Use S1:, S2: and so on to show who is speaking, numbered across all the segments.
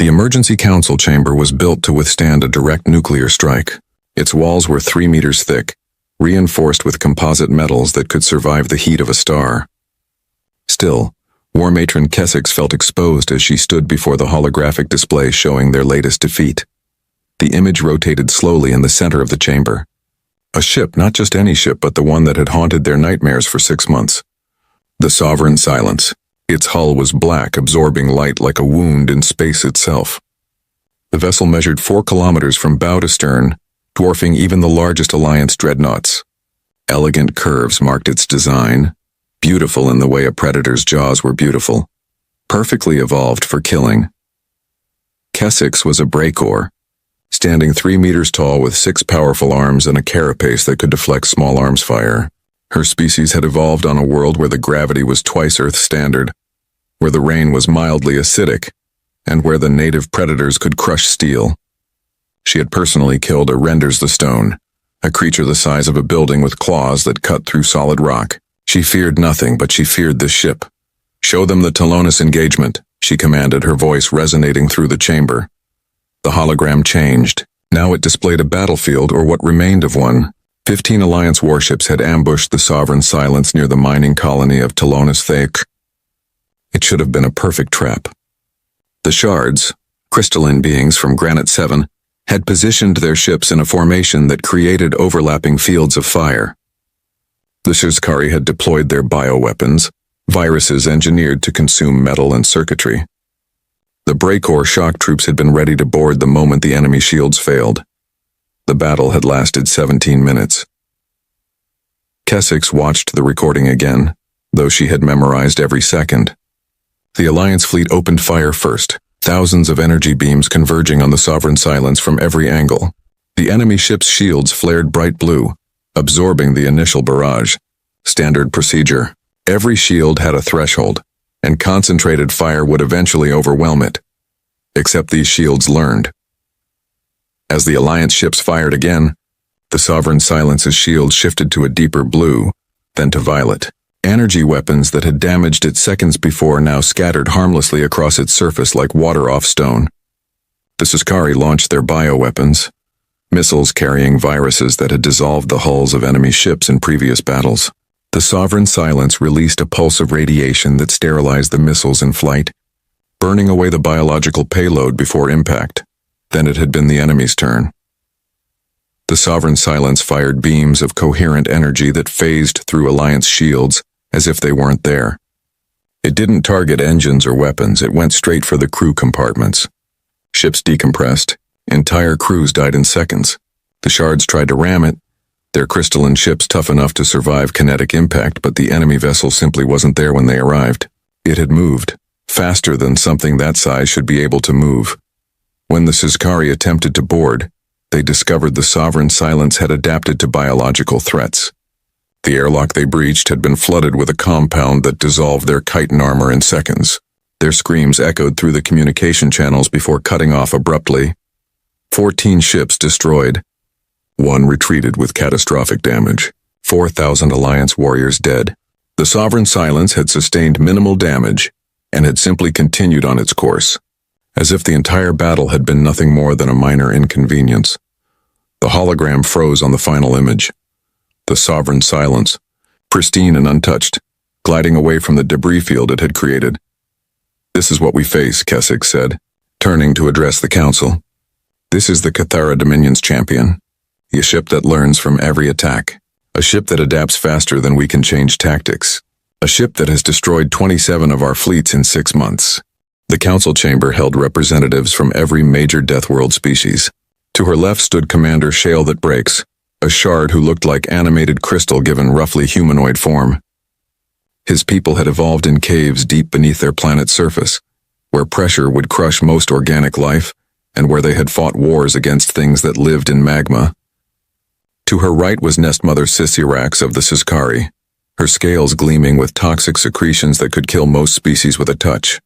S1: The emergency council chamber was built to withstand a direct nuclear strike. Its walls were 3 meters thick, reinforced with composite metals that could survive the heat of a star. Still, War Matron Kessex felt exposed as she stood before the holographic display showing their latest defeat. The image rotated slowly in the center of the chamber. A ship, not just any ship, but the one that had haunted their nightmares for 6 months. The Sovereign Silence. Its hull was black, absorbing light like a wound in space itself. The vessel measured 4 kilometers from bow to stern, dwarfing even the largest Alliance dreadnoughts. Elegant curves marked its design, beautiful in the way a predator's jaws were beautiful, perfectly evolved for killing. Kessex was a breakor, standing 3 meters tall with 6 powerful arms and a carapace that could deflect small arms fire. Her species had evolved on a world where the gravity was twice Earth standard, where the rain was mildly acidic, and where the native predators could crush steel. She had personally killed a Renders the Stone, a creature the size of a building with claws that cut through solid rock. She feared nothing, but she feared this ship. "Show them the Talonis engagement," she commanded, her voice resonating through the chamber. The hologram changed. Now it displayed a battlefield, or what remained of one. 15 Alliance warships had ambushed the Sovereign Silence near the mining colony of Talonis Thaik. It should have been a perfect trap. The shards, crystalline beings from Granite 7, had positioned their ships in a formation that created overlapping fields of fire. The Shizkari had deployed their bioweapons, viruses engineered to consume metal and circuitry. The Breakor shock troops had been ready to board the moment the enemy shields failed. The battle had lasted 17 minutes. Kessex watched the recording again, though she had memorized every second. The Alliance fleet opened fire first, thousands of energy beams converging on the Sovereign Silence from every angle. The enemy ship's shields flared bright blue, absorbing the initial barrage. Standard procedure. Every shield had a threshold, and concentrated fire would eventually overwhelm it. Except these shields learned. As the Alliance ships fired again, the Sovereign Silence's shield shifted to a deeper blue, then to violet. Energy weapons that had damaged it seconds before now scattered harmlessly across its surface like water off stone. The Shizkari launched their bioweapons, missiles carrying viruses that had dissolved the hulls of enemy ships in previous battles. The Sovereign Silence released a pulse of radiation that sterilized the missiles in flight, burning away the biological payload before impact. Then it had been the enemy's turn. The Sovereign Silence fired beams of coherent energy that phased through Alliance shields as if they weren't there. It didn't target engines or weapons, it went straight for the crew compartments. Ships decompressed, entire crews died in seconds. The shards tried to ram it, their crystalline ships tough enough to survive kinetic impact, but the enemy vessel simply wasn't there when they arrived. It had moved, faster than something that size should be able to move. When the Shizkari attempted to board, they discovered the Sovereign Silence had adapted to biological threats. The airlock they breached had been flooded with a compound that dissolved their chitin armor in seconds. Their screams echoed through the communication channels before cutting off abruptly. 14 ships destroyed. 1 retreated with catastrophic damage. 4,000 Alliance warriors dead. The Sovereign Silence had sustained minimal damage and had simply continued on its course, as if the entire battle had been nothing more than a minor inconvenience. The hologram froze on the final image. The Sovereign Silence, pristine and untouched, gliding away from the debris field it had created. "This is what we face," Kessex said, turning to address the council. "This is the Cathara Dominion's champion, a ship that learns from every attack, a ship that adapts faster than we can change tactics, a ship that has destroyed 27 of our fleets in 6 months." The council chamber held representatives from every major Deathworld species. To her left stood Commander Shale That Breaks, a shard who looked like animated crystal given roughly humanoid form. His people had evolved in caves deep beneath their planet's surface, where pressure would crush most organic life, and where they had fought wars against things that lived in magma. To her right was Nest Mother Sisirax of the Shizkari, her scales gleaming with toxic secretions that could kill most species with a touch.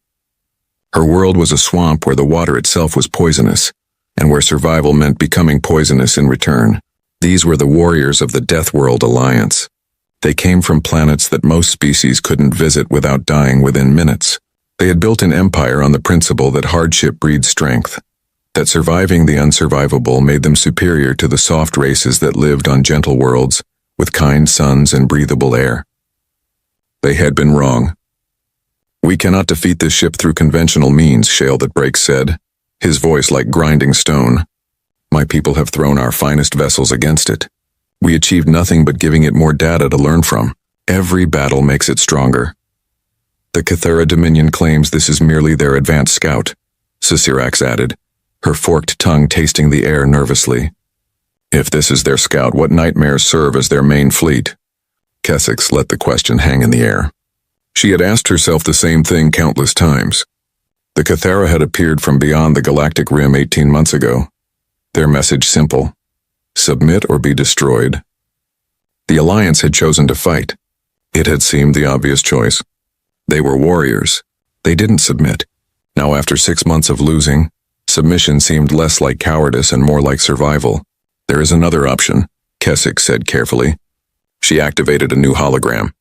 S1: Her world was a swamp where the water itself was poisonous, and where survival meant becoming poisonous in return. These were the warriors of the Deathworld Alliance. They came from planets that most species couldn't visit without dying within minutes. They had built an empire on the principle that hardship breeds strength, that surviving the unsurvivable made them superior to the soft races that lived on gentle worlds with kind suns and breathable air. They had been wrong. "We cannot defeat this ship through conventional means," Shale that Breaks said, his voice like grinding stone. "My people have thrown our finest vessels against it. We achieved nothing but giving it more data to learn from. Every battle makes it stronger." "The Cathera Dominion claims this is merely their advanced scout," Sisirax added, her forked tongue tasting the air nervously. "If this is their scout, what nightmares serve as their main fleet?" Kessex let the question hang in the air. She had asked herself the same thing countless times. The Cathera had appeared from beyond the galactic rim 18 months ago. Their message simple: submit or be destroyed. The Alliance had chosen to fight. It had seemed the obvious choice. They were warriors. They didn't submit. Now, after 6 months of losing, submission seemed less like cowardice and more like survival. "There is another option," Kessex said carefully. She activated a new hologram.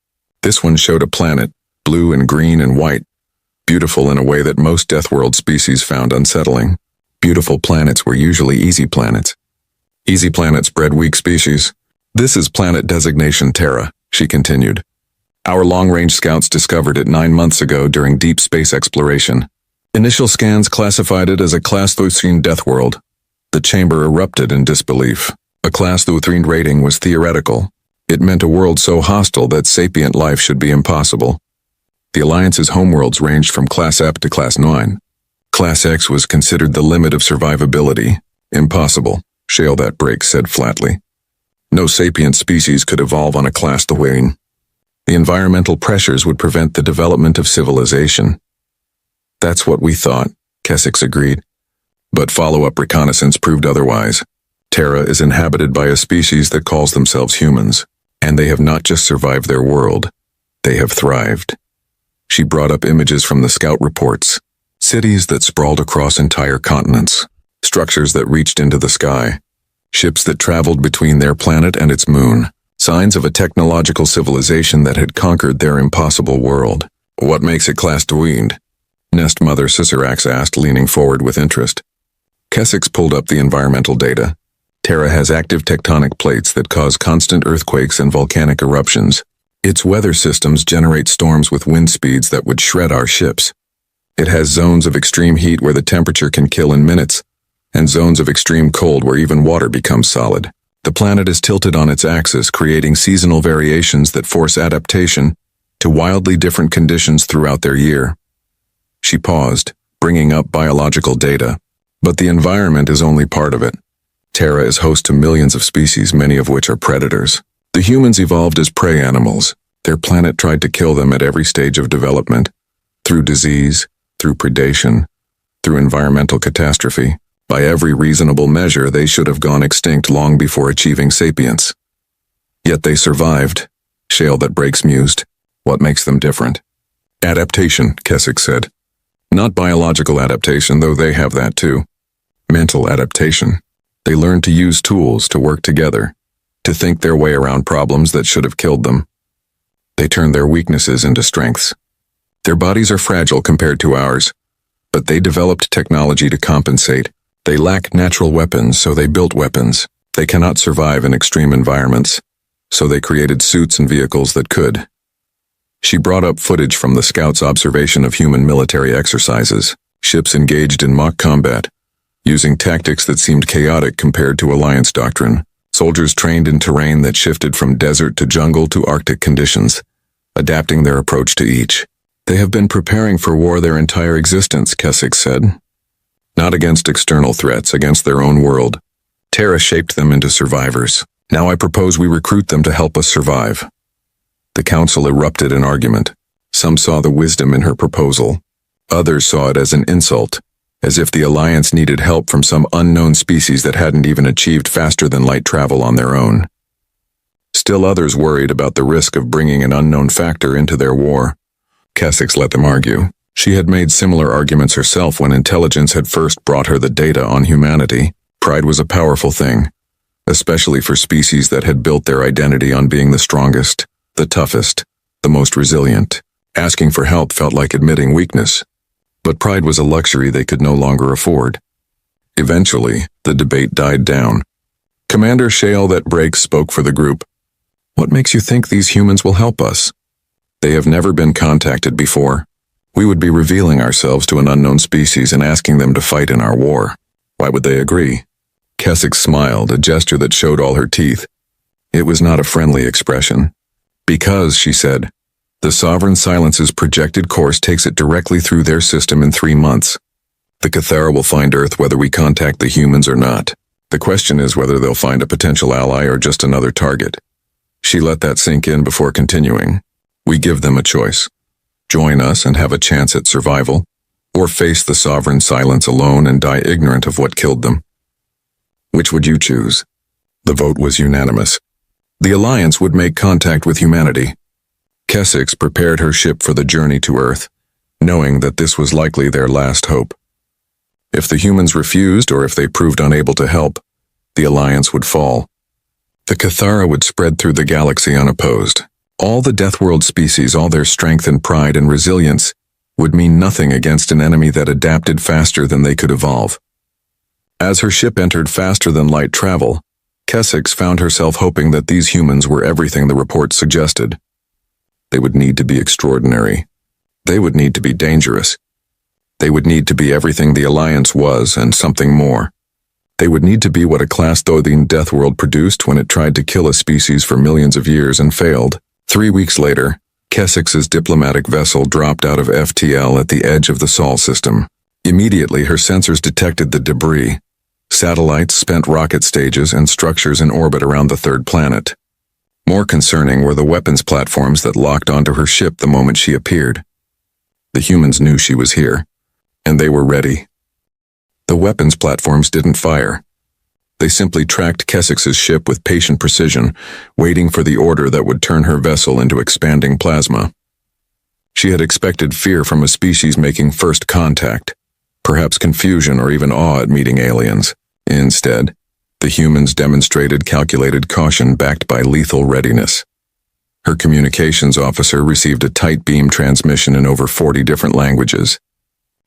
S1: This one showed a planet, blue and green and white, beautiful in a way that most Deathworld species found unsettling. Beautiful planets were usually easy planets. Easy planets bred weak species. "This is planet designation Terra," she continued. "Our long-range scouts discovered it 9 months ago during deep space exploration. Initial scans classified it as a Class 13 Deathworld." The chamber erupted in disbelief. A Class 13 rating was theoretical. It meant a world so hostile that sapient life should be impossible. The Alliance's homeworlds ranged from Class F to Class 9. Class X was considered the limit of survivability. "Impossible," Shale that Breaks said flatly. "No sapient species could evolve on a Class 13. The environmental pressures would prevent the development of civilization." "That's what we thought," Kessex agreed. But follow-up reconnaissance proved otherwise. Terra is inhabited by a species that calls themselves humans, and they have not just survived their world, they have thrived. She brought up images from the scout reports, cities that sprawled across entire continents, structures that reached into the sky, ships that traveled between their planet and its moon, signs of a technological civilization that had conquered their impossible world. "What makes it Class 13? Nest Mother Sisirax asked, leaning forward with interest. Kessex pulled up the environmental data. Terra has active tectonic plates that cause constant earthquakes and volcanic eruptions. Its weather systems generate storms with wind speeds that would shred our ships. It has zones of extreme heat where the temperature can kill in minutes, and zones of extreme cold where even water becomes solid. The planet is tilted on its axis, creating seasonal variations that force adaptation to wildly different conditions throughout their year." She paused, bringing up biological data. "But the environment is only part of it. Terra is host to millions of species, many of which are predators. The humans evolved as prey animals. Their planet tried to kill them at every stage of development, through disease, through predation, through environmental catastrophe. By every reasonable measure, they should have gone extinct long before achieving sapience. Yet they survived." Shale that Breaks mused. "What makes them different?" "Adaptation," Kessex said. "Not biological adaptation, though they have that too. Mental adaptation. They learn to use tools to work together, to think their way around problems that should have killed them. They turn their weaknesses into strengths. Their bodies are fragile compared to ours, but they developed technology to compensate. They lack natural weapons, so they built weapons. They cannot survive in extreme environments, so they created suits and vehicles that could." She brought up footage from the scouts' observation of human military exercises, ships engaged in mock combat, using tactics that seemed chaotic compared to Alliance doctrine. Soldiers trained in terrain that shifted from desert to jungle to Arctic conditions, adapting their approach to each. "They have been preparing for war their entire existence," Kessex said. "Not against external threats, against their own world. Terra shaped them into survivors. Now I propose we recruit them to help us survive." The council erupted in argument. Some saw the wisdom in her proposal. Others saw it as an insult, as if the Alliance needed help from some unknown species that hadn't even achieved faster-than-light travel on their own. Still others worried about the risk of bringing an unknown factor into their war. Kessex let them argue. She had made similar arguments herself when intelligence had first brought her the data on humanity. Pride was a powerful thing, especially for species that had built their identity on being the strongest, the toughest, the most resilient. Asking for help felt like admitting weakness. But pride was a luxury they could no longer afford. Eventually, the debate died down. Commander Shale that Breaks spoke for the group. What makes you think these humans will help us? They have never been contacted before. We would be revealing ourselves to an unknown species and asking them to fight in our war. Why would they agree? Keswick smiled, a gesture that showed all her teeth. It was not a friendly expression. Because, she said, the Sovereign Silence's projected course takes it directly through their system in 3 months. The Cathara will find Earth whether we contact the humans or not. The question is whether they'll find a potential ally or just another target. She let that sink in before continuing. We give them a choice. Join us and have a chance at survival, or face the Sovereign Silence alone and die ignorant of what killed them. Which would you choose? The vote was unanimous. The Alliance would make contact with humanity. Keswick prepared her ship for the journey to Earth, knowing that this was likely their last hope. If the humans refused or if they proved unable to help, the Alliance would fall. The Cathara would spread through the galaxy unopposed. All the Deathworld species, all their strength and pride and resilience, would mean nothing against an enemy that adapted faster than they could evolve. As her ship entered faster-than-light travel, Keswick found herself hoping that these humans were everything the report suggested. They would need to be extraordinary. They would need to be dangerous. They would need to be everything the Alliance was and something more. They would need to be what a class-loathing Deathworld produced when it tried to kill a species for millions of years and failed. 3 weeks later, Keswick's diplomatic vessel dropped out of FTL at the edge of the Sol system. Immediately, her sensors detected the debris, satellites, spent rocket stages, and structures in orbit around the third planet. More concerning were the weapons platforms that locked onto her ship the moment she appeared. The humans knew she was here, and they were ready. The weapons platforms didn't fire. They simply tracked Keswick's ship with patient precision, waiting for the order that would turn her vessel into expanding plasma. She had expected fear from a species making first contact, perhaps confusion or even awe at meeting aliens. Instead, the humans demonstrated calculated caution backed by lethal readiness. Her communications officer received a tight beam transmission in over 40 different languages,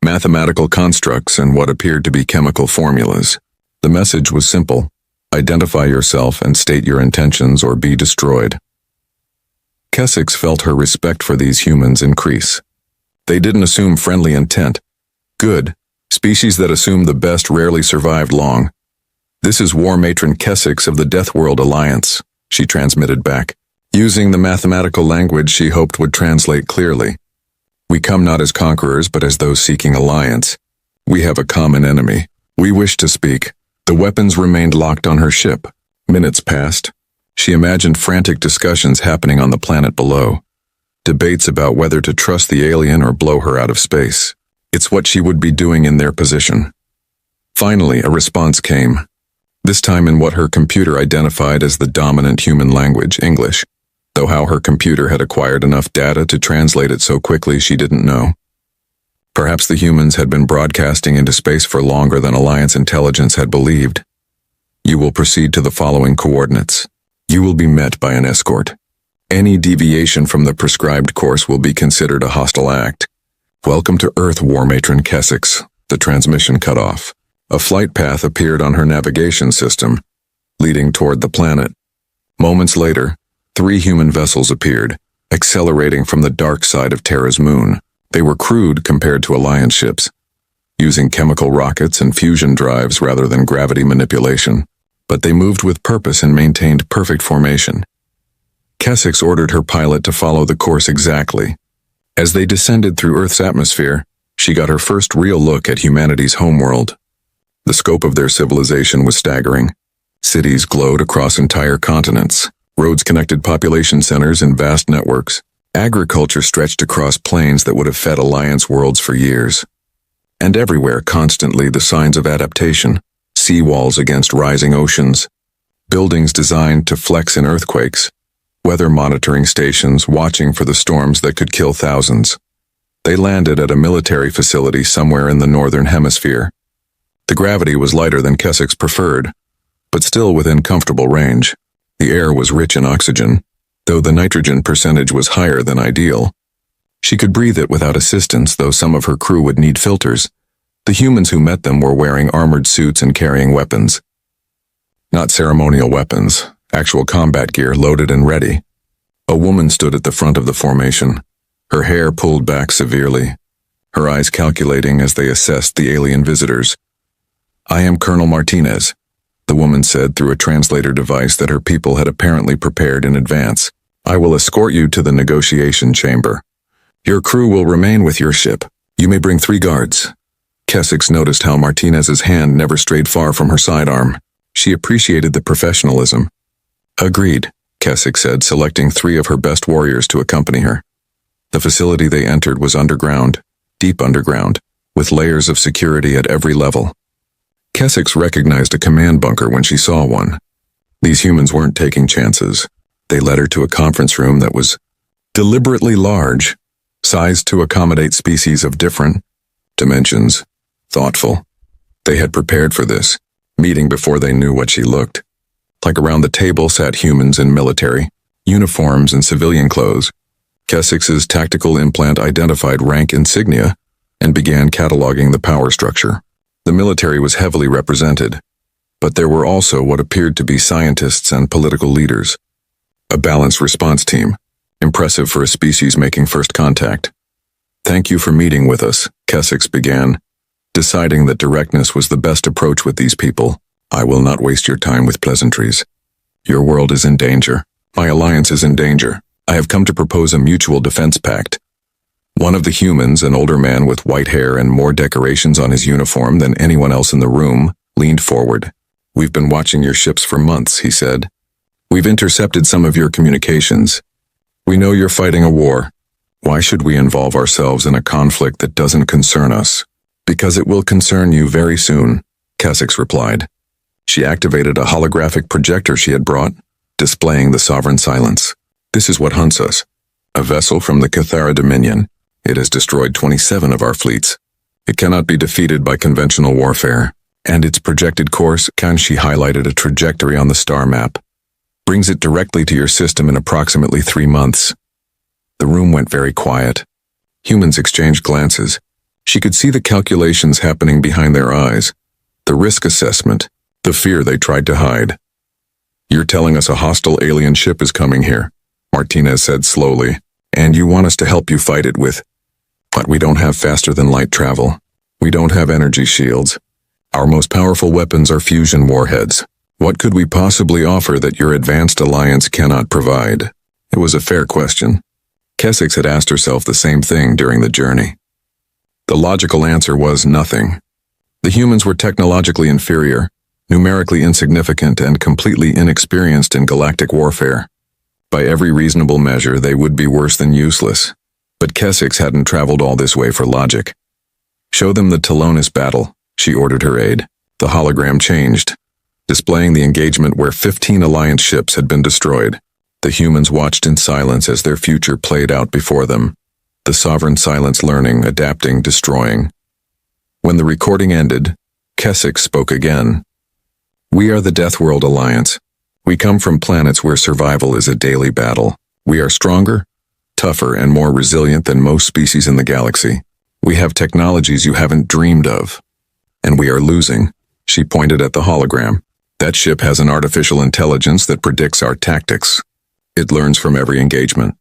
S1: mathematical constructs, and what appeared to be chemical formulas. The message was simple: identify yourself and state your intentions or be destroyed. Keswick felt her respect for these humans increase. They didn't assume friendly intent. Good. Species that assume the best rarely survived long. This is War Matron Keswick of the Deathworld Alliance, she transmitted back, using the mathematical language she hoped would translate clearly. We come not as conquerors but as those seeking alliance. We have a common enemy. We wish to speak. The weapons remained locked on her ship. Minutes passed. She imagined frantic discussions happening on the planet below. Debates about whether to trust the alien or blow her out of space. It's what she would be doing in their position. Finally, a response came. This time in what her computer identified as the dominant human language, English, though how her computer had acquired enough data to translate it so quickly she didn't know. Perhaps the humans had been broadcasting into space for longer than Alliance intelligence had believed. You will proceed to the following coordinates. You will be met by an escort. Any deviation from the prescribed course will be considered a hostile act. Welcome to Earth, War Matron Keswick. The transmission cut off. A flight path appeared on her navigation system, leading toward the planet. Moments later, 3 human vessels appeared, accelerating from the dark side of Terra's moon. They were crude compared to Alliance ships, using chemical rockets and fusion drives rather than gravity manipulation, but they moved with purpose and maintained perfect formation. Keswick ordered her pilot to follow the course exactly. As they descended through Earth's atmosphere, she got her first real look at humanity's homeworld. The scope of their civilization was staggering. Cities glowed across entire continents. Roads connected population centers in vast networks. Agriculture stretched across plains that would have fed Alliance worlds for years. And everywhere, constantly, the signs of adaptation. Seawalls against rising oceans. Buildings designed to flex in earthquakes. Weather monitoring stations watching for the storms that could kill thousands. They landed at a military facility somewhere in the northern hemisphere. The gravity was lighter than Keswick preferred, but still within comfortable range. The air was rich in oxygen, though the nitrogen percentage was higher than ideal. She could breathe it without assistance, though some of her crew would need filters. The humans who met them were wearing armored suits and carrying weapons. Not ceremonial weapons, actual combat gear loaded and ready. A woman stood at the front of the formation, her hair pulled back severely, her eyes calculating as they assessed the alien visitors. "I am Colonel Martinez," the woman said through a translator device that her people had apparently prepared in advance. "I will escort you to the negotiation chamber. Your crew will remain with your ship. You may bring 3 guards." Kessex noticed how Martinez's hand never strayed far from her sidearm. She appreciated the professionalism. "Agreed," Kessex said, selecting 3 of her best warriors to accompany her. The facility they entered was underground, deep underground, with layers of security at every level. Kessex recognized a command bunker when she saw one. These humans weren't taking chances. They led her to a conference room that was deliberately large, sized to accommodate species of different dimensions, thoughtful. They had prepared for this meeting before they knew what she looked like. Around the table sat humans in military uniforms and civilian clothes. Kessex's tactical implant identified rank insignia and began cataloging the power structure. The military was heavily represented, but there were also what appeared to be scientists and political leaders. A balanced response team, impressive for a species making first contact. "Thank you for meeting with us," Kessex began, deciding that directness was the best approach with these people. "I will not waste your time with pleasantries. Your world is in danger. My alliance is in danger. I have come to propose a mutual defense pact." One of the humans, an older man with white hair and more decorations on his uniform than anyone else in the room, leaned forward. "We've been watching your ships for months," he said. "We've intercepted some of your communications. We know you're fighting a war. Why should we involve ourselves in a conflict that doesn't concern us?" "Because it will concern you very soon," Kessex replied. She activated a holographic projector she had brought, displaying the sovereign silence. "This is what hunts us. A vessel from the Cathara Dominion. It has destroyed 27 of our fleets. It cannot be defeated by conventional warfare. And its projected course," Kanshi highlighted a trajectory on the star map, "brings it directly to your system in approximately 3 months." The room went very quiet. Humans exchanged glances. She could see the calculations happening behind their eyes, the risk assessment, the fear they tried to hide. "You're telling us a hostile alien ship is coming here," Martinez said slowly, "and you want us to help you fight it with... But we don't have faster-than-light travel. We don't have energy shields. Our most powerful weapons are fusion warheads. What could we possibly offer that your advanced alliance cannot provide?" It was a fair question. Kessex had asked herself the same thing during the journey. The logical answer was nothing. The humans were technologically inferior, numerically insignificant, and completely inexperienced in galactic warfare. By every reasonable measure, they would be worse than useless. But Kessex hadn't traveled all this way for logic. "Show them the Telonis battle," she ordered her aide. The hologram changed, displaying the engagement where 15 Alliance ships had been destroyed. The humans watched in silence as their future played out before them. The sovereign silence, learning, adapting, destroying. When the recording ended, Kessex spoke again. "We are the Deathworld Alliance. We come from planets where survival is a daily battle. We are stronger, tougher, and more resilient than most species in the galaxy. We have technologies you haven't dreamed of. And we are losing." She pointed at the hologram. "That ship has an artificial intelligence that predicts our tactics. It learns from every engagement.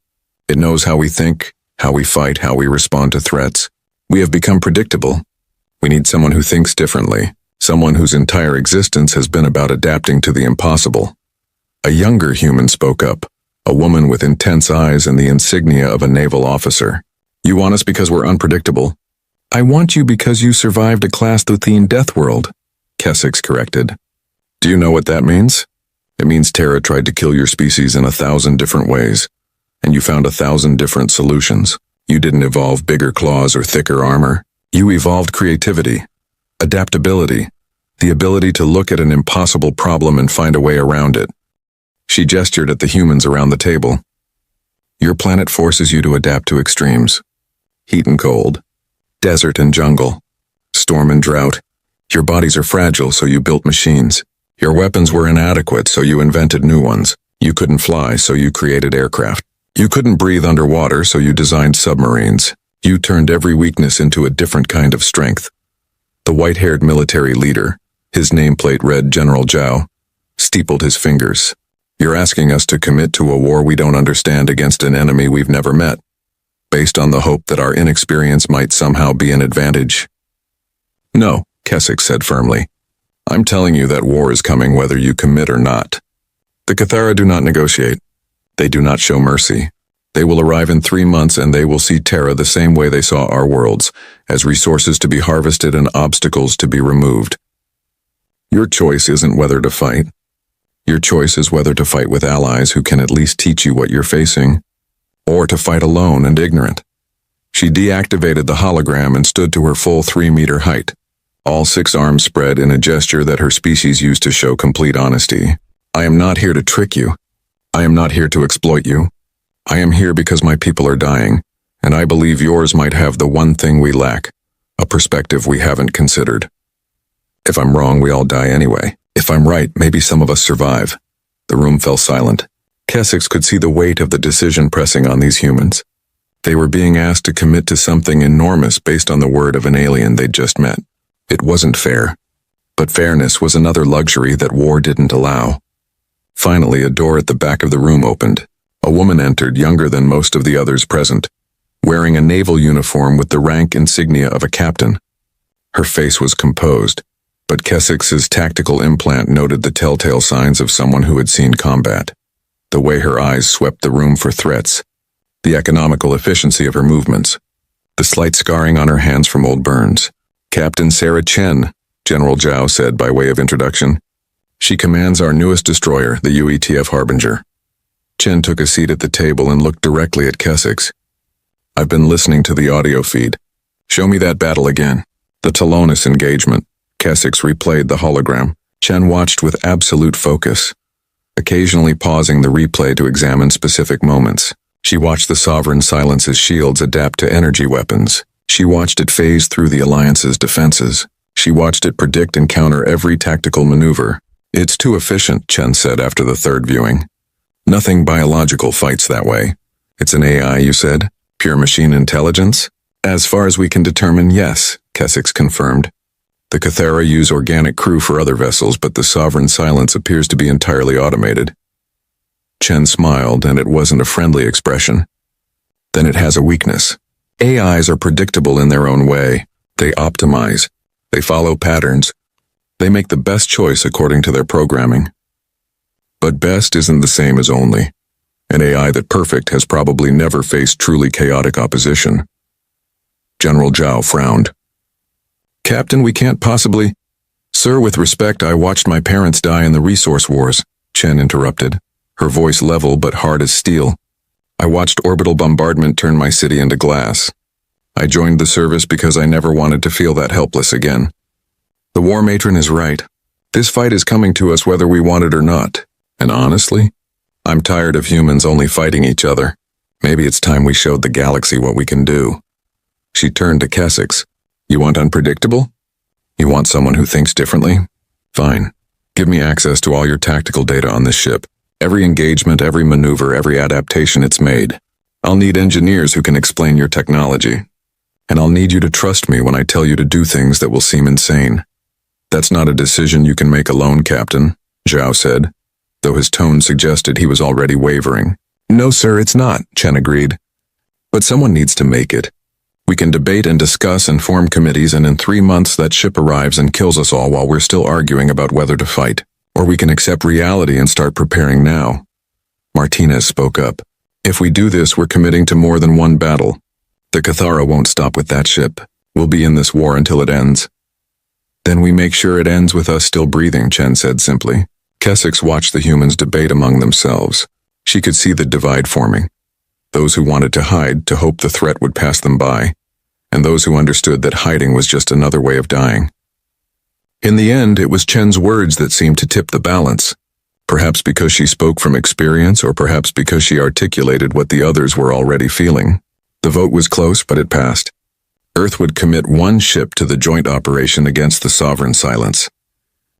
S1: It knows how we think, how we fight, how we respond to threats. We have become predictable. We need someone who thinks differently, someone whose entire existence has been about adapting to the impossible." A younger human spoke up, a woman with intense eyes and the insignia of a naval officer. "You want us because we're unpredictable?" "I want you because you survived a Class Luthien death world," Kessex corrected. "Do you know what that means? It means Terra tried to kill your species in 1,000 different ways, and you found 1,000 different solutions. You didn't evolve bigger claws or thicker armor. You evolved creativity, adaptability, the ability to look at an impossible problem and find a way around it." She gestured at the humans around the table. "Your planet forces you to adapt to extremes. Heat and cold, desert and jungle, storm and drought. Your bodies are fragile, so you built machines. Your weapons were inadequate, so you invented new ones. You couldn't fly, so you created aircraft. You couldn't breathe underwater, so you designed submarines. You turned every weakness into a different kind of strength. The white-haired military leader, his nameplate read General Zhao, steepled his fingers. You're asking us to commit to a war we don't understand against an enemy we've never met, based on the hope that our inexperience might somehow be an advantage. No, Keswick said firmly. I'm telling you that war is coming whether you commit or not. The Cathara do not negotiate. They do not show mercy. They will arrive in 3 months and they will see Terra the same way they saw our worlds, as resources to be harvested and obstacles to be removed. Your choice isn't whether to fight. Your choice is whether to fight with allies who can at least teach you what you're facing, or to fight alone and ignorant. She deactivated the hologram and stood to her full 3-meter height, all 6 arms spread in a gesture that her species used to show complete honesty. I am not here to trick you. I am not here to exploit you. I am here because my people are dying, and I believe yours might have the one thing we lack, a perspective we haven't considered. If I'm wrong, we all die anyway. If I'm right, maybe some of us survive. The room fell silent. Keswick could see the weight of the decision pressing on these humans. They were being asked to commit to something enormous based on the word of an alien they'd just met. It wasn't fair. But fairness was another luxury that war didn't allow. Finally, a door at the back of the room opened. A woman entered, younger than most of the others present, wearing a naval uniform with the rank insignia of a captain. Her face was composed, but Keswick's tactical implant noted the telltale signs of someone who had seen combat. The way her eyes swept the room for threats, the economical efficiency of her movements, the slight scarring on her hands from old burns. Captain Sarah Chen, General Zhao said by way of introduction. She commands our newest destroyer, the UETF Harbinger. Chen took a seat at the table and looked directly at Keswick. I've been listening to the audio feed. Show me that battle again. The Talonis engagement. Keswick replayed the hologram. Chen watched with absolute focus, occasionally pausing the replay to examine specific moments. She watched the Sovereign Silence's shields adapt to energy weapons. She watched it phase through the Alliance's defenses. She watched it predict and counter every tactical maneuver. It's too efficient, Chen said after the third viewing. Nothing biological fights that way. It's an AI, you said? Pure machine intelligence? As far as we can determine, yes, Keswick confirmed. The Cathara use organic crew for other vessels, but the Sovereign Silence appears to be entirely automated. Chen smiled, and it wasn't a friendly expression. Then it has a weakness. AIs are predictable in their own way. They optimize. They follow patterns. They make the best choice according to their programming. But best isn't the same as only. An AI that perfect has probably never faced truly chaotic opposition. General Zhao frowned. Captain, we can't possibly... Sir, with respect, I watched my parents die in the resource wars, Chen interrupted, her voice level but hard as steel. I watched orbital bombardment turn my city into glass. I joined the service because I never wanted to feel that helpless again. The war matron is right. This fight is coming to us whether we want it or not. And honestly, I'm tired of humans only fighting each other. Maybe it's time we showed the galaxy what we can do. She turned to Keswick. You want unpredictable? You want someone who thinks differently? Fine. Give me access to all your tactical data on this ship. Every engagement, every maneuver, every adaptation it's made. I'll need engineers who can explain your technology. And I'll need you to trust me when I tell you to do things that will seem insane. That's not a decision you can make alone, Captain, Zhao said, though his tone suggested he was already wavering. No, sir, it's not, Chen agreed. But someone needs to make it. We can debate and discuss and form committees, and in 3 months that ship arrives and kills us all while we're still arguing about whether to fight. Or we can accept reality and start preparing now. Martinez spoke up. If we do this, we're committing to more than one battle. The Cathara won't stop with that ship. We'll be in this war until it ends. Then we make sure it ends with us still breathing, Chen said simply. Keswick watched the humans debate among themselves. She could see the divide forming. Those who wanted to hide to hope the threat would pass them by, and those who understood that hiding was just another way of dying. In the end, it was Chen's words that seemed to tip the balance, perhaps because she spoke from experience or perhaps because she articulated what the others were already feeling. The vote was close, but it passed. Earth would commit one ship to the joint operation against the Sovereign Silence.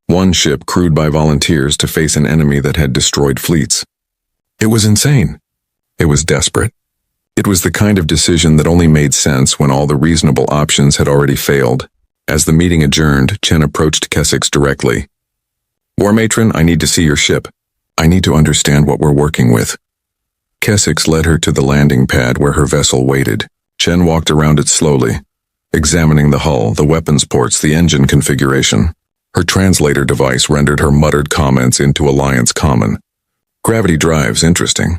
S1: One ship crewed by volunteers to face an enemy that had destroyed fleets. It was insane. It was desperate. It was the kind of decision that only made sense when all the reasonable options had already failed. As the meeting adjourned, Chen approached Kesix directly. War Matron, I need to see your ship. I need to understand what we're working with. Kesix led her to the landing pad where her vessel waited. Chen walked around it slowly, examining the hull, the weapons ports, the engine configuration. Her translator device rendered her muttered comments into Alliance Common. Gravity drives, interesting.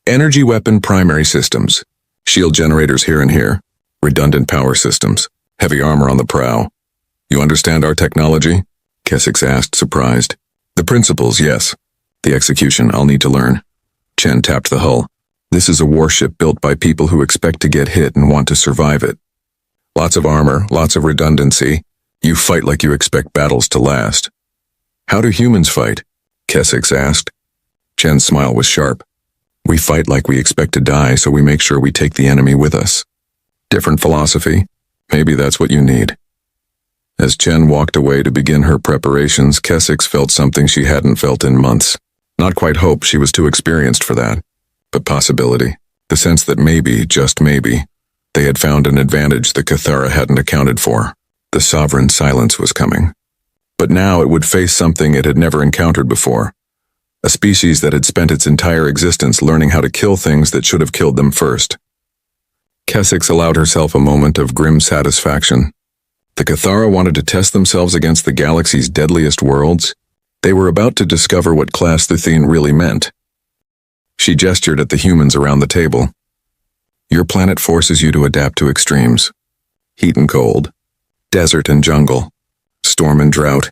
S1: Energy weapon primary systems. Shield generators here and here. Redundant power systems. Heavy armor on the prow. You understand our technology? Kesix asked, surprised. The principles, yes. The execution, I'll need to learn. Chen tapped the hull. This is a warship built by people who expect to get hit and want to survive it. Lots of armor, lots of redundancy. You fight like you expect battles to last. How do humans fight? Kesix asked. Chen's smile was sharp. We fight like we expect to die, so we make sure we take the enemy with us. Different philosophy. Maybe that's what you need. As Chen walked away to begin her preparations, Kesix felt something she hadn't felt in months. Not quite hope, she was too experienced for that. But possibility. The sense that maybe, just maybe, they had found an advantage the Cathara hadn't accounted for. The sovereign silence was coming. But now it would face something it had never encountered before. A species that had spent its entire existence learning how to kill things that should have killed them first. Kesix allowed herself a moment of grim satisfaction. The Cathara wanted to test themselves against the galaxy's deadliest worlds. They were about to discover what class Thuthene really meant. She gestured at the humans around the table. Your planet forces you to adapt to extremes. Heat and cold. Desert and jungle. Storm and drought.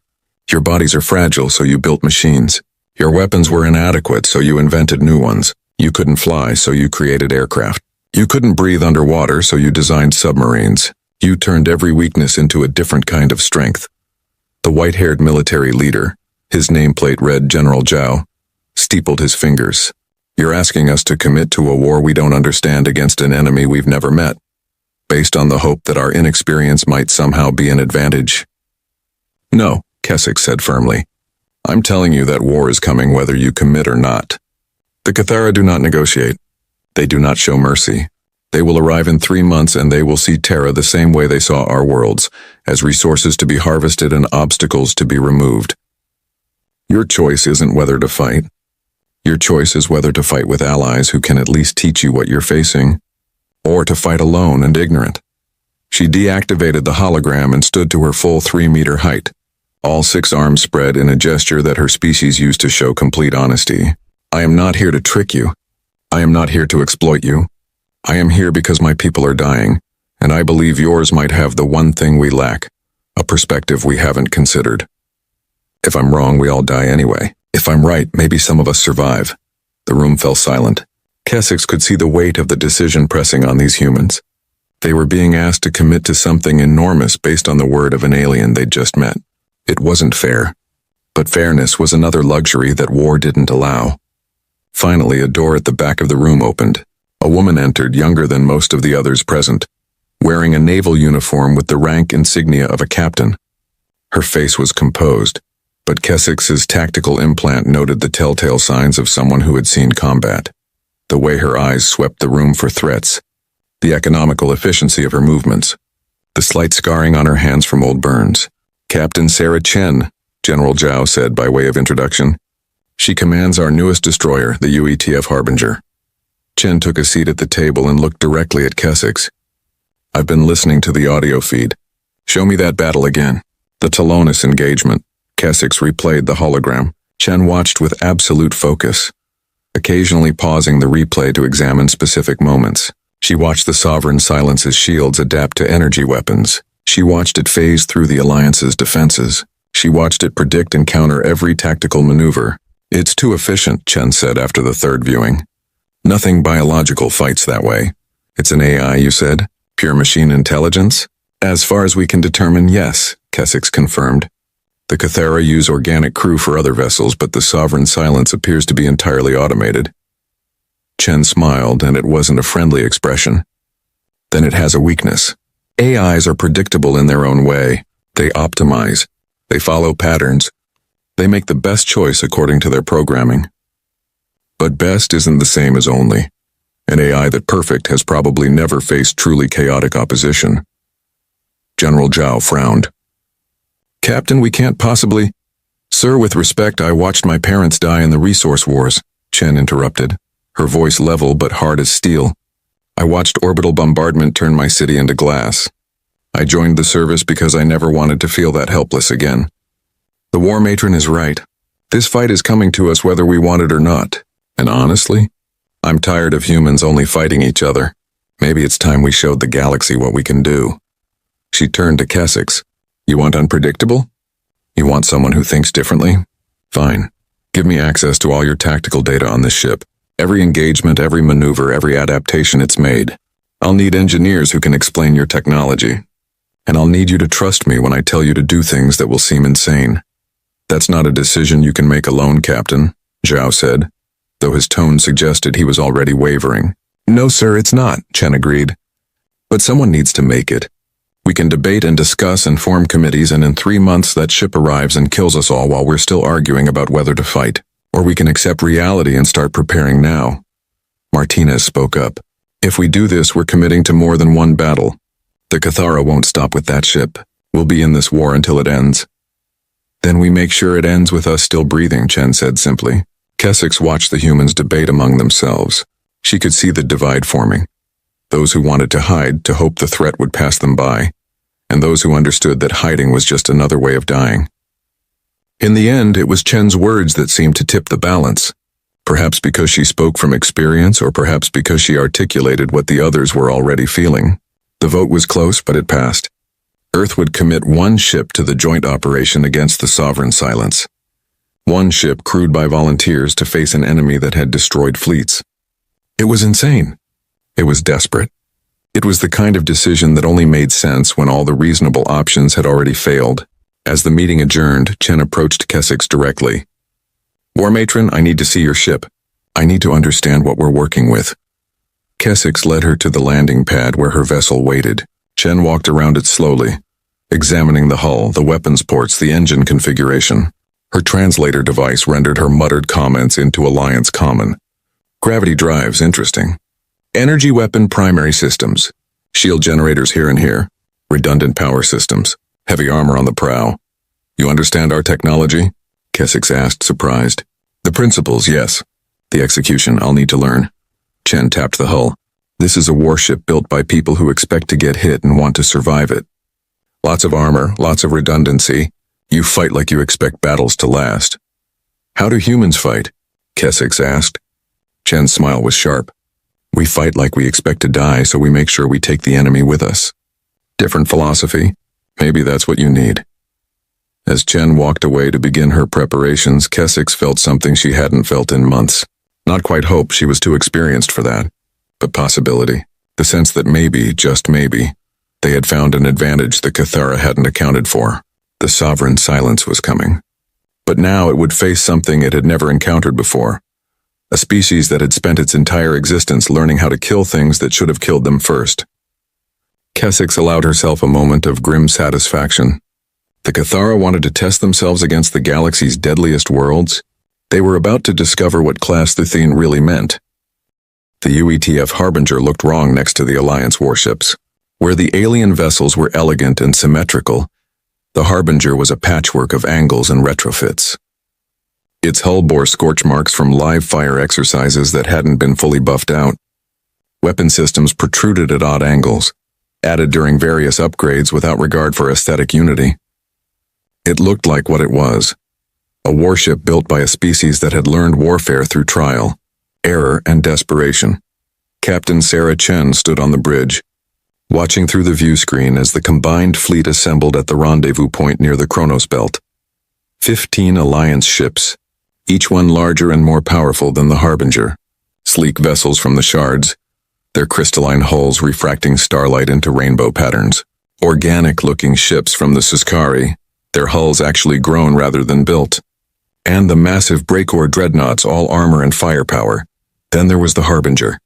S1: Your bodies are fragile, so you built machines. Your weapons were inadequate, so you invented new ones. You couldn't fly, so you created aircraft. You couldn't breathe underwater, so you designed submarines. You turned every weakness into a different kind of strength. The white-haired military leader, his nameplate read General Zhao, steepled his fingers. You're asking us to commit to a war we don't understand against an enemy we've never met, based on the hope that our inexperience might somehow be an advantage. No, Kesix said firmly. I'm telling you that war is coming whether you commit or not. The Cathara do not negotiate. They do not show mercy. They will arrive in 3 months and they will see Terra the same way they saw our worlds, as resources to be harvested and obstacles to be removed. Your choice isn't whether to fight. Your choice is whether to fight with allies who can at least teach you what you're facing, or to fight alone and ignorant. She deactivated the hologram and stood to her full 3-meter height, all 6 arms spread in a gesture that her species used to show complete honesty. I am not here to trick you. I am not here to exploit you. I am here because my people are dying, and I believe yours might have the one thing we lack, a perspective we haven't considered. If I'm wrong, we all die anyway. If I'm right, maybe some of us survive. The room fell silent. Kesix could see the weight of the decision pressing on these humans. They were being asked to commit to something enormous based on the word of an alien they'd just met. It wasn't fair. But fairness was another luxury that war didn't allow. Finally, a door at the back of the room opened. A woman entered, younger than most of the others present, wearing a naval uniform with the rank insignia of a captain. Her face was composed, but Kesix's tactical implant noted the telltale signs of someone who had seen combat. The way her eyes swept the room for threats, the economical efficiency of her movements, the slight scarring on her hands from old burns. Captain Sarah Chen, General Zhao said by way of introduction. She commands our newest destroyer, the UETF Harbinger. Chen took a seat at the table and looked directly at Kesix. I've been listening to the audio feed. Show me that battle again. The Talonis engagement. Kesix replayed the hologram. Chen watched with absolute focus, occasionally pausing the replay to examine specific moments. She watched the Sovereign Silence's shields adapt to energy weapons. She watched it phase through the Alliance's defenses. She watched it predict and counter every tactical maneuver. It's too efficient, Chen said after the third viewing. Nothing biological fights that way. It's an AI, you said? Pure machine intelligence? As far as we can determine, yes, Kesix confirmed. The Cathara use organic crew for other vessels, but the Sovereign Silence appears to be entirely automated. Chen smiled, and it wasn't a friendly expression. Then it has a weakness. AIs are predictable in their own way. They optimize. They follow patterns. They make the best choice according to their programming. But best isn't the same as only. An AI that perfect has probably never faced truly chaotic opposition. General Zhao frowned. Captain, we can't possibly— Sir, with respect, I watched my parents die in the resource wars, Chen interrupted, her voice level but hard as steel. I watched orbital bombardment turn my city into glass. I joined the service because I never wanted to feel that helpless again. The war matron is right. This fight is coming to us whether we want it or not. And honestly, I'm tired of humans only fighting each other. Maybe it's time we showed the galaxy what we can do. She turned to Kessex. You want unpredictable? You want someone who thinks differently? Fine. Give me access to all your tactical data on this ship. Every engagement, every maneuver, every adaptation it's made. I'll need engineers who can explain your technology. And I'll need you to trust me when I tell you to do things that will seem insane. That's not a decision you can make alone, Captain, Zhao said, though his tone suggested he was already wavering. No, sir, it's not, Chen agreed. But someone needs to make it. We can debate and discuss and form committees, and in 3 months that ship arrives and kills us all while we're still arguing about whether to fight. Or we can accept reality and start preparing now. Martinez spoke up. If we do this, we're committing to more than one battle. The Cathara won't stop with that ship. We'll be in this war until it ends. Then we make sure it ends with us still breathing, Chen said simply. Kessex watched the humans debate among themselves. She could see the divide forming. Those who wanted to hide to hope the threat would pass them by, and those who understood that hiding was just another way of dying. In the end, it was Chen's words that seemed to tip the balance. Perhaps because she spoke from experience, or perhaps because she articulated what the others were already feeling. The vote was close, but it passed. Earth would commit one ship to the joint operation against the Sovereign Silence. One ship crewed by volunteers to face an enemy that had destroyed fleets. It was insane. It was desperate. It was the kind of decision that only made sense when all the reasonable options had already failed. As the meeting adjourned, Chen approached Kessex directly. War Matron, I need to see your ship. I need to understand what we're working with. Kessex led her to the landing pad where her vessel waited. Chen walked around it slowly, examining the hull, the weapons ports, the engine configuration. Her translator device rendered her muttered comments into Alliance Common. Gravity drives, interesting. Energy weapon primary systems. Shield generators here and here. Redundant power systems. Heavy armor on the prow. You understand our technology? Kessex asked, surprised. The principles, yes. The execution, I'll need to learn. Chen tapped the hull. This is a warship built by people who expect to get hit and want to survive it. Lots of armor, lots of redundancy. You fight like you expect battles to last. How do humans fight? Kessex asked. Chen's smile was sharp. We fight like we expect to die, so we make sure we take the enemy with us. Different philosophy. Maybe that's what you need. As Chen walked away to begin her preparations, Kessex felt something she hadn't felt in months. Not quite hope, she was too experienced for that. But possibility. The sense that maybe, just maybe, they had found an advantage the Cathara hadn't accounted for. The Sovereign Silence was coming. But now it would face something it had never encountered before. A species that had spent its entire existence learning how to kill things that should have killed them first. Kessex allowed herself a moment of grim satisfaction. The Cathara wanted to test themselves against the galaxy's deadliest worlds. They were about to discover what Class Thuthine really meant. The UETF Harbinger looked wrong next to the Alliance warships. Where the alien vessels were elegant and symmetrical, the Harbinger was a patchwork of angles and retrofits. Its hull bore scorch marks from live fire exercises that hadn't been fully buffed out. Weapon systems protruded at odd angles, added during various upgrades without regard for aesthetic unity. It looked like what it was. A warship built by a species that had learned warfare through trial, error, and desperation. Captain Sarah Chen stood on the bridge, watching through the view screen as the combined fleet assembled at the rendezvous point near the Kronos Belt. 15 Alliance ships, each one larger and more powerful than the Harbinger. Sleek vessels from the shards, their crystalline hulls refracting starlight into rainbow patterns. Organic-looking ships from the Siskari, their hulls actually grown rather than built. And the massive Breakor dreadnoughts, all armor and firepower. Then there was the Harbinger.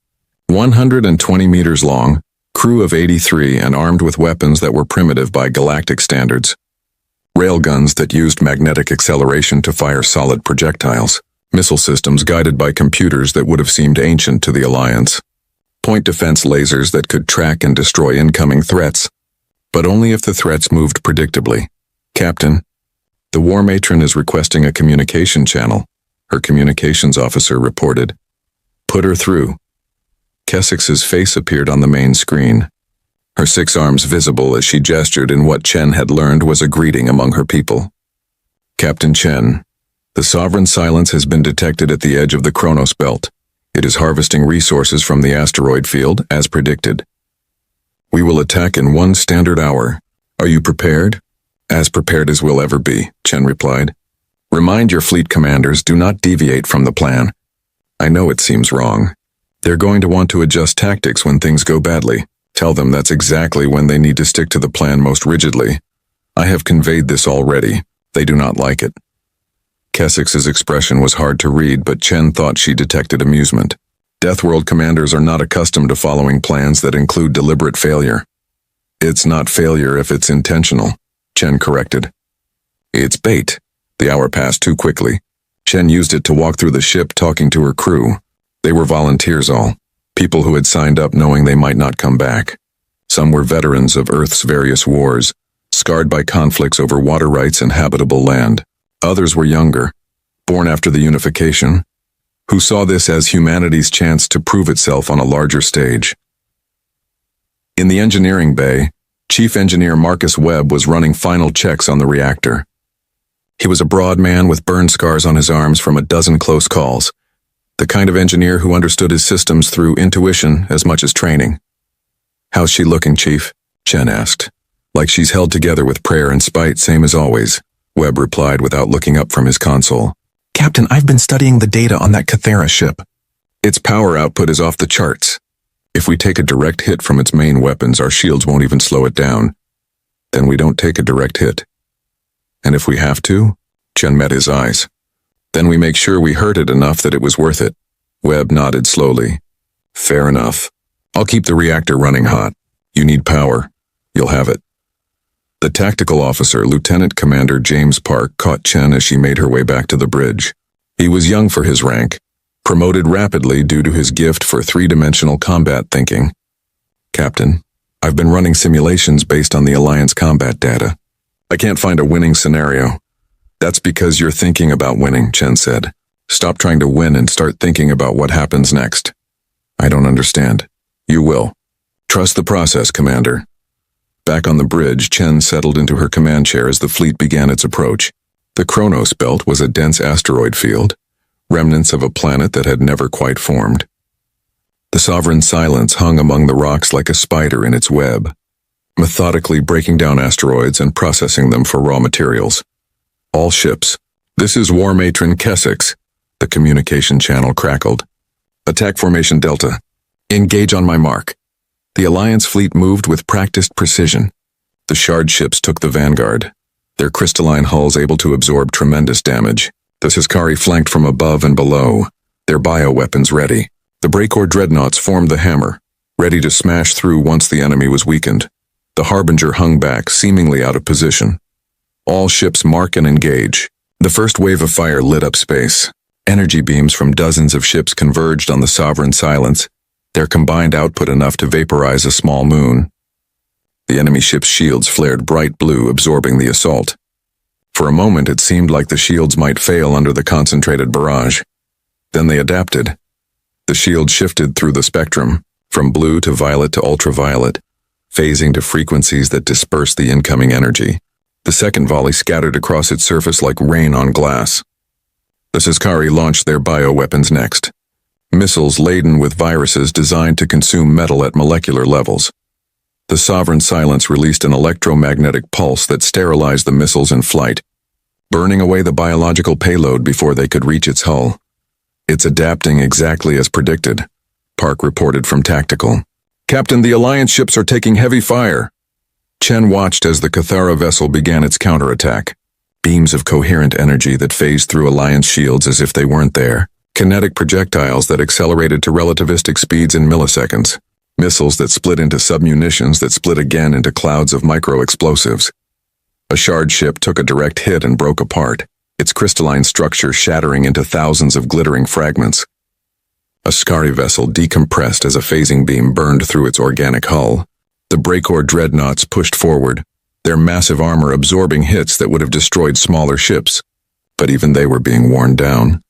S1: 120 meters long, crew of 83 and armed with weapons that were primitive by galactic standards. Railguns that used magnetic acceleration to fire solid projectiles. Missile systems guided by computers that would have seemed ancient to the Alliance. point defense lasers that could track and destroy incoming threats, but only if the threats moved predictably. "Captain, the war matron is requesting a communication channel," her communications officer reported. "Put her through." Kessix's face appeared on the main screen, her 6 arms visible as she gestured in what Chen had learned was a greeting among her people. "Captain Chen, the Sovereign Silence has been detected at the edge of the Chronos Belt. It is harvesting resources from the asteroid field, as predicted. We will attack in 1 standard hour. Are you prepared?" "As prepared as we'll ever be," Chen replied. "Remind your fleet commanders, do not deviate from the plan. I know it seems wrong. They're going to want to adjust tactics when things go badly. Tell them that's exactly when they need to stick to the plan most rigidly. I have conveyed this already. They do not like it." Kessix's expression was hard to read, but Chen thought she detected amusement. Deathworld commanders are not accustomed to following plans that include deliberate failure. "It's not failure if it's intentional," Chen corrected. "It's bait." The hour passed too quickly. Chen used it to walk through the ship talking to her crew. They were volunteers all, people who had signed up knowing they might not come back. Some were veterans of Earth's various wars, scarred by conflicts over water rights and habitable land. Others were younger, born after the unification, who saw this as humanity's chance to prove itself on a larger stage. In the engineering bay, Chief Engineer Marcus Webb was running final checks on the reactor. He was a broad man with burn scars on his arms from a dozen close calls, the kind of engineer who understood his systems through intuition as much as training. "How's she looking, Chief?" Chen asked. "Like she's held together with prayer and spite, same as always," Webb replied without looking up from his console. "Captain, I've been studying the data on that Cathera ship. Its power output is off the charts. If we take a direct hit from its main weapons, our shields won't even slow it down. Then we don't take a direct hit. And if we have to?" Chen met his eyes. "Then we make sure we hurt it enough that it was worth it." Webb nodded slowly. "Fair enough. I'll keep the reactor running hot. You need power. You'll have it." The tactical officer, Lieutenant Commander James Park, caught Chen as she made her way back to the bridge. He was young for his rank, promoted rapidly due to his gift for 3-dimensional combat thinking. "Captain, I've been running simulations based on the Alliance combat data. I can't find a winning scenario." "That's because you're thinking about winning," Chen said. "Stop trying to win and start thinking about what happens next." "I don't understand." "You will. Trust the process, Commander." Back on the bridge, Chen settled into her command chair as the fleet began its approach. The Chronos Belt was a dense asteroid field, remnants of a planet that had never quite formed. The Sovereign Silence hung among the rocks like a spider in its web, methodically breaking down asteroids and processing them for raw materials. "All ships. This is War Matron Kessix," the communication channel crackled. "Attack formation Delta. Engage on my mark." The Alliance fleet moved with practiced precision. The shard ships took the vanguard, their crystalline hulls able to absorb tremendous damage. The Siskari flanked from above and below, their bioweapons ready. The Breakor dreadnoughts formed the hammer, ready to smash through once the enemy was weakened. The Harbinger hung back, seemingly out of position. All ships mark and engage. The first wave of fire lit up space. Energy beams from dozens of ships converged on the Sovereign Silence, their combined output enough to vaporize a small moon. The enemy ship's shields flared bright blue, absorbing the assault. For a moment it seemed like the shields might fail under the concentrated barrage. Then they adapted. The shield shifted through the spectrum, from blue to violet to ultraviolet, phasing to frequencies that dispersed the incoming energy. The second volley scattered across its surface like rain on glass. The Siskari launched their bioweapons next. Missiles laden with viruses designed to consume metal at molecular levels. The Sovereign Silence released an electromagnetic pulse that sterilized the missiles in flight, burning away the biological payload before they could reach its hull. "It's adapting exactly as predicted," Park reported from Tactical. "Captain, the Alliance ships are taking heavy fire." Chen watched as the Cathara vessel began its counterattack. Beams of coherent energy that phased through Alliance shields as if they weren't there. Kinetic projectiles that accelerated to relativistic speeds in milliseconds. Missiles that split into submunitions that split again into clouds of micro-explosives. A shard ship took a direct hit and broke apart, its crystalline structure shattering into thousands of glittering fragments. A Scary vessel decompressed as a phasing beam burned through its organic hull. The Breakor dreadnoughts pushed forward, their massive armor absorbing hits that would have destroyed smaller ships. But even they were being worn down.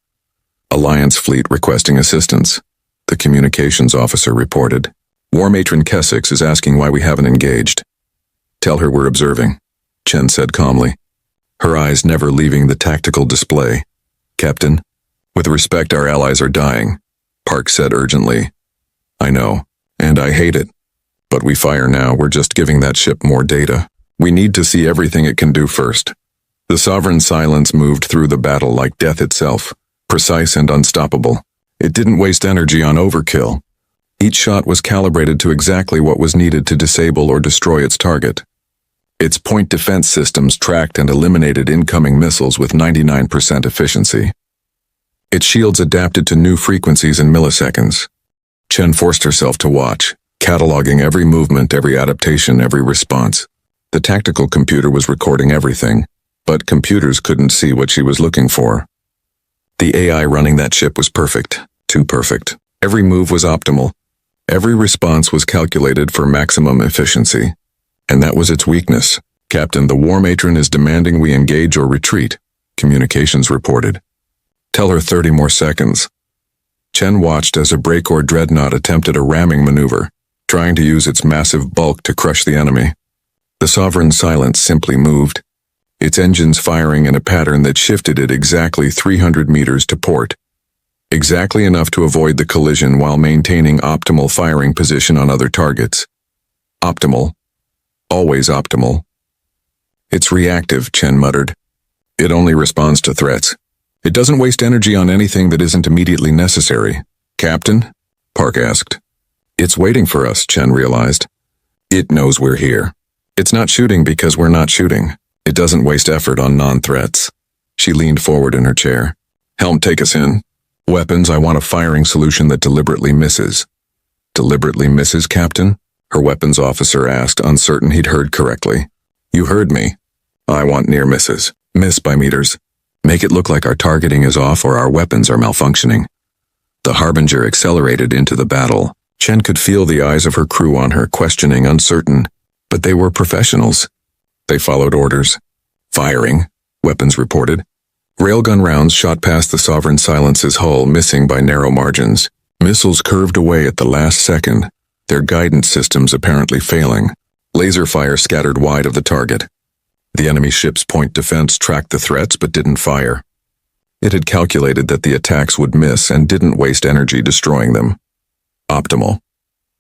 S1: Alliance fleet requesting assistance, the communications officer reported. War Matron Kessex is asking why we haven't engaged. Tell her we're observing, Chen said calmly, her eyes never leaving the tactical display. Captain, with respect, our allies are dying, Park said urgently. I know, and I hate it. But we fire now, we're just giving that ship more data. We need to see everything it can do first. The Sovereign Silence moved through the battle like death itself, precise and unstoppable. It didn't waste energy on overkill. Each shot was calibrated to exactly what was needed to disable or destroy its target. Its point defense systems tracked and eliminated incoming missiles with 99% efficiency. Its shields adapted to new frequencies in milliseconds. Chen forced herself to watch, cataloging every movement, every adaptation, every response. The tactical computer was recording everything, but computers couldn't see what she was looking for. The AI running that ship was perfect, too perfect. Every move was optimal. Every response was calculated for maximum efficiency. And that was its weakness. Captain, the War Matron is demanding we engage or retreat, communications reported. Tell her 30 more seconds. Chen watched as a Breakor dreadnought attempted a ramming maneuver, trying to use its massive bulk to crush the enemy. The Sovereign Silence simply moved, its engines firing in a pattern that shifted it exactly 300 meters to port, exactly enough to avoid the collision while maintaining optimal firing position on other targets. Optimal. Always optimal. It's reactive, Chen muttered. It only responds to threats. It doesn't waste energy on anything that isn't immediately necessary. Captain? Park asked. It's waiting for us, Chen realized. It knows we're here. It's not shooting because we're not shooting. It doesn't waste effort on non-threats. She leaned forward in her chair. Helm, take us in. Weapons, I want a firing solution that deliberately misses. Deliberately misses, Captain? Her weapons officer asked, uncertain he'd heard correctly. You heard me. I want near misses. Miss by meters. Make it look like our targeting is off or our weapons are malfunctioning. The Harbinger accelerated into the battle. Chen could feel the eyes of her crew on her, questioning, uncertain. But they were professionals. They followed orders. Firing, weapons reported. Railgun rounds shot past the Sovereign Silence's hull, missing by narrow margins. Missiles curved away at the last second, their guidance systems apparently failing. Laser fire scattered wide of the target. The enemy ship's point defense tracked the threats but didn't fire. It had calculated that the attacks would miss and didn't waste energy destroying them. Optimal.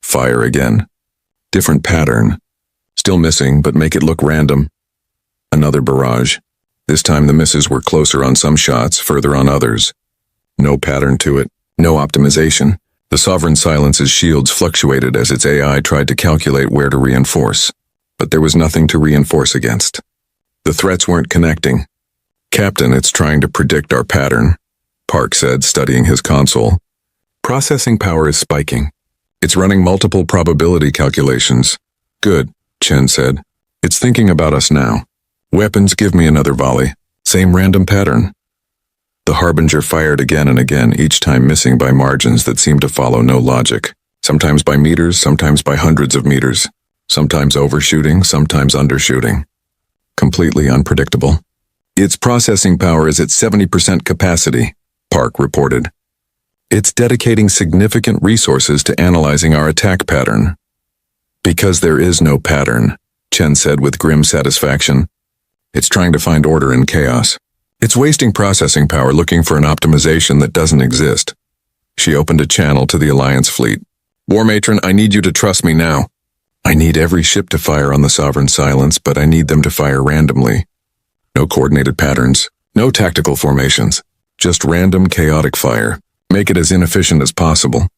S1: Fire again. Different pattern. Still missing, but make it look random. Another barrage. This time the misses were closer on some shots, further on others. No pattern to it. No optimization. The Sovereign Silence's shields fluctuated as its AI tried to calculate where to reinforce. But there was nothing to reinforce against. The threats weren't connecting. Captain, it's trying to predict our pattern, Park said, studying his console. Processing power is spiking. It's running multiple probability calculations. Good, Chen said. It's thinking about us now. Weapons, give me another volley. Same random pattern. The Harbinger fired again and again, each time missing by margins that seemed to follow no logic. Sometimes by meters, sometimes by hundreds of meters. Sometimes overshooting, sometimes undershooting. Completely unpredictable. Its processing power is at 70% capacity, Park reported. It's dedicating significant resources to analyzing our attack pattern. Because there is no pattern, Chen said with grim satisfaction. It's trying to find order in chaos. It's wasting processing power looking for an optimization that doesn't exist. She opened a channel to the Alliance fleet. War Matron, I need you to trust me now. I need every ship to fire on the Sovereign Silence, but I need them to fire randomly. No coordinated patterns, no tactical formations, just random chaotic fire. Make it as inefficient as possible.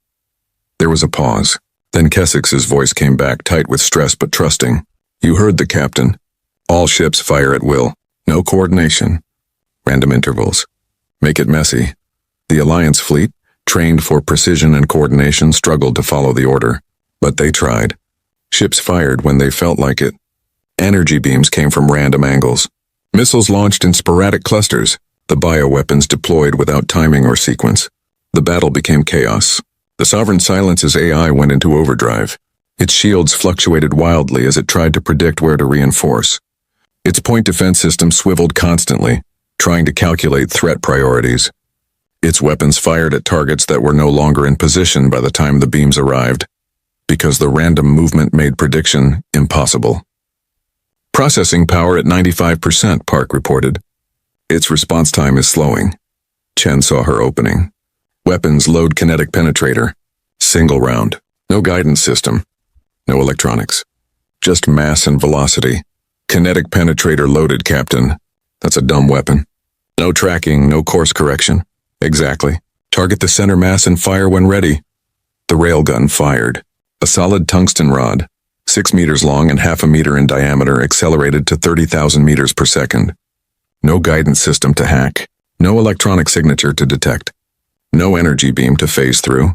S1: There was a pause. Then Kessex's voice came back, tight with stress but trusting. You heard the captain. All ships fire at will. No coordination. Random intervals. Make it messy. The Alliance fleet, trained for precision and coordination, struggled to follow the order. But they tried. Ships fired when they felt like it. Energy beams came from random angles. Missiles launched in sporadic clusters. The bioweapons deployed without timing or sequence. The battle became chaos. The Sovereign Silence's AI went into overdrive. Its shields fluctuated wildly as it tried to predict where to reinforce. Its point defense system swiveled constantly, trying to calculate threat priorities. Its weapons fired at targets that were no longer in position by the time the beams arrived, because the random movement made prediction impossible. Processing power at 95%, Park reported. Its response time is slowing. Chen saw her opening. Weapons load kinetic penetrator. Single round. No guidance system. No electronics. Just mass and velocity. Kinetic penetrator loaded, Captain. That's a dumb weapon. No tracking, no course correction. Exactly. Target the center mass and fire when ready. The railgun fired. A solid tungsten rod, 6 meters long and half a meter in diameter, accelerated to 30,000 meters per second. No guidance system to hack. No electronic signature to detect. No energy beam to phase through.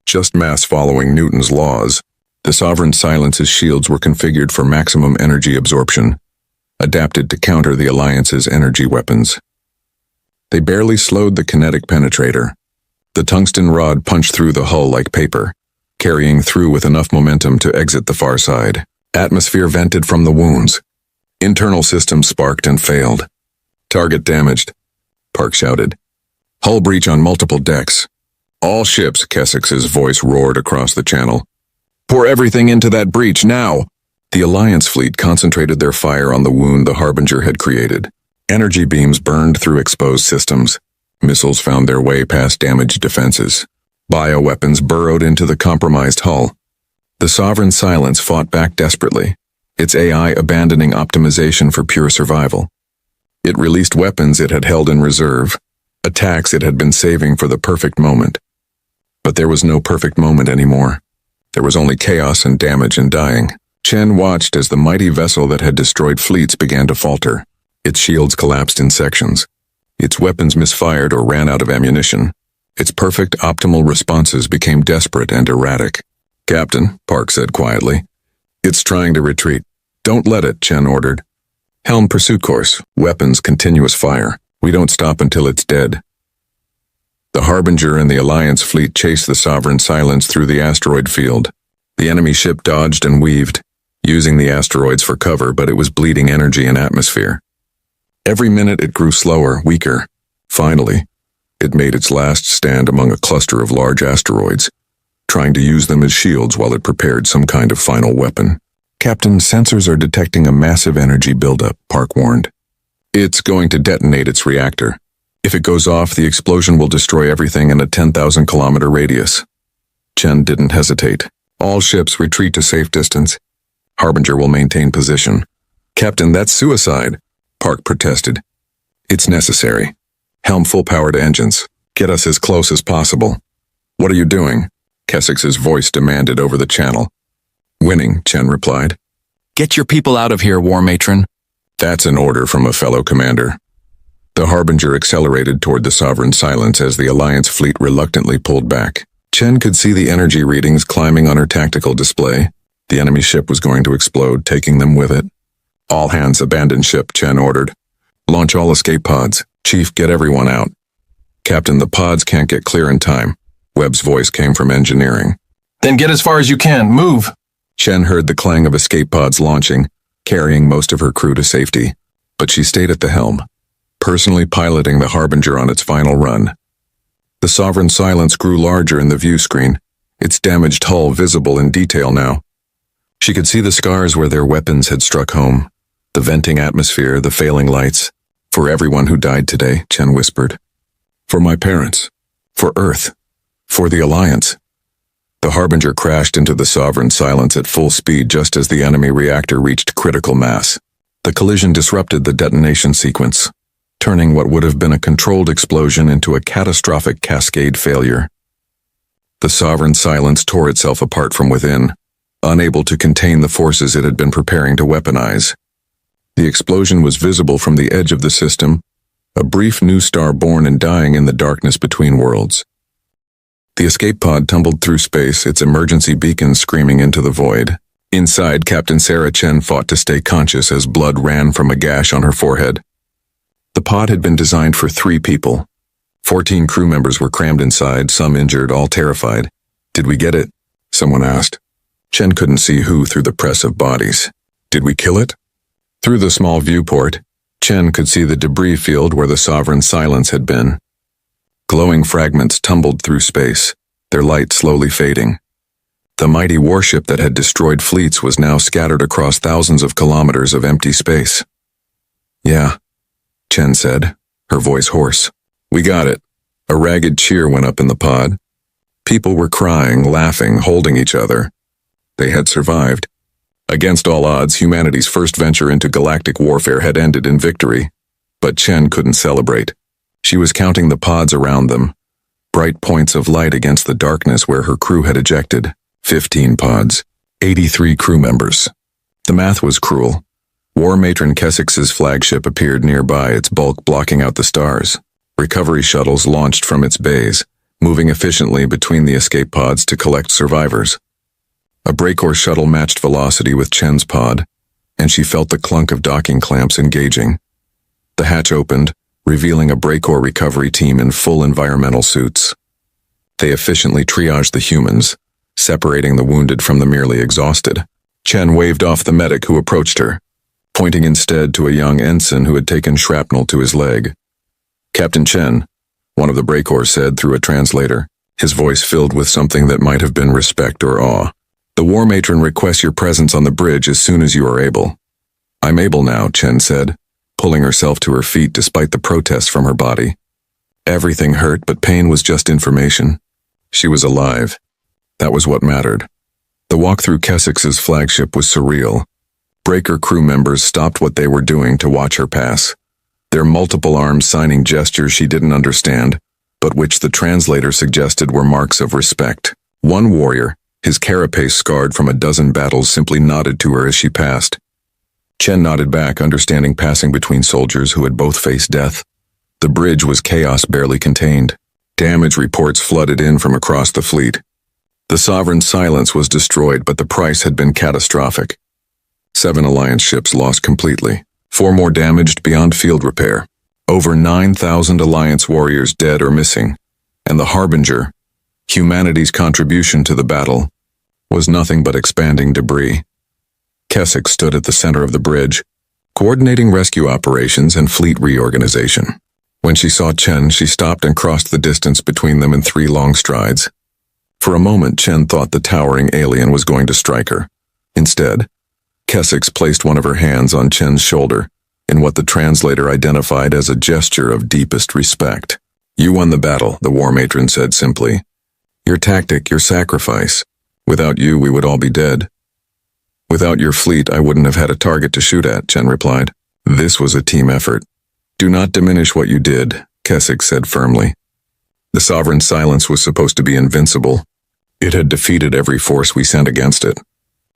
S1: Just mass following Newton's laws. The Sovereign Silence's shields were configured for maximum energy absorption, adapted to counter the Alliance's energy weapons. They barely slowed the kinetic penetrator. The tungsten rod punched through the hull like paper, carrying through with enough momentum to exit the far side. Atmosphere vented from the wounds. Internal systems sparked and failed. Target damaged, Park shouted. Hull breach on multiple decks. All ships, Kessix's voice roared across the channel. Pour everything into that breach, now! The Alliance fleet concentrated their fire on the wound the Harbinger had created. Energy beams burned through exposed systems. Missiles found their way past damaged defenses. Bioweapons burrowed into the compromised hull. The Sovereign Silence fought back desperately, its AI abandoning optimization for pure survival. It released weapons it had held in reserve, attacks it had been saving for the perfect moment. But there was no perfect moment anymore. There was only chaos and damage and dying. Chen watched as the mighty vessel that had destroyed fleets began to falter. Its shields collapsed in sections. Its weapons misfired or ran out of ammunition. Its perfect, optimal responses became desperate and erratic. Captain, Park said quietly. It's trying to retreat. Don't let it, Chen ordered. Helm pursuit course, weapons continuous fire. We don't stop until it's dead. The Harbinger and the Alliance fleet chased the Sovereign Silence through the asteroid field. The enemy ship dodged and weaved, using the asteroids for cover, but it was bleeding energy and atmosphere. Every minute it grew slower, weaker. Finally, it made its last stand among a cluster of large asteroids, trying to use them as shields while it prepared some kind of final weapon. Captain, sensors are detecting a massive energy buildup, Park warned. It's going to detonate its reactor. If it goes off, the explosion will destroy everything in a 10,000-kilometer radius. Chen didn't hesitate. All ships retreat to safe distance. Harbinger will maintain position. Captain, that's suicide, Park protested. It's necessary. Helm full power to engines. Get us as close as possible. What are you doing? Kessix's voice demanded over the channel. Winning, Chen replied.
S2: Get your people out of here, War Matron.
S1: That's an order from a fellow commander. The Harbinger accelerated toward the Sovereign Silence as the Alliance fleet reluctantly pulled back. Chen could see the energy readings climbing on her tactical display. The enemy ship was going to explode, taking them with it. All hands abandon ship, Chen ordered. Launch all escape pods. Chief, get everyone out. Captain, the pods can't get clear in time. Webb's voice came from engineering.
S3: Then get as far as you can. Move.
S1: Chen heard the clang of escape pods launching, carrying most of her crew to safety. But she stayed at the helm, personally piloting the Harbinger on its final run. The Sovereign Silence grew larger in the view screen, its damaged hull visible in detail now. She could see the scars where their weapons had struck home, the venting atmosphere, the failing lights. For everyone who died today, Chen whispered. For my parents. For Earth. For the Alliance. The Harbinger crashed into the Sovereign Silence at full speed just as the enemy reactor reached critical mass. The collision disrupted the detonation sequence, turning what would have been a controlled explosion into a catastrophic cascade failure. The Sovereign Silence tore itself apart from within, unable to contain the forces it had been preparing to weaponize. The explosion was visible from the edge of the system, a brief new star born and dying in the darkness between worlds. The escape pod tumbled through space, its emergency beacon screaming into the void. Inside, Captain Sarah Chen fought to stay conscious as blood ran from a gash on her forehead. The pod had been designed for 3 people. 14 crew members were crammed inside, some injured, all terrified. Did we get it? Someone asked. Chen couldn't see who through the press of bodies. Did we kill it? Through the small viewport, Chen could see the debris field where the Sovereign Silence had been. Glowing fragments tumbled through space, their light slowly fading. The mighty warship that had destroyed fleets was now scattered across thousands of kilometers of empty space. Yeah, Chen said, her voice hoarse. We got it. A ragged cheer went up in the pod. People were crying, laughing, holding each other. They had survived. Against all odds, humanity's first venture into galactic warfare had ended in victory. But Chen couldn't celebrate. She was counting the pods around them, bright points of light against the darkness where her crew had ejected. 15 pods, 83 crew members. The math was cruel. War Matron Kessix's flagship appeared nearby, its bulk blocking out the stars. Recovery shuttles launched from its bays, moving efficiently between the escape pods to collect survivors. A Breakor shuttle matched velocity with Chen's pod, and she felt the clunk of docking clamps engaging. The hatch opened, revealing a Breakor recovery team in full environmental suits. They efficiently triaged the humans, separating the wounded from the merely exhausted. Chen waved off the medic who approached her, pointing instead to a young ensign who had taken shrapnel to his leg. Captain Chen, one of the Breakor said through a translator, his voice filled with something that might have been respect or awe. The War Matron requests your presence on the bridge as soon as you are able. I'm able now, Chen said, pulling herself to her feet despite the protests from her body. Everything hurt, but pain was just information. She was alive. That was what mattered. The walk through Kessix's flagship was surreal. Breaker crew members stopped what they were doing to watch her pass. Their multiple arms signing gestures she didn't understand, but which the translator suggested were marks of respect. One warrior, his carapace scarred from a dozen battles, simply nodded to her as she passed. Chen nodded back, understanding passing between soldiers who had both faced death. The bridge was chaos barely contained. Damage reports flooded in from across the fleet. The Sovereign Silence was destroyed, but the price had been catastrophic. 7 Alliance ships lost completely. 4 more damaged beyond field repair. Over 9,000 Alliance warriors dead or missing. And the Harbinger, humanity's contribution to the battle, was nothing but expanding debris. Kessix stood at the center of the bridge, coordinating rescue operations and fleet reorganization. When she saw Chen, she stopped and crossed the distance between them in 3 long strides. For a moment, Chen thought the towering alien was going to strike her. Instead, Kessix placed one of her hands on Chen's shoulder, in what the translator identified as a gesture of deepest respect. You won the battle, the War Matron said simply. Your tactic, your sacrifice. Without you, we would all be dead. Without your fleet, I wouldn't have had a target to shoot at, Chen replied. This was a team effort. Do not diminish what you did, Kessix said firmly. The Sovereign Silence was supposed to be invincible. It had defeated every force we sent against it.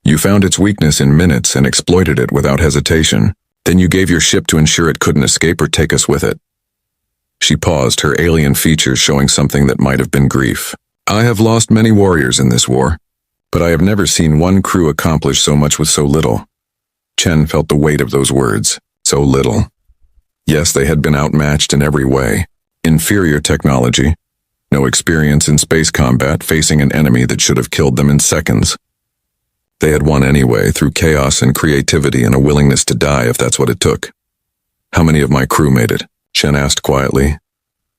S1: You found its weakness in minutes and exploited it without hesitation. Then you gave your ship to ensure it couldn't escape or take us with it. She paused, her alien features showing something that might have been grief. I have lost many warriors in this war, but I have never seen one crew accomplish so much with so little. Chen felt the weight of those words. So little. Yes, they had been outmatched in every way. Inferior technology. No experience in space combat, facing an enemy that should have killed them in seconds. They had won anyway, through chaos and creativity and a willingness to die if that's what it took. How many of my crew made it? Chen asked quietly.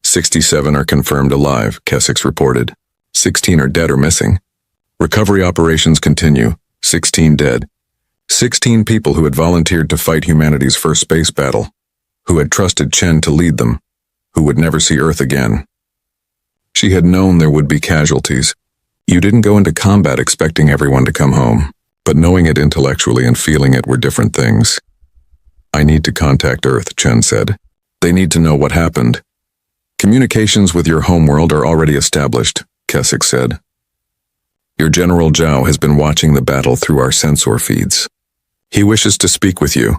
S1: 67 are confirmed alive, Kessix reported. 16 are dead or missing. Recovery operations continue. 16 dead. 16 people who had volunteered to fight humanity's first space battle, who had trusted Chen to lead them, who would never see Earth again. She had known there would be casualties. You didn't go into combat expecting everyone to come home, but knowing it intellectually and feeling it were different things. I need to contact Earth, Chen said. They need to know what happened. Communications with your homeworld are already established, Kessix said. Your General Zhao has been watching the battle through our sensor feeds. He wishes to speak with you.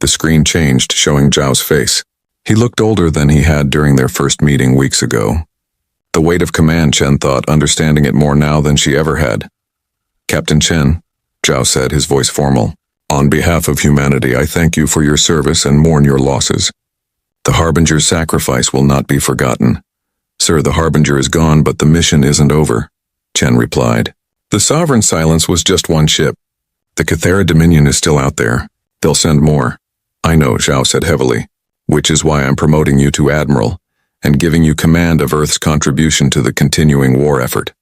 S1: The screen changed, showing Zhao's face. He looked older than he had during their first meeting weeks ago. The weight of command, Chen thought, understanding it more now than she ever had. Captain Chen, Zhao said, his voice formal. On behalf of humanity, I thank you for your service and mourn your losses. The Harbinger's sacrifice will not be forgotten. Sir, the Harbinger is gone, but the mission isn't over, Chen replied. The Sovereign Silence was just one ship. The Cathara Dominion is still out there. They'll send more. I know, Zhao said heavily, which is why I'm promoting you to Admiral and giving you command of Earth's contribution to the continuing war effort.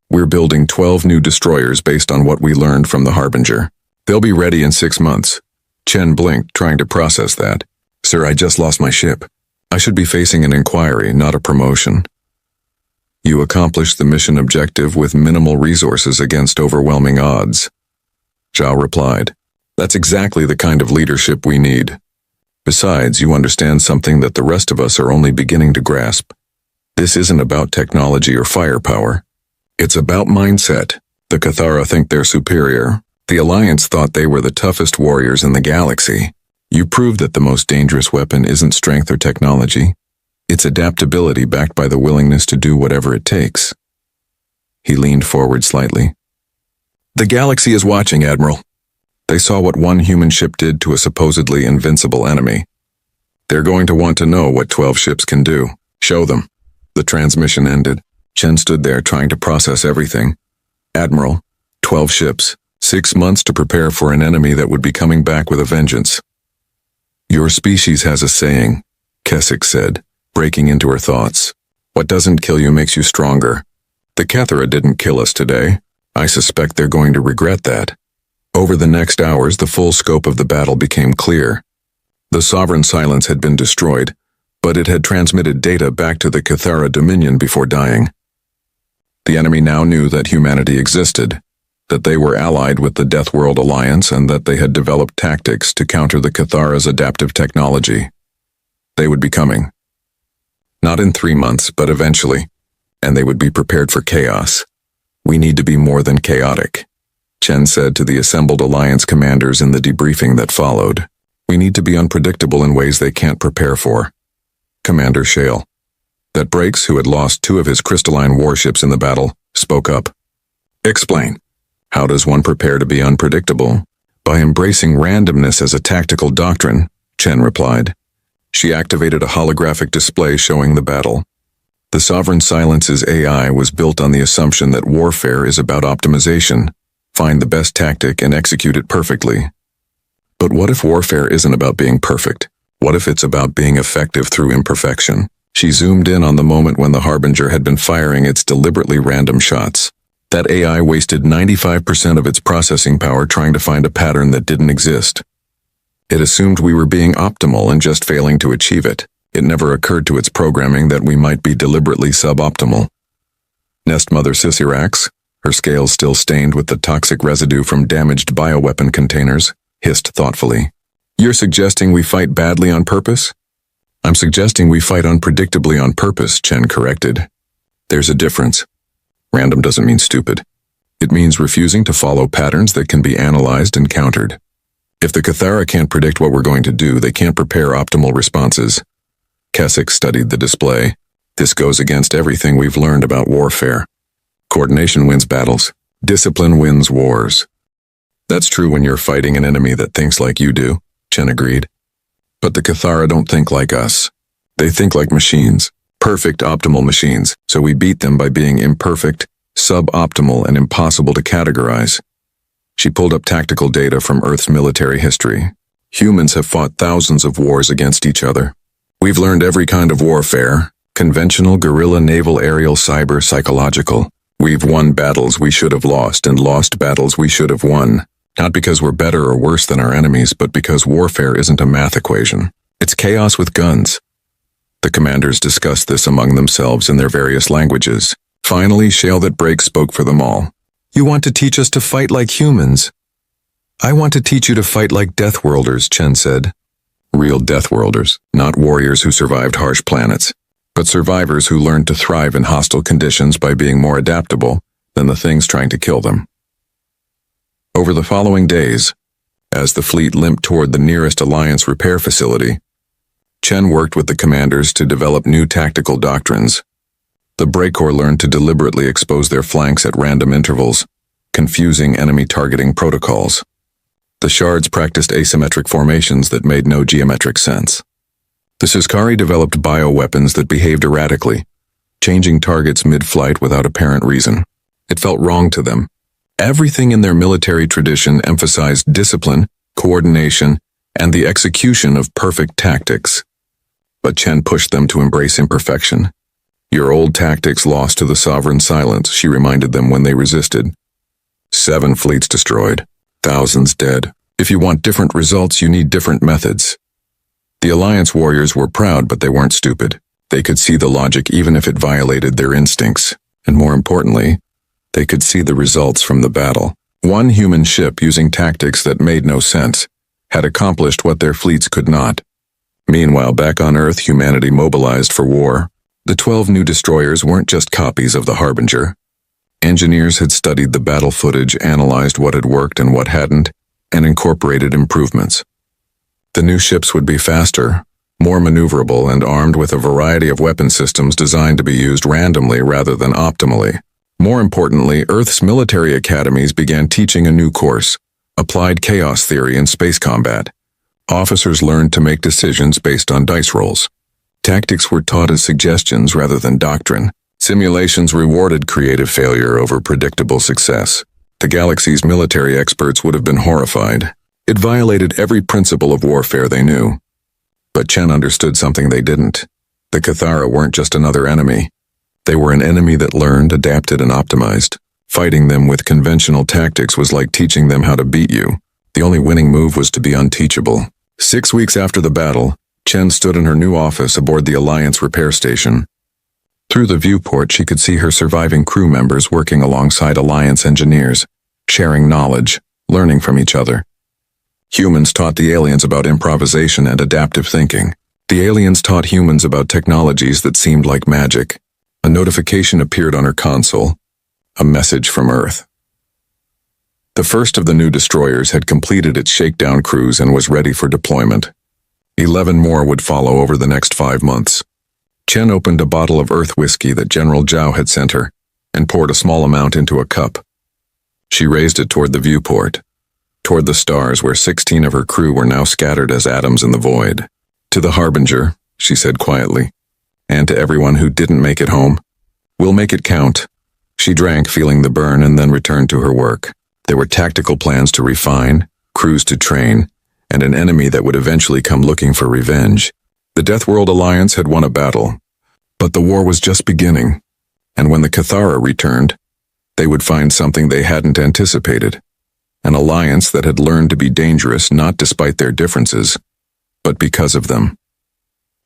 S1: We're building 12 new destroyers based on what we learned from the Harbinger. They'll be ready in 6 months. Chen blinked, trying to process that. Sir, I just lost my ship. I should be facing an inquiry, not a promotion. You accomplished the mission objective with minimal resources against overwhelming odds, Zhao replied. That's exactly the kind of leadership we need. Besides, you understand something that the rest of us are only beginning to grasp. This isn't about technology or firepower. It's about mindset. The Cathara think they're superior. The Alliance thought they were the toughest warriors in the galaxy. You proved that the most dangerous weapon isn't strength or technology. It's adaptability backed by the willingness to do whatever it takes. He leaned forward slightly. The galaxy is watching, Admiral. They saw what one human ship did to a supposedly invincible enemy. They're going to want to know what 12 ships can do. Show them. The transmission ended. Chen stood there trying to process everything. Admiral, 12 ships, 6 months to prepare for an enemy that would be coming back with a vengeance. Your species has a saying, Keswick said, breaking into her thoughts. What doesn't kill you makes you stronger. The Cathara didn't kill us today. I suspect they're going to regret that. Over the next hours, the full scope of the battle became clear. The Sovereign Silence had been destroyed, but it had transmitted data back to the Cathara Dominion before dying. The enemy now knew that humanity existed, that they were allied with the Death World Alliance, and that they had developed tactics to counter the Cathara's adaptive technology. They would be coming. Not in 3 months, but eventually, and they would be prepared for chaos. We need to be more than chaotic, Chen said to the assembled Alliance commanders in the debriefing that followed. We need to be unpredictable in ways they can't prepare for. Commander Shale, that Breaks, who had lost 2 of his crystalline warships in the battle, spoke up. Explain. How does one prepare to be unpredictable? By embracing randomness as a tactical doctrine, Chen replied. She activated a holographic display showing the battle. The Sovereign Silence's AI was built on the assumption that warfare is about optimization. Find the best tactic and execute it perfectly. But what if warfare isn't about being perfect? What if it's about being effective through imperfection? She zoomed in on the moment when the Harbinger had been firing its deliberately random shots. That AI wasted 95% of its processing power trying to find a pattern that didn't exist. It assumed we were being optimal and just failing to achieve it. It never occurred to its programming that we might be deliberately suboptimal. Nest Mother Sisirax, her scales still stained with the toxic residue from damaged bioweapon containers, hissed thoughtfully. You're suggesting we fight badly on purpose? I'm suggesting we fight unpredictably on purpose, Chen corrected. There's a difference. Random doesn't mean stupid. It means refusing to follow patterns that can be analyzed and countered. If the Cathara can't predict what we're going to do, they can't prepare optimal responses. Keswick studied the display. This goes against everything we've learned about warfare. Coordination wins battles. Discipline wins wars. That's true when you're fighting an enemy that thinks like you do, Chen agreed. But the Cathara don't think like us. They think like machines. Perfect, optimal machines, so we beat them by being imperfect, suboptimal, and impossible to categorize. She pulled up tactical data from Earth's military history. Humans have fought thousands of wars against each other. We've learned every kind of warfare, conventional, guerrilla, naval, aerial, cyber, psychological. We've won battles we should have lost and lost battles we should have won, not because we're better or worse than our enemies, but because warfare isn't a math equation. It's chaos with guns. The commanders discussed this among themselves in their various languages. Finally, Shale that Break spoke for them all. You want to teach us to fight like humans? I want to teach you to fight like Deathworlders, Chen said. Real Deathworlders, not warriors who survived harsh planets, but survivors who learned to thrive in hostile conditions by being more adaptable than the things trying to kill them. Over the following days, as the fleet limped toward the nearest Alliance repair facility, Chen worked with the commanders to develop new tactical doctrines. The Break Corps learned to deliberately expose their flanks at random intervals, confusing enemy targeting protocols. The Shards practiced asymmetric formations that made no geometric sense. The Siskari developed bioweapons that behaved erratically, changing targets mid-flight without apparent reason. It felt wrong to them. Everything in their military tradition emphasized discipline, coordination, and the execution of perfect tactics. But Chen pushed them to embrace imperfection. Your old tactics lost to the sovereign silence, she reminded them when they resisted. 7 fleets destroyed, thousands dead. If you want different results, you need different methods. The Alliance warriors were proud, but they weren't stupid. They could see the logic even if it violated their instincts. And more importantly, they could see the results from the battle. One human ship using tactics that made no sense had accomplished what their fleets could not. Meanwhile, back on Earth, humanity mobilized for war. The 12 new destroyers weren't just copies of the Harbinger. Engineers had studied the battle footage, analyzed what had worked and what hadn't, and incorporated improvements. The new ships would be faster, more maneuverable, and armed with a variety of weapon systems designed to be used randomly rather than optimally. More importantly, Earth's military academies began teaching a new course, applied chaos theory in space combat. Officers learned to make decisions based on dice rolls. Tactics were taught as suggestions rather than doctrine. Simulations rewarded creative failure over predictable success. The galaxy's military experts would have been horrified. It violated every principle of warfare they knew. But Chen understood something they didn't. The Cathara weren't just another enemy. They were an enemy that learned, adapted, and optimized. Fighting them with conventional tactics was like teaching them how to beat you. The only winning move was to be unteachable. 6 weeks after the battle, Chen stood in her new office aboard the Alliance repair station. Through the viewport, she could see her surviving crew members working alongside Alliance engineers, sharing knowledge, learning from each other. Humans taught the aliens about improvisation and adaptive thinking. The aliens taught humans about technologies that seemed like magic. A notification appeared on her console, a message from Earth. The first of the new destroyers had completed its shakedown cruise and was ready for deployment. 11 more would follow over the next 5 months. Chen opened a bottle of Earth whiskey that General Zhao had sent her and poured a small amount into a cup. She raised it toward the viewport, toward the stars where 16 of her crew were now scattered as atoms in the void. To the Harbinger, she said quietly, and to everyone who didn't make it home, we'll make it count. She drank, feeling the burn, and then returned to her work. There were tactical plans to refine, crews to train, and an enemy that would eventually come looking for revenge. The Deathworld Alliance had won a battle, but the war was just beginning, and when the Cathara returned, they would find something they hadn't anticipated. An alliance that had learned to be dangerous not despite their differences, but because of them.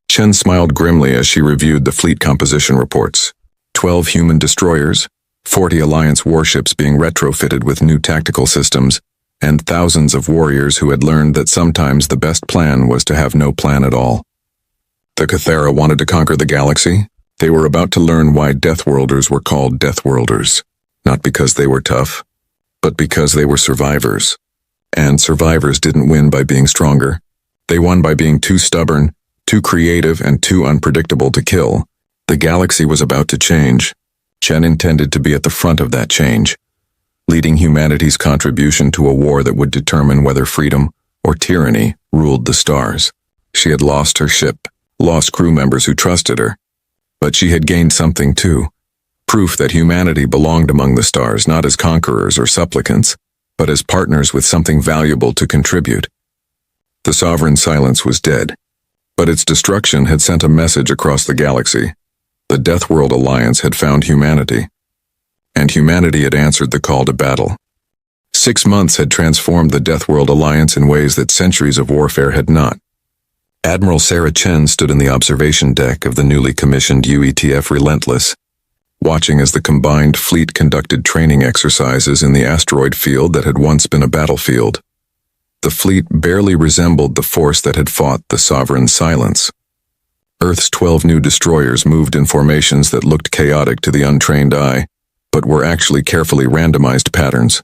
S1: Chen smiled grimly as she reviewed the fleet composition reports. 12 human destroyers, 40 Alliance warships being retrofitted with new tactical systems, and thousands of warriors who had learned that sometimes the best plan was to have no plan at all. The Cathara wanted to conquer the galaxy. They were about to learn why Deathworlders were called Deathworlders, not because they were tough, but because they were survivors. And survivors didn't win by being stronger. They won by being too stubborn, too creative, and too unpredictable to kill. The galaxy was about to change. Chen intended to be at the front of that change, leading humanity's contribution to a war that would determine whether freedom or tyranny ruled the stars. She had lost her ship, lost crew members who trusted her, but she had gained something too. Proof that humanity belonged among the stars, not as conquerors or supplicants, but as partners with something valuable to contribute. The sovereign silence was dead, but its destruction had sent a message across the galaxy. The Deathworld Alliance had found humanity, and humanity had answered the call to battle. 6 months had transformed the Deathworld Alliance in ways that centuries of warfare had not. Admiral Sarah Chen stood in the observation deck of the newly commissioned UETF Relentless, watching as the combined fleet conducted training exercises in the asteroid field that had once been a battlefield. The fleet barely resembled the force that had fought the sovereign silence. Earth's 12 new destroyers moved in formations that looked chaotic to the untrained eye, but were actually carefully randomized patterns.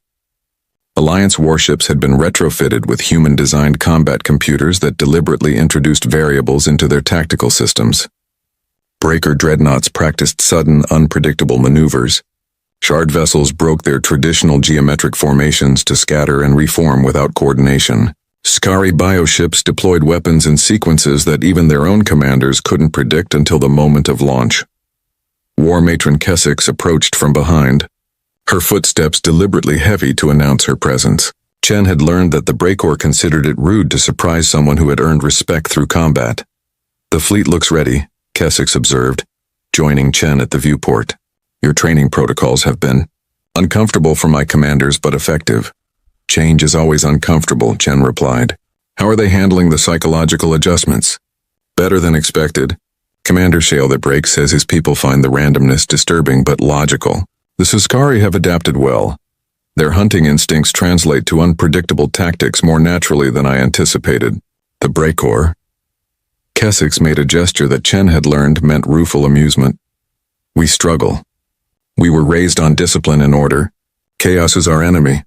S1: Alliance warships had been retrofitted with human-designed combat computers that deliberately introduced variables into their tactical systems. Breaker dreadnoughts practiced sudden, unpredictable maneuvers. Shard vessels broke their traditional geometric formations to scatter and reform without coordination. Scary bioships deployed weapons in sequences that even their own commanders couldn't predict until the moment of launch. War Matron Kessex approached from behind, her footsteps deliberately heavy to announce her presence. Chen had learned that the Breakor considered it rude to surprise someone who had earned respect through combat. "The fleet looks ready," Kessex observed, joining Chen at the viewport. "Your training protocols have been uncomfortable for my commanders, but effective." "Change is always uncomfortable," Chen replied. "How are they handling the psychological adjustments?" "Better than expected. Commander Shale that Break says his people find the randomness disturbing but logical. The Siskari have adapted well. Their hunting instincts translate to unpredictable tactics more naturally than I anticipated." "The Breakor?" Kessex made a gesture that Chen had learned meant rueful amusement. "We struggle. We were raised on discipline and order. Chaos is our enemy."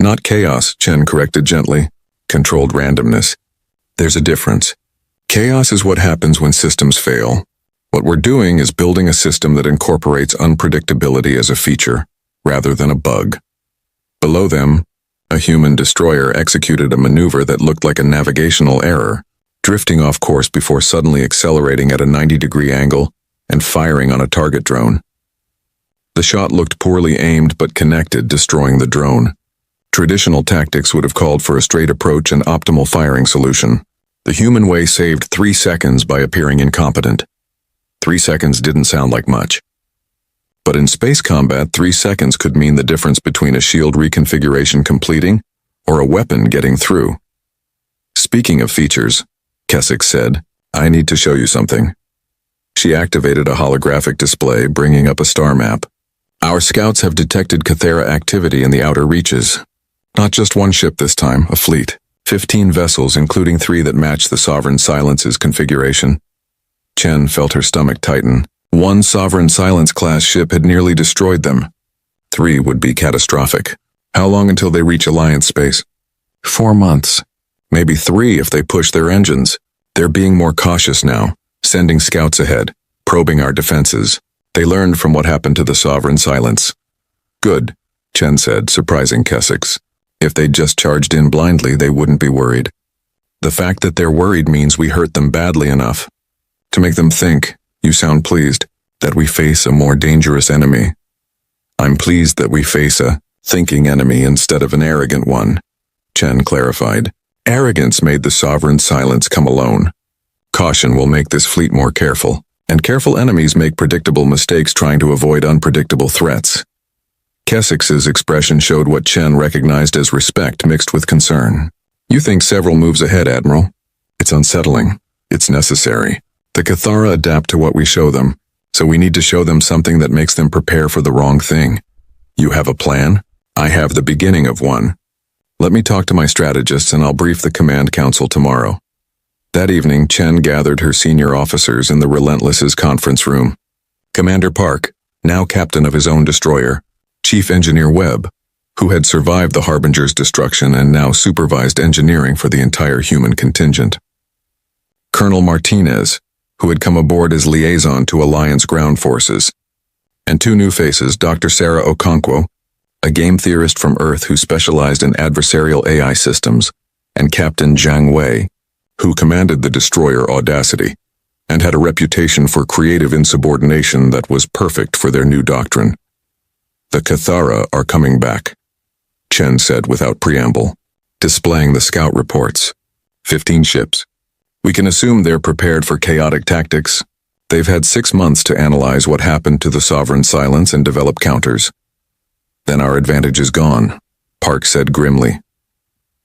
S1: "Not chaos," Chen corrected gently. "Controlled randomness. There's a difference. Chaos is what happens when systems fail. What we're doing is building a system that incorporates unpredictability as a feature, rather than a bug." Below them, a human destroyer executed a maneuver that looked like a navigational error, drifting off course before suddenly accelerating at a 90-degree angle and firing on a target drone. The shot looked poorly aimed but connected, destroying the drone. Traditional tactics would have called for a straight approach and optimal firing solution. The human way saved 3 seconds by appearing incompetent. 3 seconds didn't sound like much. But in space combat, 3 seconds could mean the difference between a shield reconfiguration completing or a weapon getting through. "Speaking of features," Kessex said, "I need to show you something." She activated a holographic display, bringing up a star map. "Our scouts have detected Cathera activity in the outer reaches. Not just one ship this time, a fleet. 15 vessels, including 3 that match the Sovereign Silence's configuration." Chen felt her stomach tighten. One Sovereign Silence-class ship had nearly destroyed them. 3 would be catastrophic. How long until they reach Alliance space? 4 months. Maybe 3 if they push their engines. They're being more cautious now, sending scouts ahead, probing our defenses. They learned from what happened to the Sovereign Silence. "Good," Chen said, surprising Kessex. "If they'd just charged in blindly, they wouldn't be worried. The fact that they're worried means we hurt them badly enough to make them think, you sound pleased, that we face a more dangerous enemy." "I'm pleased that we face a thinking enemy instead of an arrogant one," Chen clarified. "Arrogance made the Sovereign Silence come alone. Caution will make this fleet more careful, and careful enemies make predictable mistakes trying to avoid unpredictable threats." Kessex's expression showed what Chen recognized as respect mixed with concern. "You think several moves ahead, Admiral? It's unsettling. It's necessary. The Cathara adapt to what we show them, so we need to show them something that makes them prepare for the wrong thing. You have a plan? I have the beginning of one. Let me talk to my strategists and I'll brief the Command Council tomorrow." That evening, Chen gathered her senior officers in the Relentless's conference room. Commander Park, now captain of his own destroyer, Chief Engineer Webb, who had survived the Harbinger's destruction and now supervised engineering for the entire human contingent. Colonel Martinez, who had come aboard as liaison to Alliance ground forces. And 2 new faces, Dr. Sarah Okonkwo, a game theorist from Earth who specialized in adversarial AI systems, and Captain Zhang Wei, who commanded the destroyer Audacity, and had a reputation for creative insubordination that was perfect for their new doctrine. "The Cathara are coming back," Chen said without preamble, displaying the scout reports. 15 ships. "We can assume they're prepared for chaotic tactics. They've had 6 months to analyze what happened to the Sovereign Silence and develop counters." "Then our advantage is gone," Park said grimly.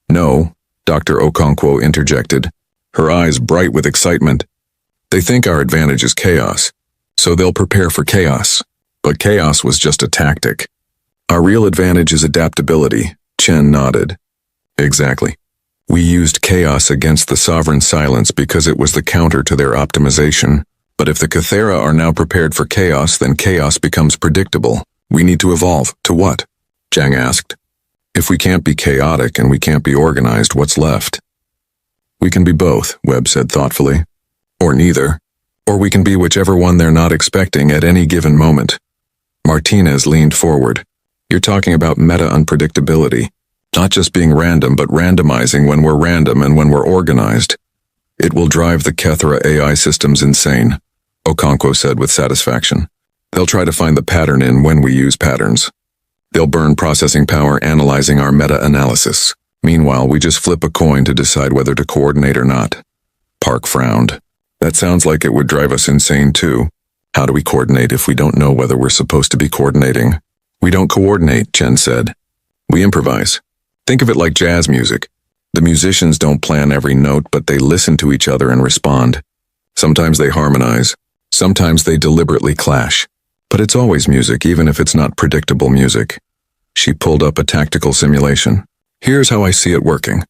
S1: "No," Dr. Okonkwo interjected, her eyes bright with excitement. "They think our advantage is chaos, so they'll prepare for chaos. But chaos was just a tactic. Our real advantage is adaptability," Chen nodded. "Exactly. We used chaos against the Sovereign Silence because it was the counter to their optimization. But if the Cathera are now prepared for chaos, then chaos becomes predictable. We need to evolve. To what?" Zhang asked. "If we can't be chaotic and we can't be organized, what's left?" "We can be both," Webb said thoughtfully. "Or neither. Or we can be whichever one they're not expecting at any given moment." Martinez leaned forward. "You're talking about meta-unpredictability. Not just being random, but randomizing when we're random and when we're organized. It will drive the Cathara AI systems insane," Okonkwo said with satisfaction. They'll try to find the pattern in when we use patterns. They'll burn processing power analyzing our meta-analysis. Meanwhile, we just flip a coin to decide whether to coordinate or not. Park frowned. That sounds like it would drive us insane too. How do we coordinate if we don't know whether we're supposed to be coordinating? We don't coordinate, Chen said. We improvise. Think of it like jazz music. The musicians don't plan every note, but they listen to each other and respond. Sometimes they harmonize. Sometimes they deliberately clash. But it's always music, even if it's not predictable music. She pulled up a tactical simulation. Here's how I see it working.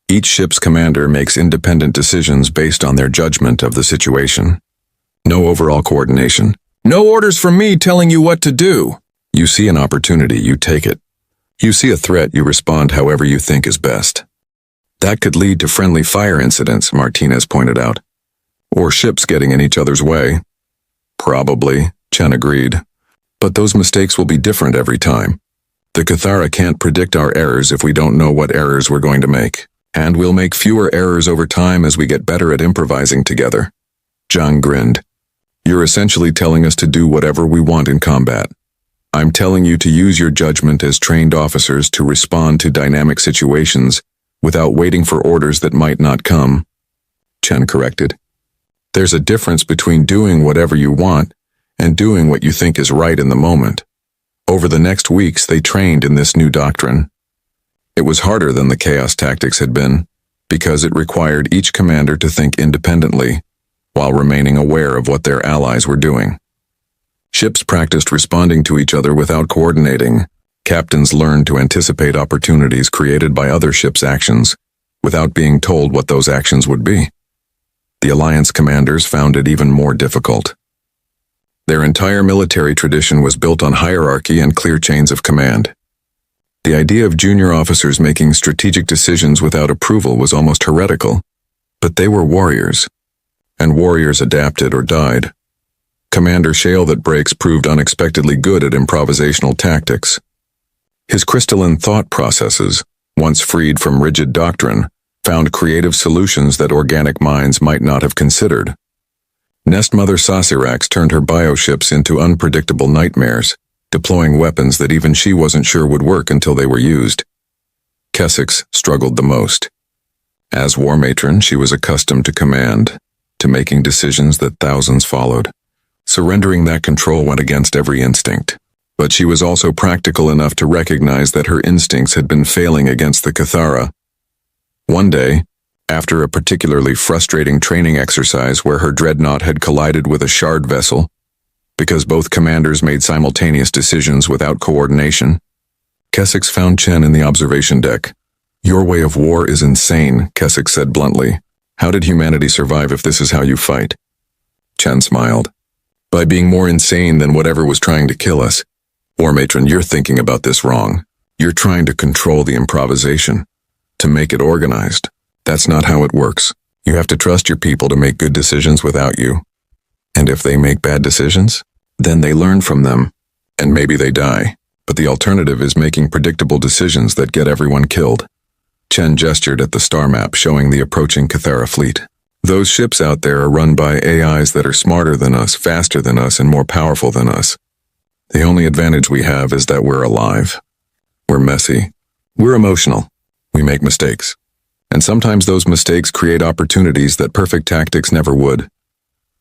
S1: Each ship's commander makes independent decisions based on their judgment of the situation. No overall coordination. No orders from me telling you what to do. You see an opportunity, you take it. You see a threat, you respond however you think is best. That could lead to friendly fire incidents, Martinez pointed out. Or ships getting in each other's way. Probably, Chen agreed. But those mistakes will be different every time. The Cathara can't predict our errors if we don't know what errors we're going to make. And we'll make fewer errors over time as we get better at improvising together. Zhang grinned. You're essentially telling us to do whatever we want in combat. I'm telling you to use your judgment as trained officers to respond to dynamic situations without waiting for orders that might not come. Chen corrected. There's a difference between doing whatever you want and doing what you think is right in the moment. Over the next weeks, they trained in this new doctrine. It was harder than the chaos tactics had been, because it required each commander to think independently, while remaining aware of what their allies were doing. Ships practiced responding to each other without coordinating. Captains learned to anticipate opportunities created by other ships' actions, without being told what those actions would be. The Alliance commanders found it even more difficult. Their entire military tradition was built on hierarchy and clear chains of command. The idea of junior officers making strategic decisions without approval was almost heretical, but they were warriors, and warriors adapted or died. Commander Shale that Breaks proved unexpectedly good at improvisational tactics. His crystalline thought processes, once freed from rigid doctrine, found creative solutions that organic minds might not have considered. Nest Mother Sasirax turned her bioships into unpredictable nightmares, deploying weapons that even she wasn't sure would work until they were used. Kessex struggled the most. As War Matron, she was accustomed to command, to making decisions that thousands followed. Surrendering that control went against every instinct. But she was also practical enough to recognize that her instincts had been failing against the Cathara. One day, after a particularly frustrating training exercise where her dreadnought had collided with a shard vessel, because both commanders made simultaneous decisions without coordination, Kessex found Chen in the observation deck. Your way of war is insane, Kessex said bluntly. How did humanity survive if this is how you fight? Chen smiled. By being more insane than whatever was trying to kill us. War Matron, you're thinking about this wrong. You're trying to control the improvisation, to make it organized. That's not how it works. You have to trust your people to make good decisions without you. And if they make bad decisions, then they learn from them, and maybe they die. But the alternative is making predictable decisions that get everyone killed. Chen gestured at the star map showing the approaching Cathara fleet. Those ships out there are run by AIs that are smarter than us, faster than us, and more powerful than us. The only advantage we have is that we're alive. We're messy. We're emotional. We make mistakes. And sometimes those mistakes create opportunities that perfect tactics never would.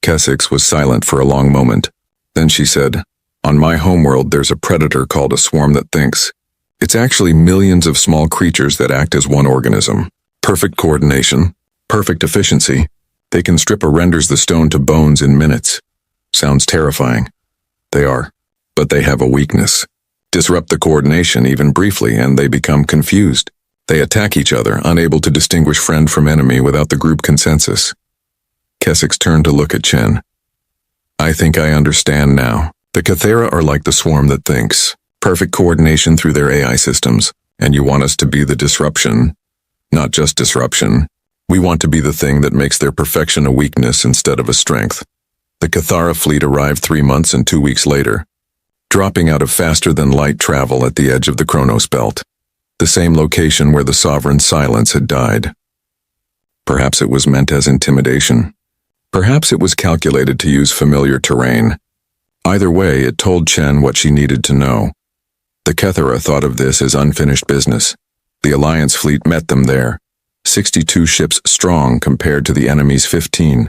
S1: Kessex was silent for a long moment. Then she said, On my homeworld there's a predator called a swarm that thinks. It's actually millions of small creatures that act as one organism. Perfect coordination. Perfect efficiency. They can strip or renders the stone to bones in minutes. Sounds terrifying. They are. But they have a weakness. Disrupt the coordination even briefly and they become confused. They attack each other, unable to distinguish friend from enemy without the group consensus. Kessex turned to look at Chen. I think I understand now. The Cathara are like the swarm that thinks. Perfect coordination through their AI systems. And you want us to be the disruption. Not just disruption. We want to be the thing that makes their perfection a weakness instead of a strength. The Cathara fleet arrived 3 months and 2 weeks later, dropping out of faster-than-light travel at the edge of the Chronos Belt, the same location where the Sovereign's silence had died. Perhaps it was meant as intimidation. Perhaps it was calculated to use familiar terrain. Either way, it told Chen what she needed to know. The Kethera thought of this as unfinished business. The Alliance fleet met them there, 62 ships strong compared to the enemy's 15.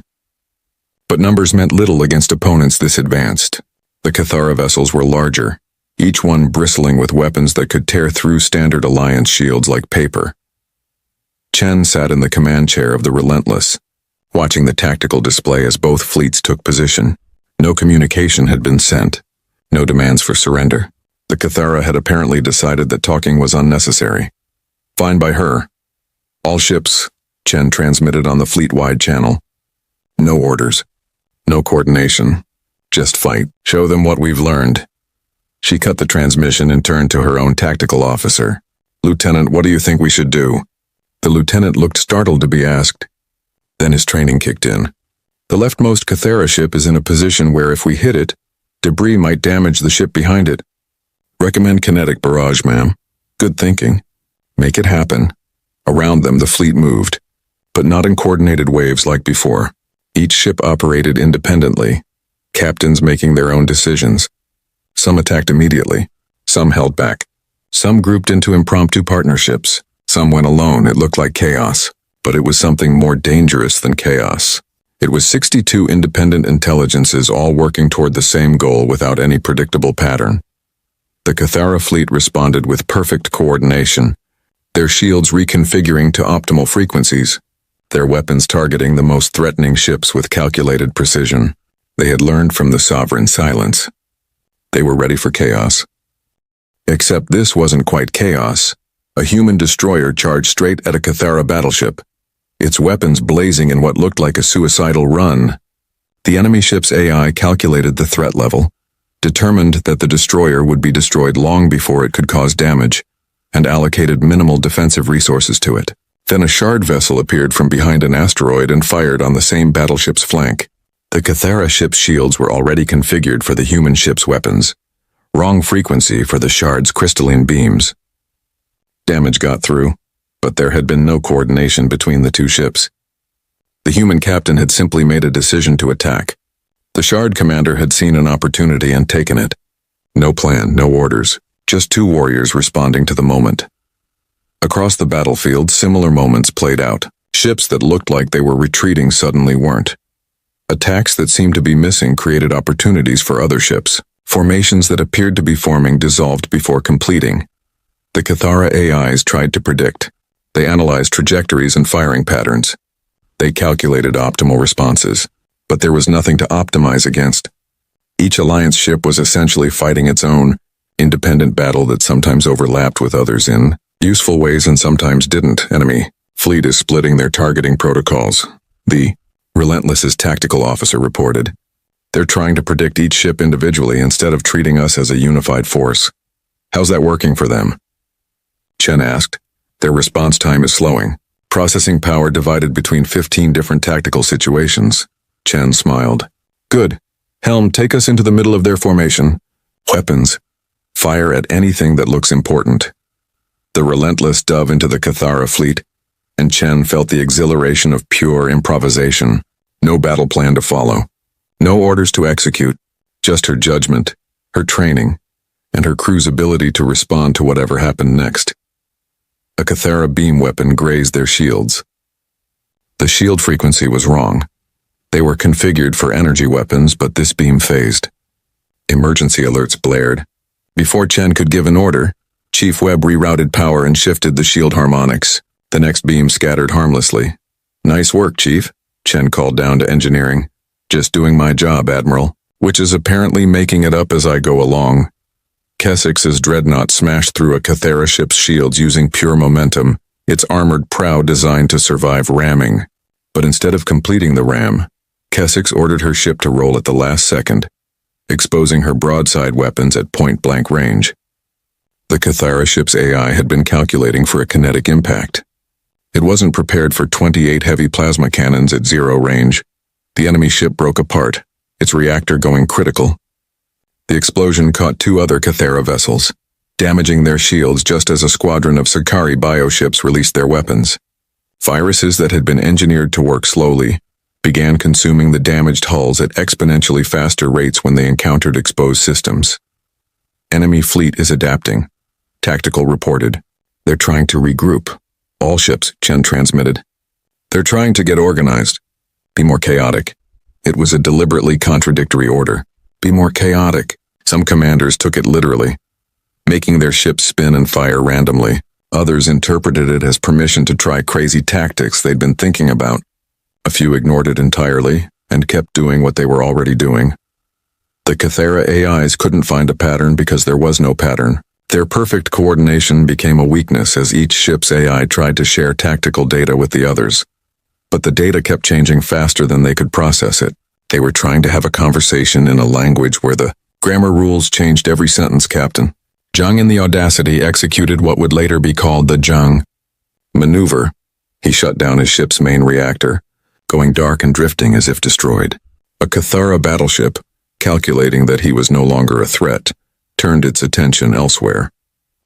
S1: But numbers meant little against opponents this advanced. The Kethera vessels were larger, each one bristling with weapons that could tear through standard Alliance shields like paper. Chen sat in the command chair of the Relentless, watching the tactical display as both fleets took position. No communication had been sent, no demands for surrender. The Kethera had apparently decided that talking was unnecessary. Fine by her. All ships, Chen transmitted on the fleet-wide channel. No orders. No coordination. Just fight. Show them what we've learned. She cut the transmission and turned to her own tactical officer. Lieutenant, what do you think we should do? The lieutenant looked startled to be asked. Then his training kicked in. The leftmost Kethera ship is in a position where if we hit it, debris might damage the ship behind it. Recommend kinetic barrage, ma'am. Good thinking. Make it happen. Around them the fleet moved, but not in coordinated waves like before. Each ship operated independently, captains making their own decisions. Some attacked immediately, some held back. Some grouped into impromptu partnerships. Some went alone. It looked like chaos, but it was something more dangerous than chaos. It was 62 independent intelligences all working toward the same goal without any predictable pattern. The Kethera fleet responded with perfect coordination, their shields reconfiguring to optimal frequencies, their weapons targeting the most threatening ships with calculated precision. They had learned from the Sovereign silence. They were ready for chaos. Except this wasn't quite chaos. A human destroyer charged straight at a Kethera battleship, its weapons blazing in what looked like a suicidal run. The enemy ship's AI calculated the threat level, determined that the destroyer would be destroyed long before it could cause damage, and allocated minimal defensive resources to it. Then a shard vessel appeared from behind an asteroid and fired on the same battleship's flank. The Kethera ship's shields were already configured for the human ship's weapons. Wrong frequency for the shard's crystalline beams. Damage got through, but there had been no coordination between the two ships. The human captain had simply made a decision to attack. The shard commander had seen an opportunity and taken it. No plan, no orders, just two warriors responding to the moment. Across the battlefield, similar moments played out. Ships that looked like they were retreating suddenly weren't. Attacks that seemed to be missing created opportunities for other ships. Formations that appeared to be forming dissolved before completing. The Kethera AIs tried to predict. They analyzed trajectories and firing patterns. They calculated optimal responses, but there was nothing to optimize against. Each Alliance ship was essentially fighting its own, independent battle that sometimes overlapped with others in useful ways and sometimes didn't. Enemy fleet is splitting their targeting protocols. The Relentless's tactical officer reported. They're trying to predict each ship individually instead of treating us as a unified force. How's that working for them? Chen asked. Their response time is slowing. Processing power divided between 15 different tactical situations. Chen smiled. Good. Helm, take us into the middle of their formation. Weapons. Fire at anything that looks important. The Relentless dove into the Kethera fleet, and Chen felt the exhilaration of pure improvisation. No battle plan to follow. No orders to execute. Just her judgment, her training, and her crew's ability to respond to whatever happened next. A Kethera beam weapon grazed their shields. The shield frequency was wrong. They were configured for energy weapons, but this beam phased. Emergency alerts blared. Before Chen could give an order, Chief Webb rerouted power and shifted the shield harmonics. The next beam scattered harmlessly. Nice work, Chief, Chen called down to engineering. Just doing my job, Admiral, which is apparently making it up as I go along. Kessix's dreadnought smashed through a Kethera ship's shields using pure momentum, its armored prow designed to survive ramming. But instead of completing the ram, Kessix ordered her ship to roll at the last second, exposing her broadside weapons at point-blank range. The Kethera ship's AI had been calculating for a kinetic impact. It wasn't prepared for 28 heavy plasma cannons at zero range. The enemy ship broke apart, its reactor going critical. The explosion caught two other Kethera vessels, damaging their shields just as a squadron of Sakari bioships released their weapons. Viruses that had been engineered to work slowly, began consuming the damaged hulls at exponentially faster rates when they encountered exposed systems. Enemy fleet is adapting. Tactical reported. They're trying to regroup. All ships, Chen transmitted. They're trying to get organized. Be more chaotic. It was a deliberately contradictory order. Be more chaotic. Some commanders took it literally, making their ships spin and fire randomly. Others interpreted it as permission to try crazy tactics they'd been thinking about. A few ignored it entirely and kept doing what they were already doing. The Cathera AIs couldn't find a pattern because there was no pattern. Their perfect coordination became a weakness as each ship's AI tried to share tactical data with the others. But the data kept changing faster than they could process it. They were trying to have a conversation in a language where the grammar rules changed every sentence, Captain. Zhang in the Audacity executed what would later be called the Zhang maneuver. He shut down his ship's main reactor, going dark and drifting as if destroyed. A Cathara battleship, calculating that he was no longer a threat, turned its attention elsewhere.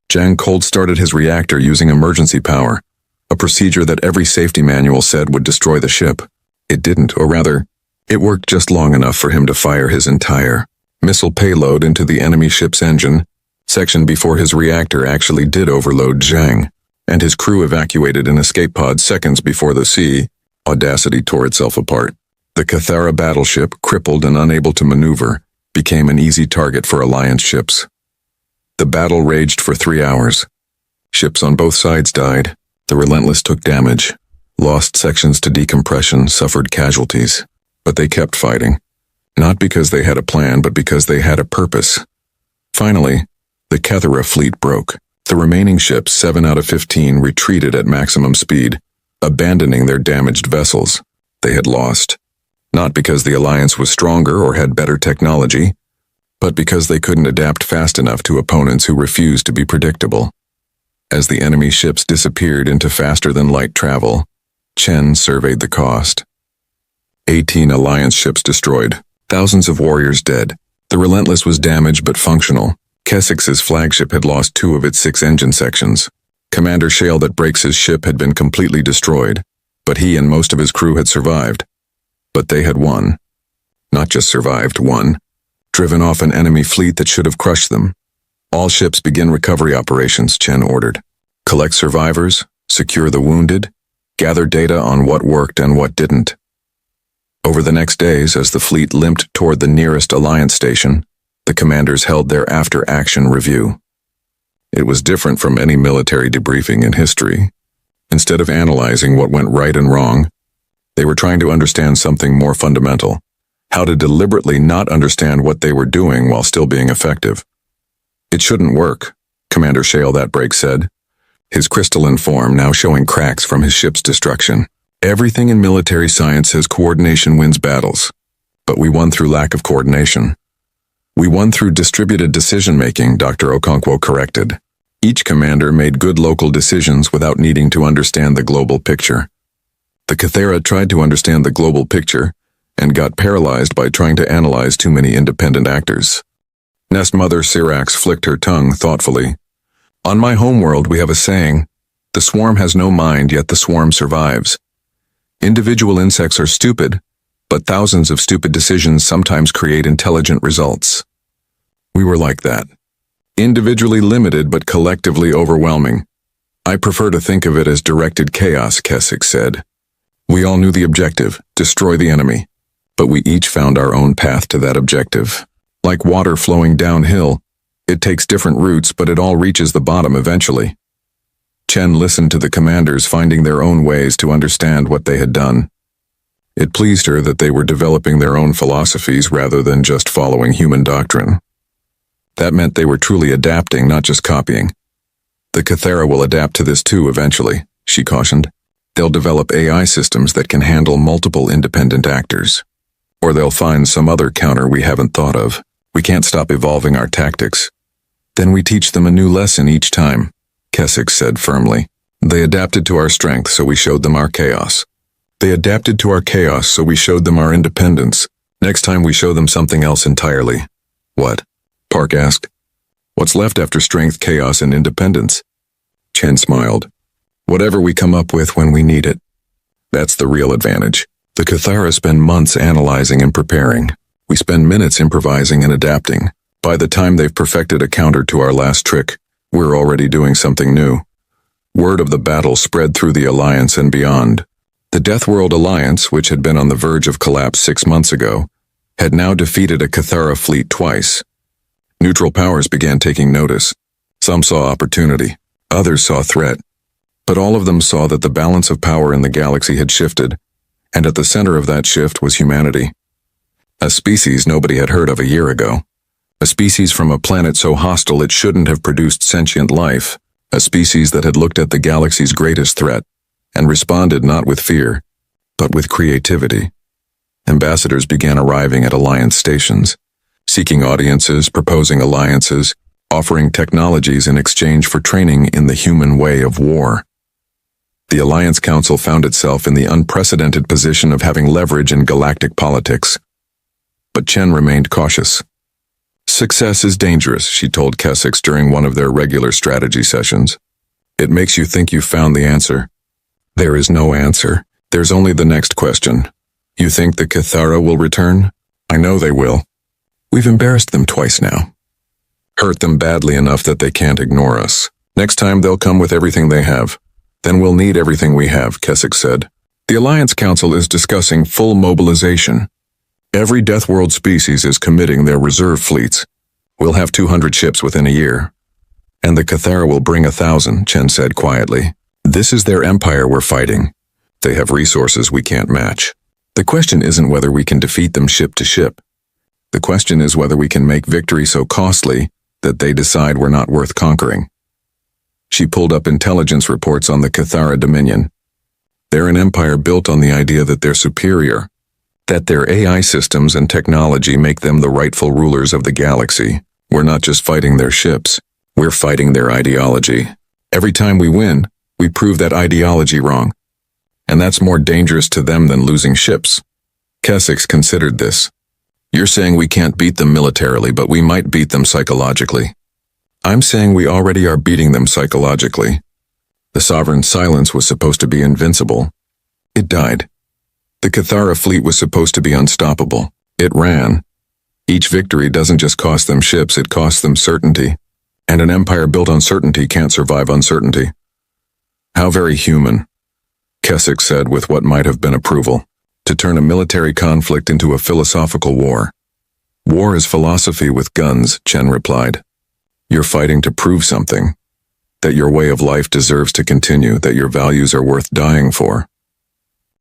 S1: Zhang cold-started his reactor using emergency power, a procedure that every safety manual said would destroy the ship. It didn't, or rather, it worked just long enough for him to fire his entire missile payload into the enemy ship's engine section before his reactor actually did overload Zhang, and his crew evacuated in escape pods seconds before the sea. Audacity tore itself apart. The Cathara battleship, crippled and unable to maneuver, became an easy target for Alliance ships. The battle raged for 3 hours. Ships on both sides died. The Relentless took damage, lost sections to decompression, suffered casualties. But they kept fighting. Not because they had a plan, but because they had a purpose. Finally, the Cathara fleet broke. The remaining ships, 7 out of 15, retreated at maximum speed, abandoning their damaged vessels. They had lost. Not because the Alliance was stronger or had better technology, but because they couldn't adapt fast enough to opponents who refused to be predictable. As the enemy ships disappeared into faster-than-light travel, Chen surveyed the cost. 18 Alliance ships destroyed, thousands of warriors dead. The Relentless was damaged but functional. Kessix's flagship had lost 2 of its 6 engine sections. Commander Shale that breaks his ship had been completely destroyed, but he and most of his crew had survived. But they had won. Not just survived, won. Driven off an enemy fleet that should have crushed them. All ships begin recovery operations, Chen ordered. Collect survivors, secure the wounded, gather data on what worked and what didn't. Over the next days, as the fleet limped toward the nearest Alliance station, the commanders held their after-action review. It was different from any military debriefing in history. Instead of analyzing what went right and wrong, they were trying to understand something more fundamental: how to deliberately not understand what they were doing while still being effective. It shouldn't work, Commander Shale that break said, his crystalline form now showing cracks from his ship's destruction. Everything in military science says coordination wins battles, but we won through lack of coordination. We won through distributed decision-making, Dr. Okonkwo corrected. Each commander made good local decisions without needing to understand the global picture. The Cathera tried to understand the global picture and got paralyzed by trying to analyze too many independent actors. Nest Mother Syrax flicked her tongue thoughtfully. On my homeworld we have a saying, the swarm has no mind, yet the swarm survives. Individual insects are stupid, but thousands of stupid decisions sometimes create intelligent results. We were like that. Individually limited but collectively overwhelming. I prefer to think of it as directed chaos, Kessix said. We all knew the objective, destroy the enemy, but we each found our own path to that objective. Like water flowing downhill, it takes different routes, but it all reaches the bottom eventually. Chen listened to the commanders finding their own ways to understand what they had done. It pleased her that they were developing their own philosophies rather than just following human doctrine. That meant they were truly adapting, not just copying. The Cathera will adapt to this too eventually, she cautioned. They'll develop AI systems that can handle multiple independent actors. Or they'll find some other counter we haven't thought of. We can't stop evolving our tactics. Then we teach them a new lesson each time, Kessix said firmly. They adapted to our strength, so we showed them our chaos. They adapted to our chaos, so we showed them our independence. Next time we show them something else entirely. What? Park asked. What's left after strength, chaos, and independence? Chen smiled. Whatever we come up with when we need it. That's the real advantage. The Cathara spend months analyzing and preparing. We spend minutes improvising and adapting. By the time they've perfected a counter to our last trick, we're already doing something new. Word of the battle spread through the Alliance and beyond. The Death World Alliance, which had been on the verge of collapse 6 months ago, had now defeated a Cathara fleet twice. Neutral powers began taking notice. Some saw opportunity, others saw threat. But all of them saw that the balance of power in the galaxy had shifted, and at the center of that shift was humanity. A species nobody had heard of a year ago. A species from a planet so hostile it shouldn't have produced sentient life. A species that had looked at the galaxy's greatest threat and responded not with fear, but with creativity. Ambassadors began arriving at Alliance stations, seeking audiences, proposing alliances, offering technologies in exchange for training in the human way of war. The Alliance Council found itself in the unprecedented position of having leverage in galactic politics. But Chen remained cautious. Success is dangerous, she told Kessex during one of their regular strategy sessions. It makes you think you've found the answer. There is no answer. There's only the next question. You think the Cathara will return? I know they will. We've embarrassed them twice now. Hurt them badly enough that they can't ignore us. Next time they'll come with everything they have. Then we'll need everything we have, Kessex said. The Alliance Council is discussing full mobilization. Every Death World species is committing their reserve fleets. We'll have 200 ships within a year. And the Cathara will bring 1,000, Chen said quietly. This is their empire we're fighting. They have resources we can't match. The question isn't whether we can defeat them ship to ship. The question is whether we can make victory so costly that they decide we're not worth conquering. She pulled up intelligence reports on the Cathara Dominion. They're an empire built on the idea that they're superior, that their AI systems and technology make them the rightful rulers of the galaxy. We're not just fighting their ships, we're fighting their ideology. Every time we win, we prove that ideology wrong. And that's more dangerous to them than losing ships. Kessex considered this. You're saying we can't beat them militarily, but we might beat them psychologically. I'm saying we already are beating them psychologically. The Sovereign's silence was supposed to be invincible. It died. The Cathara fleet was supposed to be unstoppable. It ran. Each victory doesn't just cost them ships, it costs them certainty. And an empire built on certainty can't survive uncertainty. How very human, Kessex said with what might have been approval, to turn a military conflict into a philosophical war. War is philosophy with guns, Chen replied. You're fighting to prove something. That your way of life deserves to continue, that your values are worth dying for.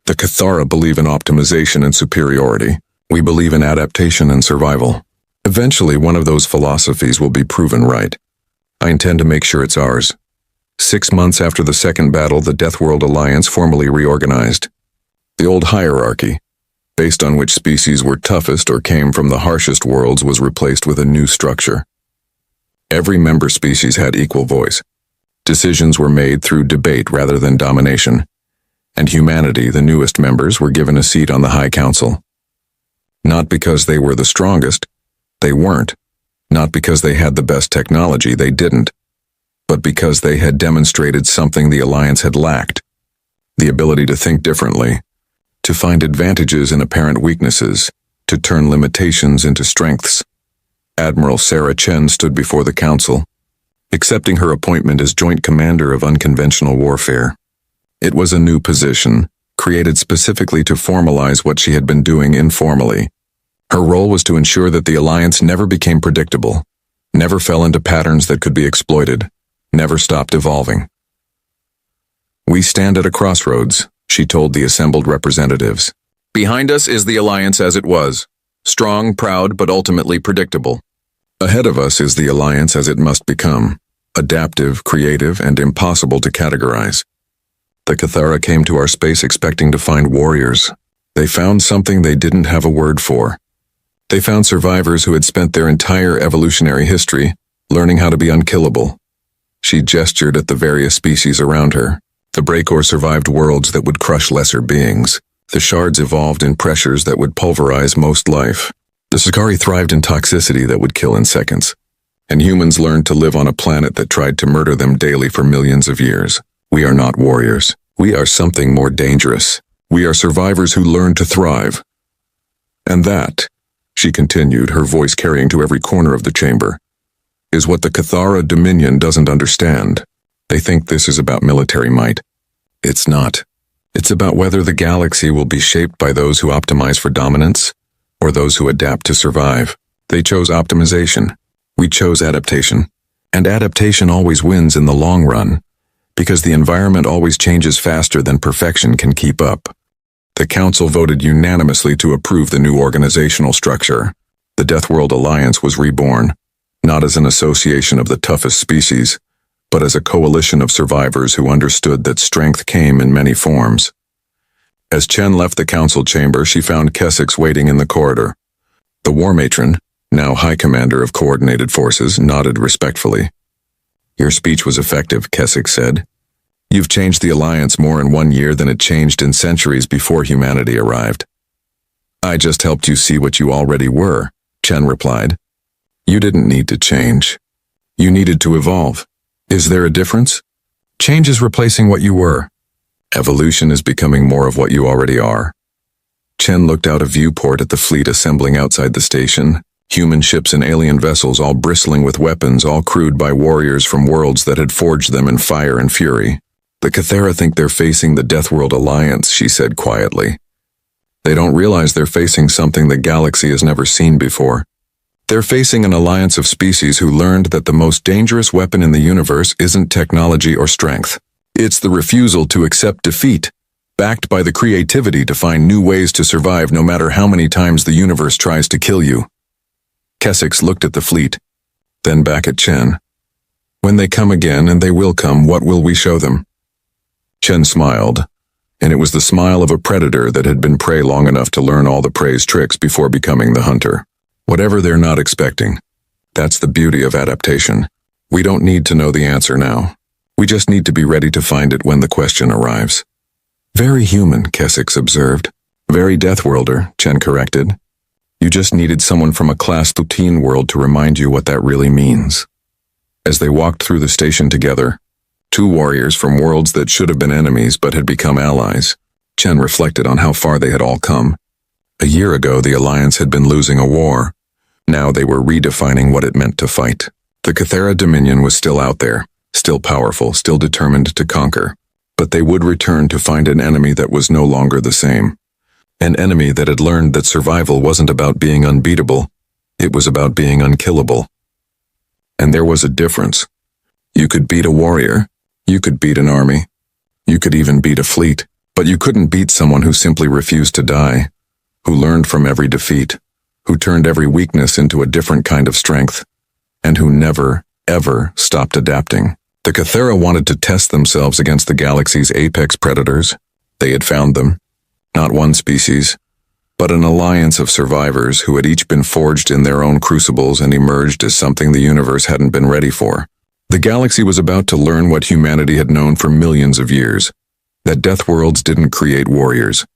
S1: The Cathara believe in optimization and superiority. We believe in adaptation and survival. Eventually, one of those philosophies will be proven right. I intend to make sure it's ours. 6 months after the second battle, the Death World Alliance formally reorganized. The old hierarchy, based on which species were toughest or came from the harshest worlds, was replaced with a new structure. Every member species had equal voice. Decisions were made through debate rather than domination. And humanity, the newest members, were given a seat on the High Council. Not because they were the strongest. They weren't. Not because they had the best technology. They didn't. But because they had demonstrated something the Alliance had lacked. The ability to think differently. To find advantages in apparent weaknesses. To turn limitations into strengths. Admiral Sarah Chen stood before the council, accepting her appointment as Joint Commander of Unconventional Warfare. It was a new position, created specifically to formalize what she had been doing informally. Her role was to ensure that the Alliance never became predictable, never fell into patterns that could be exploited, never stopped evolving. We stand at a crossroads, she told the assembled representatives. Behind us is the Alliance as it was. Strong, proud, but ultimately predictable. Ahead of us is the Alliance as it must become, adaptive, creative, and impossible to categorize. The Cathara came to our space expecting to find warriors. They found something they didn't have a word for. They found survivors who had spent their entire evolutionary history learning how to be unkillable. She gestured at the various species around her. The Breakor survived worlds that would crush lesser beings. The shards evolved in pressures that would pulverize most life. The Sakari thrived in toxicity that would kill in seconds. And humans learned to live on a planet that tried to murder them daily for millions of years. We are not warriors. We are something more dangerous. We are survivors who learn to thrive. And that, she continued, her voice carrying to every corner of the chamber, is what the Cathara Dominion doesn't understand. They think this is about military might. It's not. It's about whether the galaxy will be shaped by those who optimize for dominance or those who adapt to survive. They chose optimization. We chose adaptation. And adaptation always wins in the long run, because the environment always changes faster than perfection can keep up. The Council voted unanimously to approve the new organizational structure. The Deathworld Alliance was reborn, not as an association of the toughest species, but as a coalition of survivors who understood that strength came in many forms. As Chen left the council chamber, she found Kessex waiting in the corridor. The War Matron, now High Commander of Coordinated Forces, nodded respectfully. Your speech was effective, Kessex said. You've changed the Alliance more in 1 year than it changed in centuries before humanity arrived. I just helped you see what you already were, Chen replied. You didn't need to change. You needed to evolve. Is there a difference? Change is replacing what you were. Evolution is becoming more of what you already are. Chen looked out a viewport at the fleet assembling outside the station, human ships and alien vessels all bristling with weapons, all crewed by warriors from worlds that had forged them in fire and fury. The Cathara think they're facing the Deathworld Alliance, she said quietly. They don't realize they're facing something the galaxy has never seen before. They're facing an alliance of species who learned that the most dangerous weapon in the universe isn't technology or strength. It's the refusal to accept defeat, backed by the creativity to find new ways to survive no matter how many times the universe tries to kill you. Kessex looked at the fleet, then back at Chen. When they come again, and they will come, what will we show them? Chen smiled, and it was the smile of a predator that had been prey long enough to learn all the prey's tricks before becoming the hunter. Whatever they're not expecting. That's the beauty of adaptation. We don't need to know the answer now. We just need to be ready to find it when the question arrives. Very human, Kessex observed. Very Deathworlder, Chen corrected. You just needed someone from a Class 13 world to remind you what that really means. As they walked through the station together, two warriors from worlds that should have been enemies but had become allies, Chen reflected on how far they had all come. A year ago, the Alliance had been losing a war. Now they were redefining what it meant to fight. The Cathara Dominion was still out there, still powerful, still determined to conquer. But they would return to find an enemy that was no longer the same. An enemy that had learned that survival wasn't about being unbeatable. It was about being unkillable. And there was a difference. You could beat a warrior. You could beat an army. You could even beat a fleet. But you couldn't beat someone who simply refused to die, who learned from every defeat, who turned every weakness into a different kind of strength, and who never, ever stopped adapting. The Cathara wanted to test themselves against the galaxy's apex predators. They had found them. Not one species, but an alliance of survivors who had each been forged in their own crucibles and emerged as something the universe hadn't been ready for. The galaxy was about to learn what humanity had known for millions of years, that Deathworlds didn't create warriors.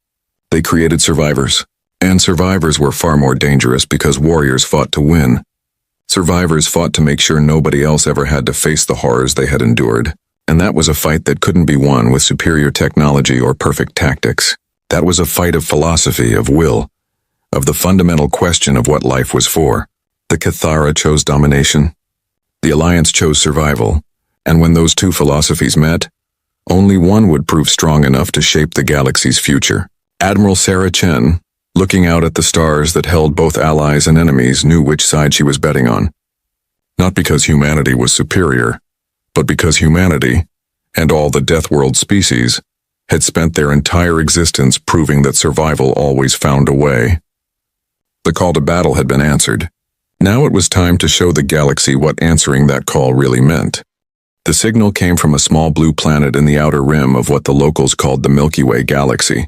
S1: They created survivors. And survivors were far more dangerous because warriors fought to win. Survivors fought to make sure nobody else ever had to face the horrors they had endured. And that was a fight that couldn't be won with superior technology or perfect tactics. That was a fight of philosophy, of will, of the fundamental question of what life was for. The Cathara chose domination. The Alliance chose survival. And when those two philosophies met, only one would prove strong enough to shape the galaxy's future. Admiral Sarah Chen, looking out at the stars that held both allies and enemies, knew which side she was betting on. Not because humanity was superior, but because humanity, and all the Deathworld species, had spent their entire existence proving that survival always found a way. The call to battle had been answered. Now it was time to show the galaxy what answering that call really meant. The signal came from a small blue planet in the outer rim of what the locals called the Milky Way galaxy.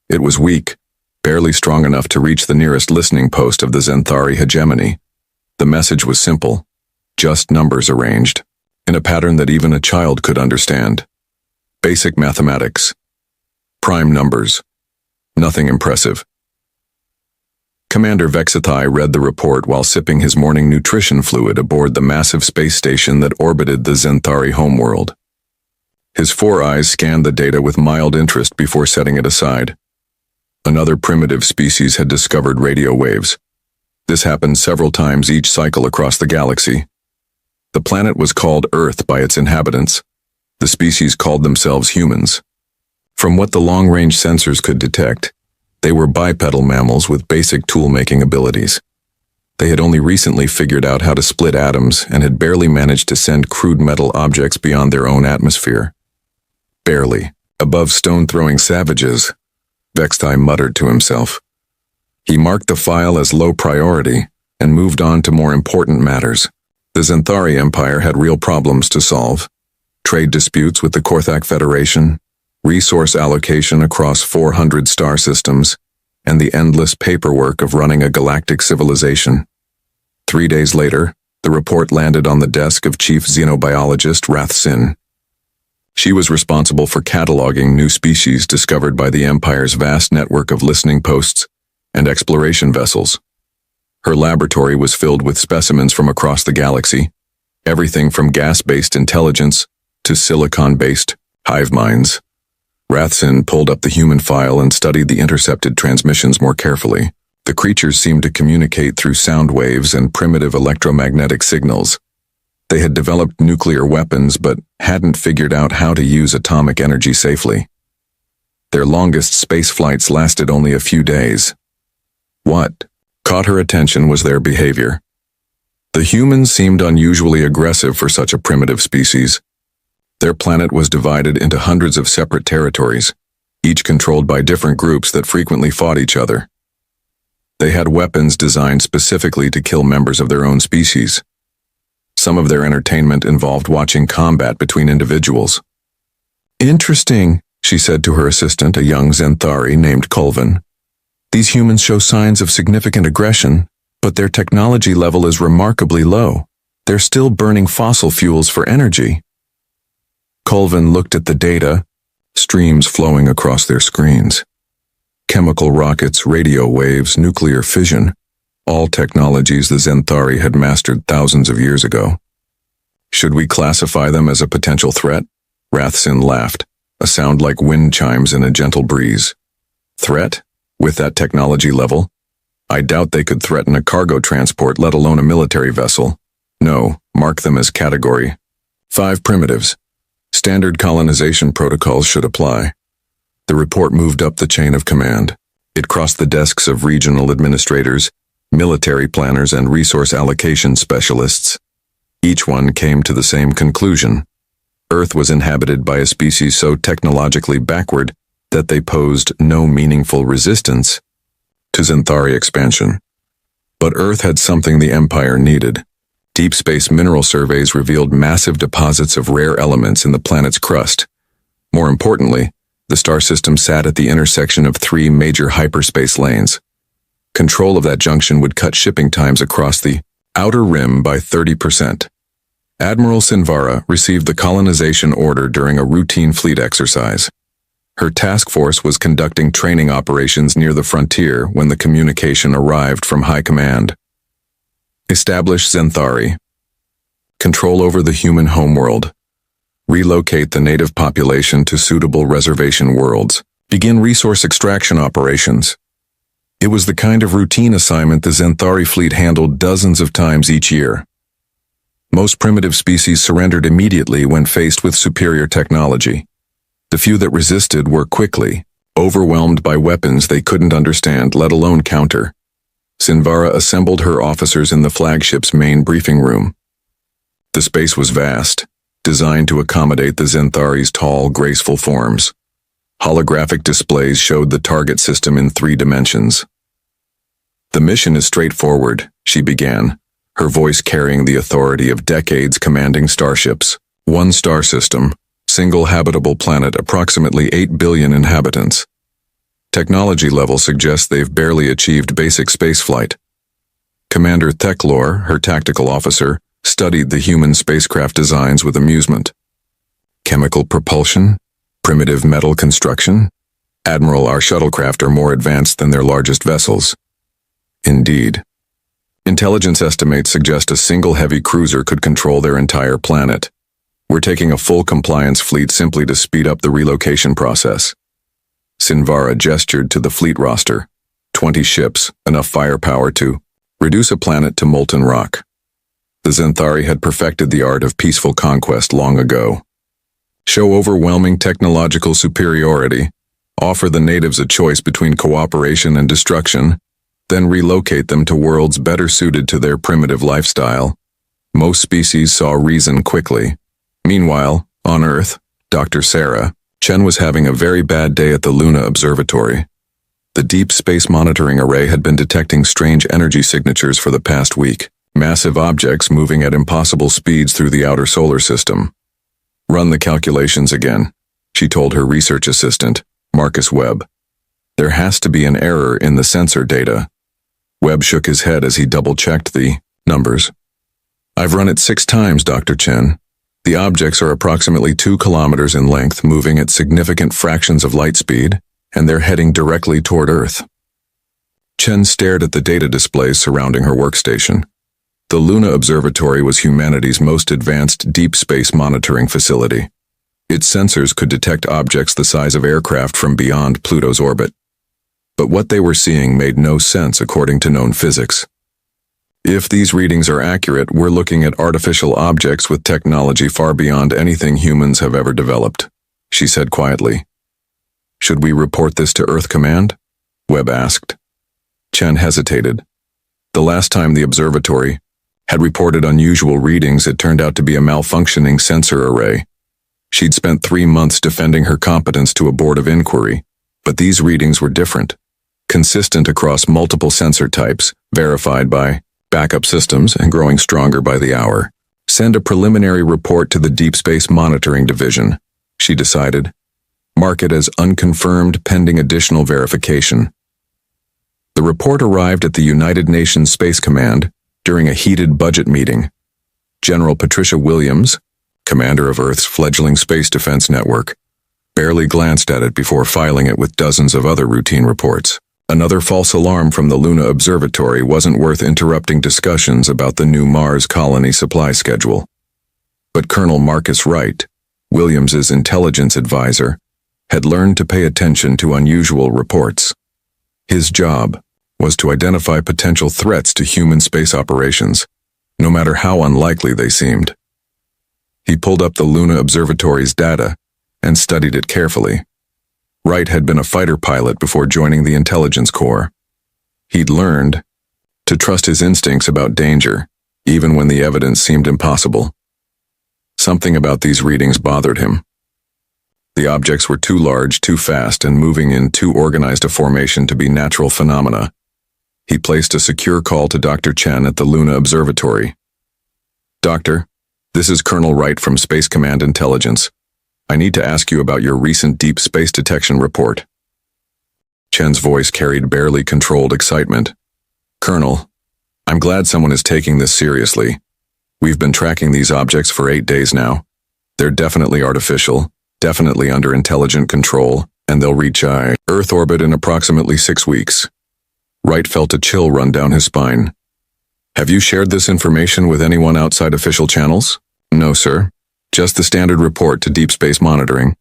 S1: It was weak, barely strong enough to reach the nearest listening post of the Zenthari hegemony. The message was simple, just numbers arranged, in a pattern that even a child could understand. Basic mathematics. Prime numbers. Nothing impressive. Commander Vexathai read the report while sipping his morning nutrition fluid aboard the massive space station that orbited the Zenthari homeworld. His 4 eyes scanned the data with mild interest before setting it aside. Another primitive species had discovered radio waves. This happened several times each cycle across the galaxy. The planet was called Earth by its inhabitants. The species called themselves humans. From what the long-range sensors could detect, they were bipedal mammals with basic tool-making abilities. They had only recently figured out how to split atoms and had barely managed to send crude metal objects beyond their own atmosphere. Barely. Above stone-throwing savages, Vextai muttered to himself. He marked the file as low priority and moved on to more important matters. The Xanthari Empire had real problems to solve. Trade disputes with the Korthak Federation, resource allocation across 400 star systems, and the endless paperwork of running a galactic civilization. 3 days later, the report landed on the desk of Chief Xenobiologist Rathsin. She was responsible for cataloging new species discovered by the Empire's vast network of listening posts and exploration vessels. Her laboratory was filled with specimens from across the galaxy, everything from gas-based intelligence to silicon-based hive minds. Rathsin pulled up the human file and studied the intercepted transmissions more carefully. The creatures seemed to communicate through sound waves and primitive electromagnetic signals. They had developed nuclear weapons but hadn't figured out how to use atomic energy safely. Their longest space flights lasted only a few days. What caught her attention was their behavior. The humans seemed unusually aggressive for such a primitive species. Their planet was divided into hundreds of separate territories, each controlled by different groups that frequently fought each other. They had weapons designed specifically to kill members of their own species. Some of their entertainment involved watching combat between individuals. Interesting, she said to her assistant, a young Xanthari named Colvin. These humans show signs of significant aggression, but their technology level is remarkably low. They're still burning fossil fuels for energy. Colvin looked at the data, streams flowing across their screens. Chemical rockets, radio waves, nuclear fission, all technologies the Xanthari had mastered thousands of years ago. Should we classify them as a potential threat? Rathsin laughed, a sound like wind chimes in a gentle breeze. Threat? With that technology level? I doubt they could threaten a cargo transport, let alone a military vessel. No, mark them as Category 5 primitives. Standard colonization protocols should apply. The report moved up the chain of command. It crossed the desks of regional administrators, military planners, and resource allocation specialists. Each one came to the same conclusion. Earth was inhabited by a species so technologically backward that they posed no meaningful resistance to Xanthari expansion. But Earth had something the Empire needed. Deep space mineral surveys revealed massive deposits of rare elements in the planet's crust. More importantly, the star system sat at the intersection of 3 major hyperspace lanes. Control of that junction would cut shipping times across the outer rim by 30%. Admiral Sinvara received the colonization order during a routine fleet exercise. Her task force was conducting training operations near the frontier when the communication arrived from High Command. Establish Xanthari. Control over the human homeworld. Relocate the native population to suitable reservation worlds. Begin resource extraction operations. It was the kind of routine assignment the Xanthari fleet handled dozens of times each year. Most primitive species surrendered immediately when faced with superior technology. The few that resisted were quickly overwhelmed by weapons they couldn't understand, let alone counter. Sinvara assembled her officers in the flagship's main briefing room. The space was vast, designed to accommodate the Xanthari's tall, graceful forms. Holographic displays showed the target system in 3 dimensions. The mission is straightforward, she began, her voice carrying the authority of decades commanding starships. 1 star system, single habitable planet, approximately 8 billion inhabitants. Technology level suggests they've barely achieved basic spaceflight. Commander Theclor, her tactical officer, studied the human spacecraft designs with amusement. Chemical propulsion? Primitive metal construction? Admiral, our shuttlecraft are more advanced than their largest vessels. Indeed. Intelligence estimates suggest a single heavy cruiser could control their entire planet. We're taking a full compliance fleet simply to speed up the relocation process. Sinvara gestured to the fleet roster. 20 ships, enough firepower to reduce a planet to molten rock. The Zenthari had perfected the art of peaceful conquest long ago. Show overwhelming technological superiority, offer the natives a choice between cooperation and destruction, then relocate them to worlds better suited to their primitive lifestyle. Most species saw reason quickly. Meanwhile, on Earth, Dr. Sarah, Chen was having a very bad day at the Luna Observatory. The Deep Space Monitoring Array had been detecting strange energy signatures for the past week, massive objects moving at impossible speeds through the outer solar system. Run the calculations again, she told her research assistant, Marcus Webb. There has to be an error in the sensor data. Webb shook his head as he double-checked the numbers. I've run it 6 times, Dr. Chen. The objects are approximately 2 kilometers in length, moving at significant fractions of light speed, and they're heading directly toward Earth. Chen stared at the data displays surrounding her workstation. The Luna Observatory was humanity's most advanced deep space monitoring facility. Its sensors could detect objects the size of aircraft from beyond Pluto's orbit. But what they were seeing made no sense according to known physics. If these readings are accurate, we're looking at artificial objects with technology far beyond anything humans have ever developed, she said quietly. Should we report this to Earth Command? Webb asked. Chen hesitated. The last time the observatory had reported unusual readings, it turned out to be a malfunctioning sensor array. She'd spent 3 months defending her competence to a board of inquiry, but these readings were different, consistent across multiple sensor types, verified by backup systems and growing stronger by the hour. Send a preliminary report to the Deep Space Monitoring Division, she decided. Mark it as unconfirmed pending additional verification. The report arrived at the United Nations Space Command during a heated budget meeting. General Patricia Williams, commander of Earth's fledgling space defense network, barely glanced at it before filing it with dozens of other routine reports. Another false alarm from the Luna Observatory wasn't worth interrupting discussions about the new Mars colony supply schedule. But Colonel Marcus Wright, Williams's intelligence advisor, had learned to pay attention to unusual reports. His job was to identify potential threats to human space operations, no matter how unlikely they seemed. He pulled up the Luna Observatory's data and studied it carefully. Wright had been a fighter pilot before joining the intelligence corps. He'd learned to trust his instincts about danger, even when the evidence seemed impossible. Something about these readings bothered him. The objects were too large, too fast, and moving in too organized a formation to be natural phenomena. He placed a secure call to Dr. Chen at the Luna Observatory. Doctor, this is Colonel Wright from Space Command Intelligence. I need to ask you about your recent deep space detection report. Chen's voice carried barely controlled excitement. Colonel, I'm glad someone is taking this seriously. We've been tracking these objects for 8 days now. They're definitely artificial, definitely under intelligent control, and they'll reach Earth orbit in approximately 6 weeks. Wright felt a chill run down his spine. Have you shared this information with anyone outside official channels? No, sir. Just the standard report to Deep Space Monitoring.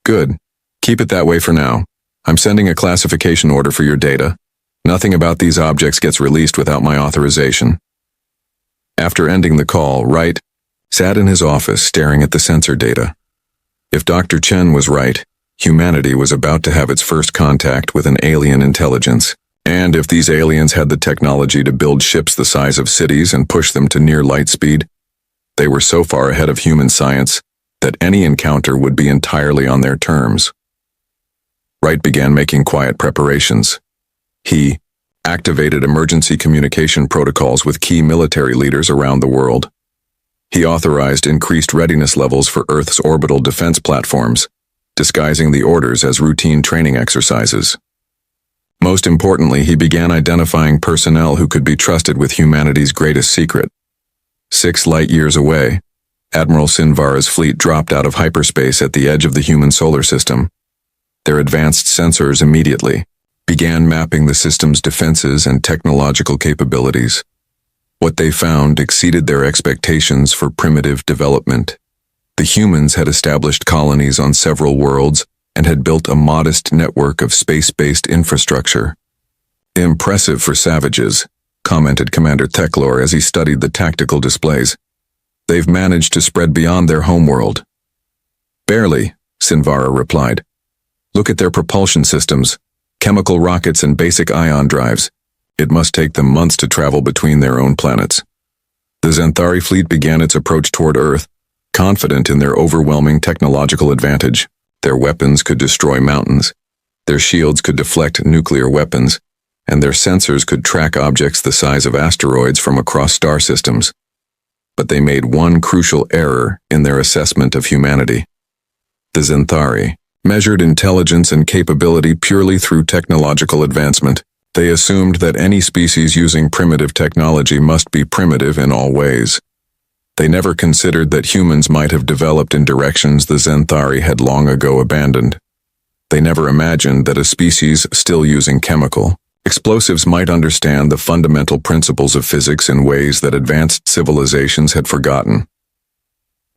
S1: Good. Keep it that way for now. I'm sending a classification order for your data. Nothing about these objects gets released without my authorization. After ending the call, Wright sat in his office staring at the sensor data. If Dr. Chen was right, humanity was about to have its first contact with an alien intelligence. And if these aliens had the technology to build ships the size of cities and push them to near light speed, they were so far ahead of human science that any encounter would be entirely on their terms. Wright began making quiet preparations. He activated emergency communication protocols with key military leaders around the world. He authorized increased readiness levels for Earth's orbital defense platforms, disguising the orders as routine training exercises. Most importantly, he began identifying personnel who could be trusted with humanity's greatest secret. 6 light-years away, Admiral Sinvara's fleet dropped out of hyperspace at the edge of the human solar system. Their advanced sensors immediately began mapping the system's defenses and technological capabilities. What they found exceeded their expectations for primitive development. The humans had established colonies on several worlds and had built a modest network of space-based infrastructure. "Impressive for savages," commented Commander Teclor as he studied the tactical displays. "They've managed to spread beyond their homeworld." "Barely," Sinvara replied. "Look at their propulsion systems, chemical rockets and basic ion drives. It must take them months to travel between their own planets." The Xanthari fleet began its approach toward Earth, confident in their overwhelming technological advantage. Their weapons could destroy mountains, their shields could deflect nuclear weapons, and their sensors could track objects the size of asteroids from across star systems. But they made one crucial error in their assessment of humanity. The Xanthari measured intelligence and capability purely through technological advancement. They assumed that any species using primitive technology must be primitive in all ways. They never considered that humans might have developed in directions the Xanthari had long ago abandoned. They never imagined that a species still using chemical explosives might understand the fundamental principles of physics in ways that advanced civilizations had forgotten.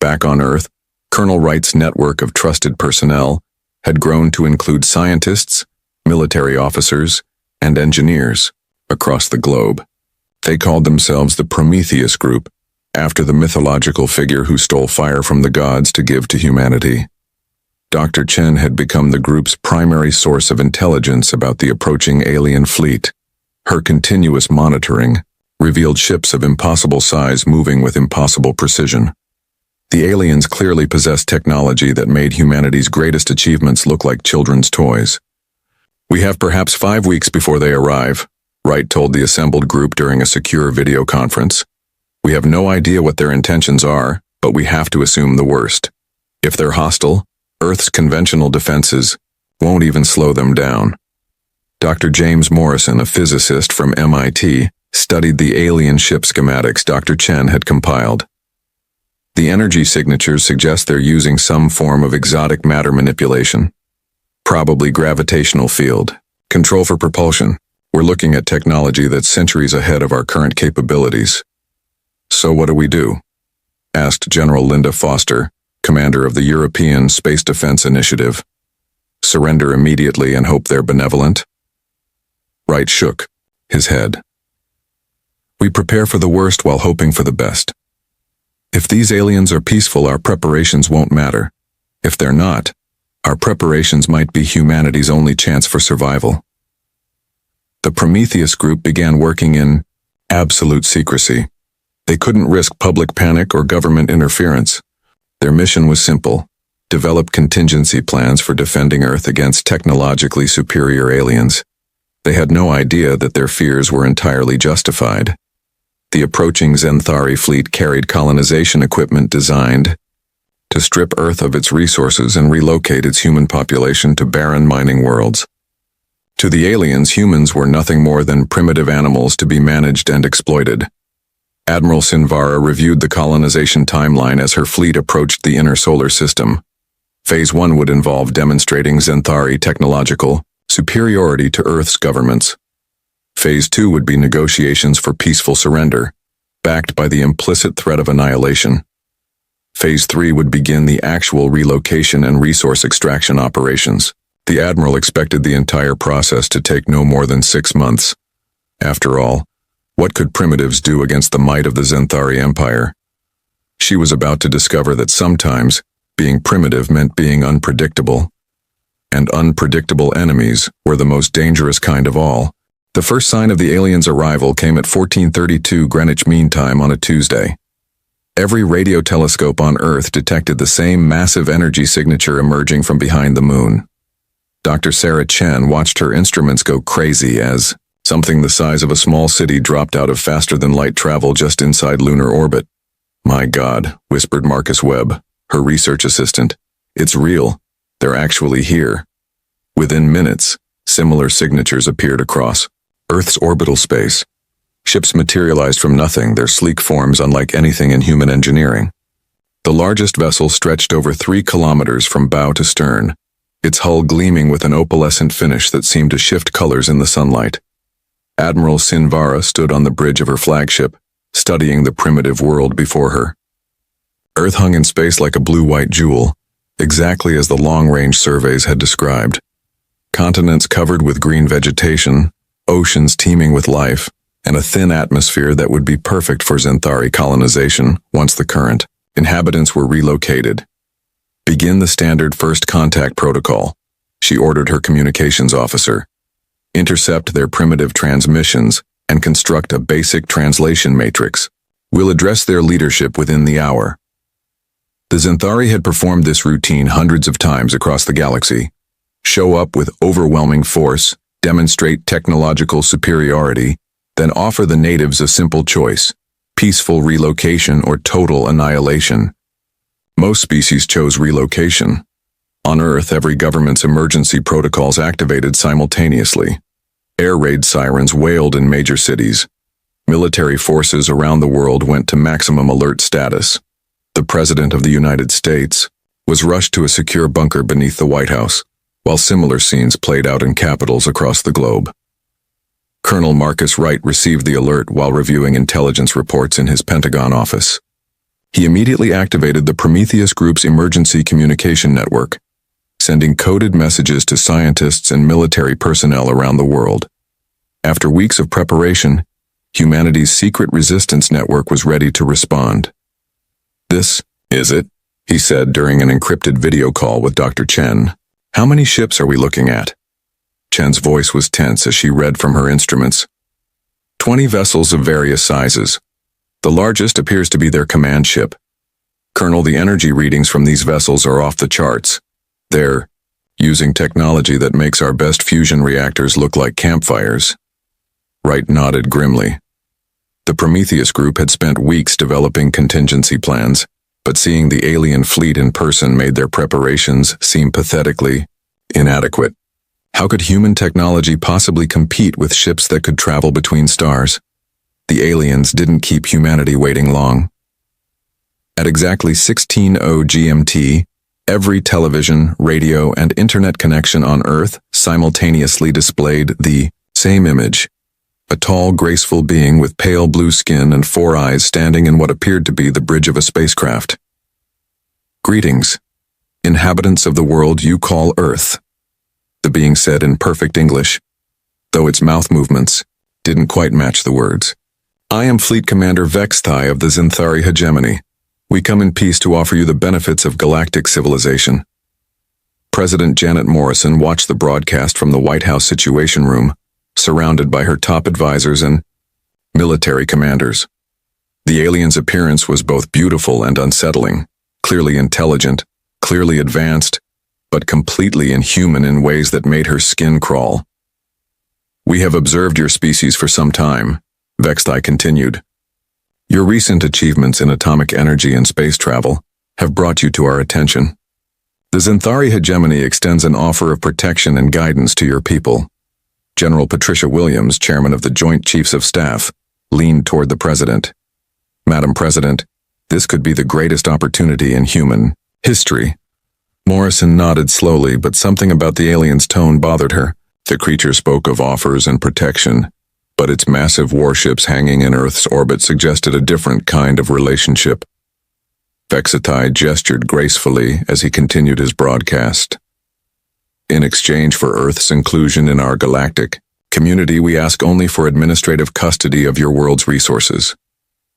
S1: Back on Earth, Colonel Wright's network of trusted personnel had grown to include scientists, military officers, and engineers across the globe. They called themselves the Prometheus Group, after the mythological figure who stole fire from the gods to give to humanity. Dr. Chen had become the group's primary source of intelligence about the approaching alien fleet. Her continuous monitoring revealed ships of impossible size moving with impossible precision. The aliens clearly possessed technology that made humanity's greatest achievements look like children's toys. "We have perhaps 5 weeks before they arrive," Wright told the assembled group during a secure video conference. "We have no idea what their intentions are, but we have to assume the worst. If they're hostile, Earth's conventional defenses won't even slow them down." Dr. James Morrison, a physicist from MIT, studied the alien ship schematics Dr. Chen had compiled. The energy signatures suggest they're using some form of exotic matter manipulation. Probably gravitational field. Control for propulsion. We're looking at technology that's centuries ahead of our current capabilities. "So what do we do?" asked General Linda Foster, commander of the European Space Defense Initiative. "Surrender immediately and hope they're benevolent?" Wright shook his head. "We prepare for the worst while hoping for the best. If these aliens are peaceful, our preparations won't matter. If they're not, our preparations might be humanity's only chance for survival." The Prometheus group began working in absolute secrecy. They couldn't risk public panic or government interference. Their mission was simple: develop contingency plans for defending Earth against technologically superior aliens. They had no idea that their fears were entirely justified. The approaching Xanthari fleet carried colonization equipment designed to strip Earth of its resources and relocate its human population to barren mining worlds. To the aliens, humans were nothing more than primitive animals to be managed and exploited. Admiral Sinvara reviewed the colonization timeline as her fleet approached the inner solar system. Phase 1 would involve demonstrating Xanthari technological superiority to Earth's governments. Phase 2 would be negotiations for peaceful surrender, backed by the implicit threat of annihilation. Phase 3 would begin the actual relocation and resource extraction operations. The Admiral expected the entire process to take no more than 6 months. After all, what could primitives do against the might of the Xanthari Empire? She was about to discover that sometimes being primitive meant being unpredictable. And unpredictable enemies were the most dangerous kind of all. The first sign of the aliens' arrival came at 14:32 Greenwich Mean Time on a Tuesday. Every radio telescope on Earth detected the same massive energy signature emerging from behind the moon. Dr. Sarah Chen watched her instruments go crazy as something the size of a small city dropped out of faster-than-light travel just inside lunar orbit. "My God," whispered Marcus Webb, her research assistant. "It's real. They're actually here." Within minutes, similar signatures appeared across Earth's orbital space. Ships materialized from nothing, their sleek forms unlike anything in human engineering. The largest vessel stretched over 3 kilometers from bow to stern, its hull gleaming with an opalescent finish that seemed to shift colors in the sunlight. Admiral Sinvara stood on the bridge of her flagship, studying the primitive world before her. Earth hung in space like a blue-white jewel, exactly as the long-range surveys had described. Continents covered with green vegetation, oceans teeming with life, and a thin atmosphere that would be perfect for Xanthari colonization once the current inhabitants were relocated. Begin the standard first contact protocol, she ordered her communications officer. Intercept their primitive transmissions and construct a basic translation matrix. We'll address their leadership within the hour. The Xanthari had performed this routine hundreds of times across the galaxy. Show up with overwhelming force, demonstrate technological superiority, then offer the natives a simple choice: peaceful relocation or total annihilation. Most species chose relocation. On Earth, every government's emergency protocols activated simultaneously. Air raid sirens wailed in major cities. Military forces around the world went to maximum alert status. The President of the United States was rushed to a secure bunker beneath the White House, while similar scenes played out in capitals across the globe. Colonel Marcus Wright received the alert while reviewing intelligence reports in his Pentagon office. He immediately activated the Prometheus Group's emergency communication network, sending coded messages to scientists and military personnel around the world. After weeks of preparation, humanity's secret resistance network was ready to respond. "This is it," he said during an encrypted video call with Dr. Chen. "How many ships are we looking at?" Chen's voice was tense as she read from her instruments. 20 vessels of various sizes. The largest appears to be their command ship. Colonel, the energy readings from these vessels are off the charts. They're using technology that makes our best fusion reactors look like campfires. Wright nodded grimly. The Prometheus Group had spent weeks developing contingency plans, but seeing the alien fleet in person made their preparations seem pathetically inadequate. How could human technology possibly compete with ships that could travel between stars? The aliens didn't keep humanity waiting long. At exactly 16:00 GMT, every television, radio, and internet connection on Earth simultaneously displayed the same image: a tall, graceful being with pale blue skin and 4 eyes standing in what appeared to be the bridge of a spacecraft. "Greetings, inhabitants of the world you call Earth," the being said in perfect English, though its mouth movements didn't quite match the words. "I am Fleet Commander Vexthai of the Xanthari Hegemony. We come in peace to offer you the benefits of galactic civilization." President Janet Morrison watched the broadcast from the White House Situation Room, surrounded by her top advisors and military commanders. The alien's appearance was both beautiful and unsettling, clearly intelligent, clearly advanced, but completely inhuman in ways that made her skin crawl. "We have observed your species for some time," Vexthai continued. "Your recent achievements in atomic energy and space travel have brought you to our attention. The Xanthari Hegemony extends an offer of protection and guidance to your people." General Patricia Williams, chairman of the Joint Chiefs of Staff, leaned toward the president. "Madam President, this could be the greatest opportunity in human history." Morrison nodded slowly, but something about the alien's tone bothered her. The creature spoke of offers and protection, but its massive warships hanging in Earth's orbit suggested a different kind of relationship. Vexthai gestured gracefully as he continued his broadcast. "In exchange for Earth's inclusion in our galactic community, we ask only for administrative custody of your world's resources.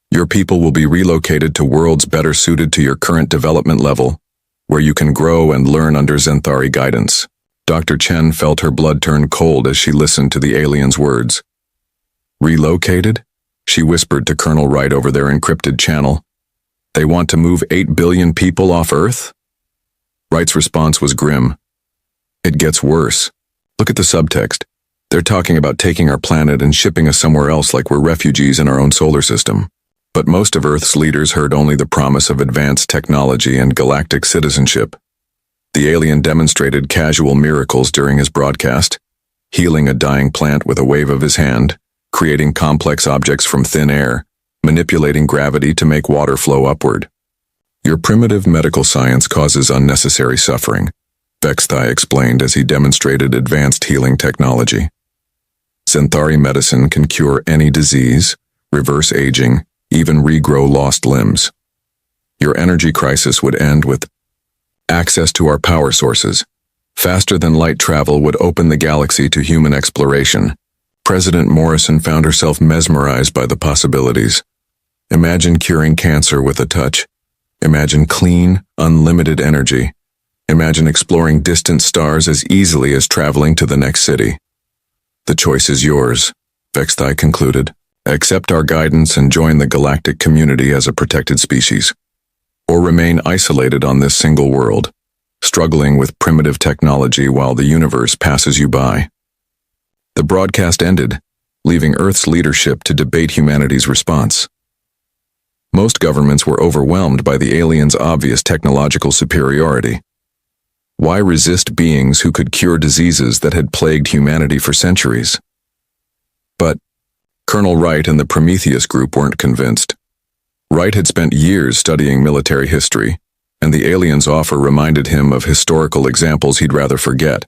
S1: Your people will be relocated to worlds better suited to your current development level, where you can grow and learn under Xanthari guidance." Dr. Chen felt her blood turn cold as she listened to the alien's words. "Relocated?" she whispered to Colonel Wright over their encrypted channel. "They want to move 8 billion people off Earth?" Wright's response was grim. "It gets worse. Look at the subtext. They're talking about taking our planet and shipping us somewhere else like we're refugees in our own solar system." But most of Earth's leaders heard only the promise of advanced technology and galactic citizenship. The alien demonstrated casual miracles during his broadcast, healing a dying plant with a wave of his hand, creating complex objects from thin air, manipulating gravity to make water flow upward. "Your primitive medical science causes unnecessary suffering," Vexthai explained as he demonstrated advanced healing technology. "Xanthari medicine can cure any disease, reverse aging, even regrow lost limbs. Your energy crisis would end with access to our power sources. Faster than light travel would open the galaxy to human exploration. President Morrison found herself mesmerized by the possibilities. Imagine curing cancer with a touch. Imagine clean, unlimited energy. Imagine exploring distant stars as easily as traveling to the next city. The choice is yours, Vexthai concluded. Accept our guidance and join the galactic community as a protected species. Or remain isolated on this single world, struggling with primitive technology while the universe passes you by. The broadcast ended, leaving Earth's leadership to debate humanity's response. Most governments were overwhelmed by the aliens' obvious technological superiority. Why resist beings who could cure diseases that had plagued humanity for centuries? But Colonel Wright and the Prometheus group weren't convinced. Wright had spent years studying military history, and the aliens' offer reminded him of historical examples he'd rather forget.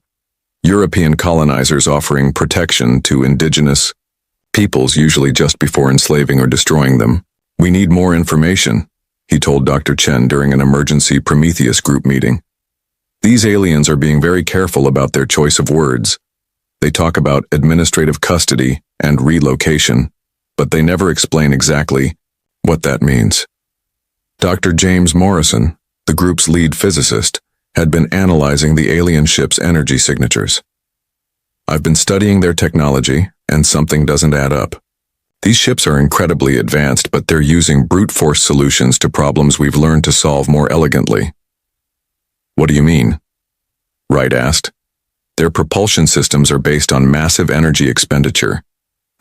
S1: European colonizers offering protection to indigenous peoples usually just before enslaving or destroying them. We need more information, he told Dr. Chen during an emergency Prometheus group meeting. These aliens are being very careful about their choice of words. They talk about administrative custody and relocation, but they never explain exactly what that means. Dr. James Morrison, the group's lead physicist, had been analyzing the alien ship's energy signatures. I've been studying their technology, and something doesn't add up. These ships are incredibly advanced, but they're using brute force solutions to problems we've learned to solve more elegantly. What do you mean? Wright asked. Their propulsion systems are based on massive energy expenditure.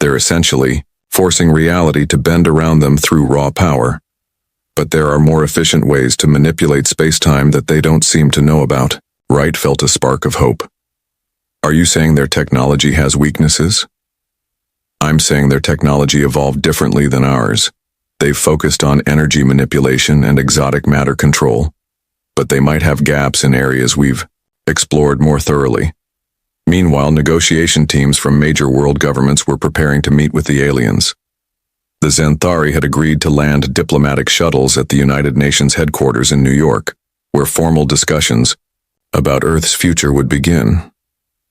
S1: They're essentially forcing reality to bend around them through raw power. But there are more efficient ways to manipulate space-time that they don't seem to know about. Wright felt a spark of hope. Are you saying their technology has weaknesses? I'm saying their technology evolved differently than ours. They've focused on energy manipulation and exotic matter control. But they might have gaps in areas we've explored more thoroughly. Meanwhile, negotiation teams from major world governments were preparing to meet with the aliens. The Xanthari had agreed to land diplomatic shuttles at the United Nations headquarters in New York, where formal discussions about Earth's future would begin.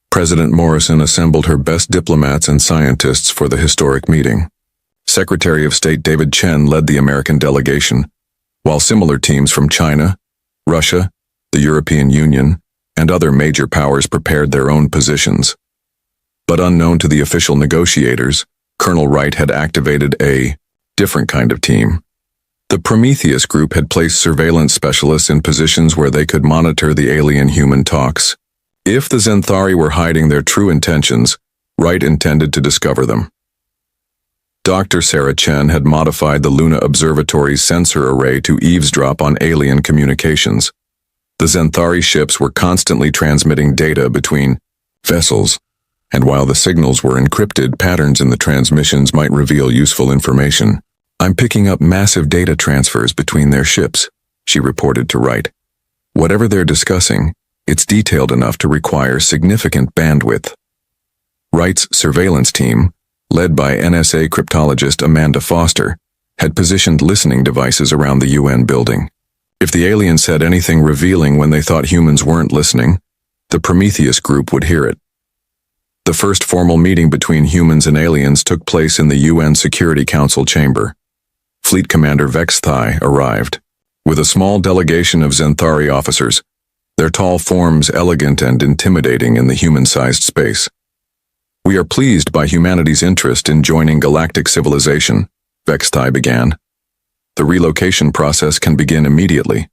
S1: President Morrison assembled her best diplomats and scientists for the historic meeting. Secretary of State David Chen led the American delegation, while similar teams from China, Russia, the European Union, and other major powers prepared their own positions. But unknown to the official negotiators, Colonel Wright had activated a different kind of team. The Prometheus group had placed surveillance specialists in positions where they could monitor the alien-human talks. If the Xanthari were hiding their true intentions, Wright intended to discover them. Dr. Sarah Chen had modified the Luna Observatory's sensor array to eavesdrop on alien communications. The Xanthari ships were constantly transmitting data between vessels, and while the signals were encrypted, patterns in the transmissions might reveal useful information. I'm picking up massive data transfers between their ships, she reported to Wright. Whatever they're discussing, it's detailed enough to require significant bandwidth. Wright's surveillance team, led by NSA cryptologist Amanda Foster, had positioned listening devices around the UN building. If the aliens said anything revealing when they thought humans weren't listening, the Prometheus group would hear it. The first formal meeting between humans and aliens took place in the UN Security Council chamber. Fleet Commander Vexthai arrived, with a small delegation of Xanthari officers, their tall forms elegant and intimidating in the human-sized space. We are pleased by humanity's interest in joining galactic civilization, Vexthai began. The relocation process can begin immediately.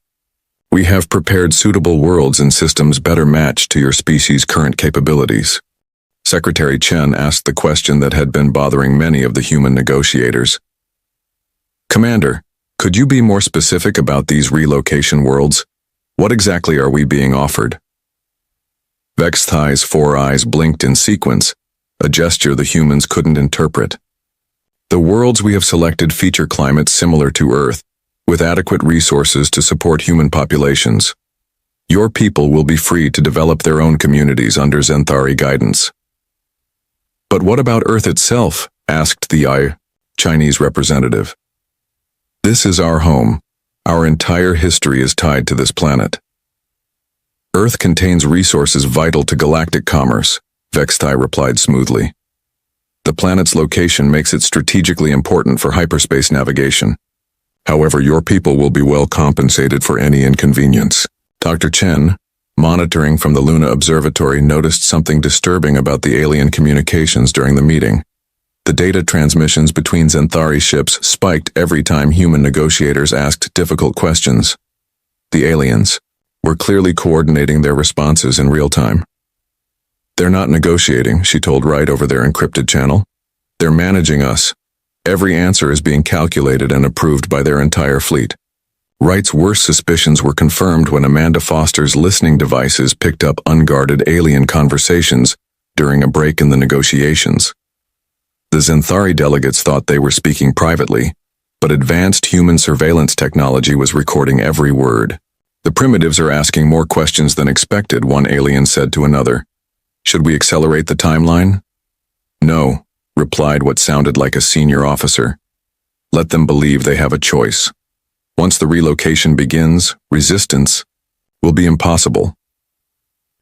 S1: We have prepared suitable worlds and systems better matched to your species' current capabilities. Secretary Chen asked the question that had been bothering many of the human negotiators. Commander, could you be more specific about these relocation worlds? What exactly are we being offered? Vexthai's 4 eyes blinked in sequence, a gesture the humans couldn't interpret. The worlds we have selected feature climates similar to Earth, with adequate resources to support human populations. Your people will be free to develop their own communities under Xanthari guidance. But what about Earth itself? Asked the Chinese representative. This is our home, Our entire history is tied to this planet. Earth contains resources vital to galactic commerce, Vextai replied smoothly. The planet's location makes it strategically important for hyperspace navigation. However, your people will be well compensated for any inconvenience. Dr. Chen, monitoring from the Luna Observatory, noticed something disturbing about the alien communications during the meeting. The data transmissions between Zenthari ships spiked every time human negotiators asked difficult questions. The aliens were clearly coordinating their responses in real time. They're not negotiating, she told Wright over their encrypted channel. They're managing us. Every answer is being calculated and approved by their entire fleet. Wright's worst suspicions were confirmed when Amanda Foster's listening devices picked up unguarded alien conversations during a break in the negotiations. The Zenthari delegates thought they were speaking privately, but advanced human surveillance technology was recording every word. The primitives are asking more questions than expected, one alien said to another. Should we accelerate the timeline? No, replied what sounded like a senior officer. Let them believe they have a choice. Once the relocation begins, resistance will be impossible.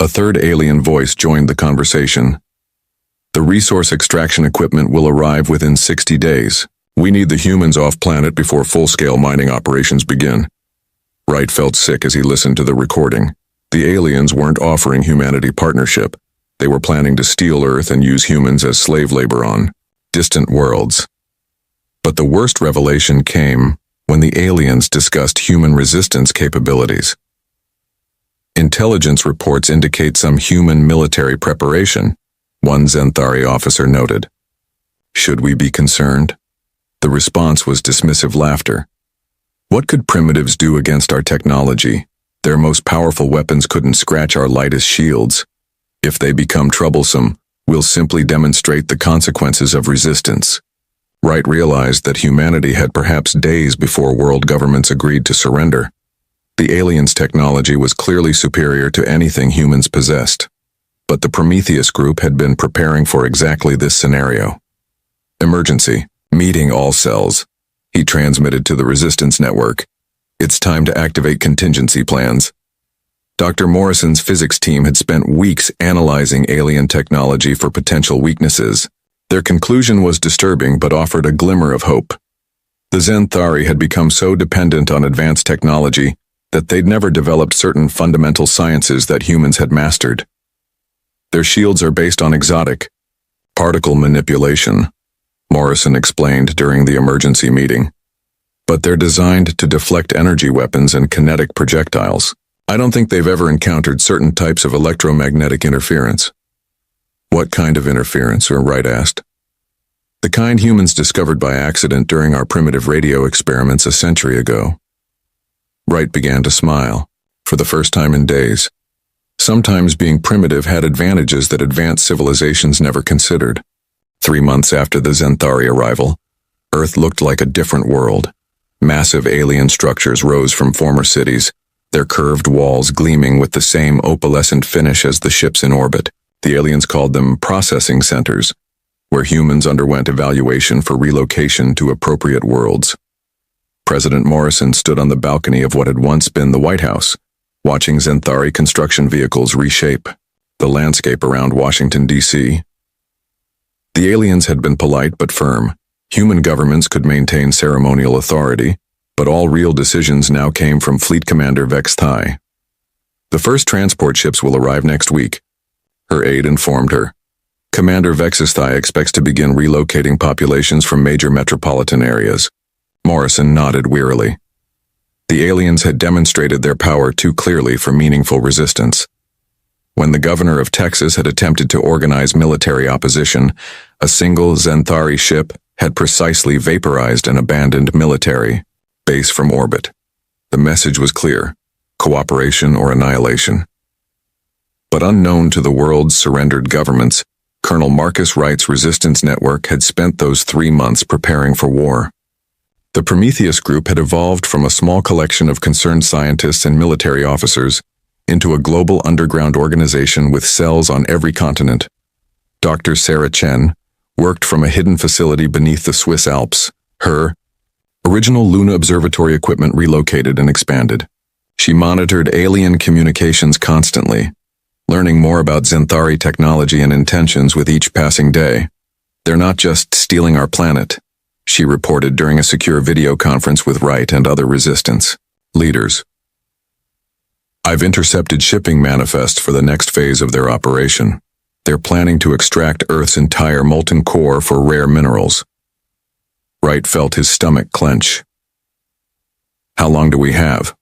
S1: A third alien voice joined the conversation. The resource extraction equipment will arrive within 60 days. We need the humans off planet before full-scale mining operations begin. Wright felt sick as he listened to the recording. The aliens weren't offering humanity partnership. They were planning to steal Earth and use humans as slave labor on distant worlds. But the worst revelation came when the aliens discussed human resistance capabilities. Intelligence reports indicate some human military preparation, one Zenthari officer noted. Should we be concerned? The response was dismissive laughter. What could primitives do against our technology? Their most powerful weapons couldn't scratch our lightest shields. If they become troublesome, we'll simply demonstrate the consequences of resistance. Wright realized that humanity had perhaps days before world governments agreed to surrender. The aliens' technology was clearly superior to anything humans possessed. But the Prometheus group had been preparing for exactly this scenario. Emergency. Meeting all cells. He transmitted to the resistance network. It's time to activate contingency plans. Dr. Morrison's physics team had spent weeks analyzing alien technology for potential weaknesses. Their conclusion was disturbing but offered a glimmer of hope. The Zenthari had become so dependent on advanced technology that they'd never developed certain fundamental sciences that humans had mastered. Their shields are based on exotic particle manipulation, Morrison explained during the emergency meeting. But they're designed to deflect energy weapons and kinetic projectiles. I don't think they've ever encountered certain types of electromagnetic interference. What kind of interference? Wright asked. The kind humans discovered by accident during our primitive radio experiments a century ago. Wright began to smile, for the first time in days. Sometimes being primitive had advantages that advanced civilizations never considered. 3 months after the Zenthari arrival, Earth looked like a different world. Massive alien structures rose from former cities, their curved walls gleaming with the same opalescent finish as the ships in orbit. The aliens called them processing centers, where humans underwent evaluation for relocation to appropriate worlds. President Morrison stood on the balcony of what had once been the White House, watching Zenthari construction vehicles reshape the landscape around Washington, D.C. The aliens had been polite but firm. Human governments could maintain ceremonial authority, but all real decisions now came from Fleet Commander Vextai. The first transport ships will arrive next week, her aide informed her. Commander Vextai expects to begin relocating populations from major metropolitan areas. Morrison nodded wearily. The aliens had demonstrated their power too clearly for meaningful resistance. When the governor of Texas had attempted to organize military opposition, a single Zenthari ship had precisely vaporized an abandoned military base from orbit. The message was clear: cooperation or annihilation. But unknown to the world's surrendered governments, Colonel Marcus Wright's resistance network had spent those 3 months preparing for war. The Prometheus group had evolved from a small collection of concerned scientists and military officers into a global underground organization with cells on every continent. Dr. Sarah Chen worked from a hidden facility beneath the Swiss Alps. Her Original Luna Observatory equipment relocated and expanded. She monitored alien communications constantly, learning more about Xanthari technology and intentions with each passing day. "They're not just stealing our planet," she reported during a secure video conference with Wright and other resistance leaders. "I've intercepted shipping manifests for the next phase of their operation. They're planning to extract Earth's entire molten core for rare minerals." Wright felt his stomach clench. "How long do we have?"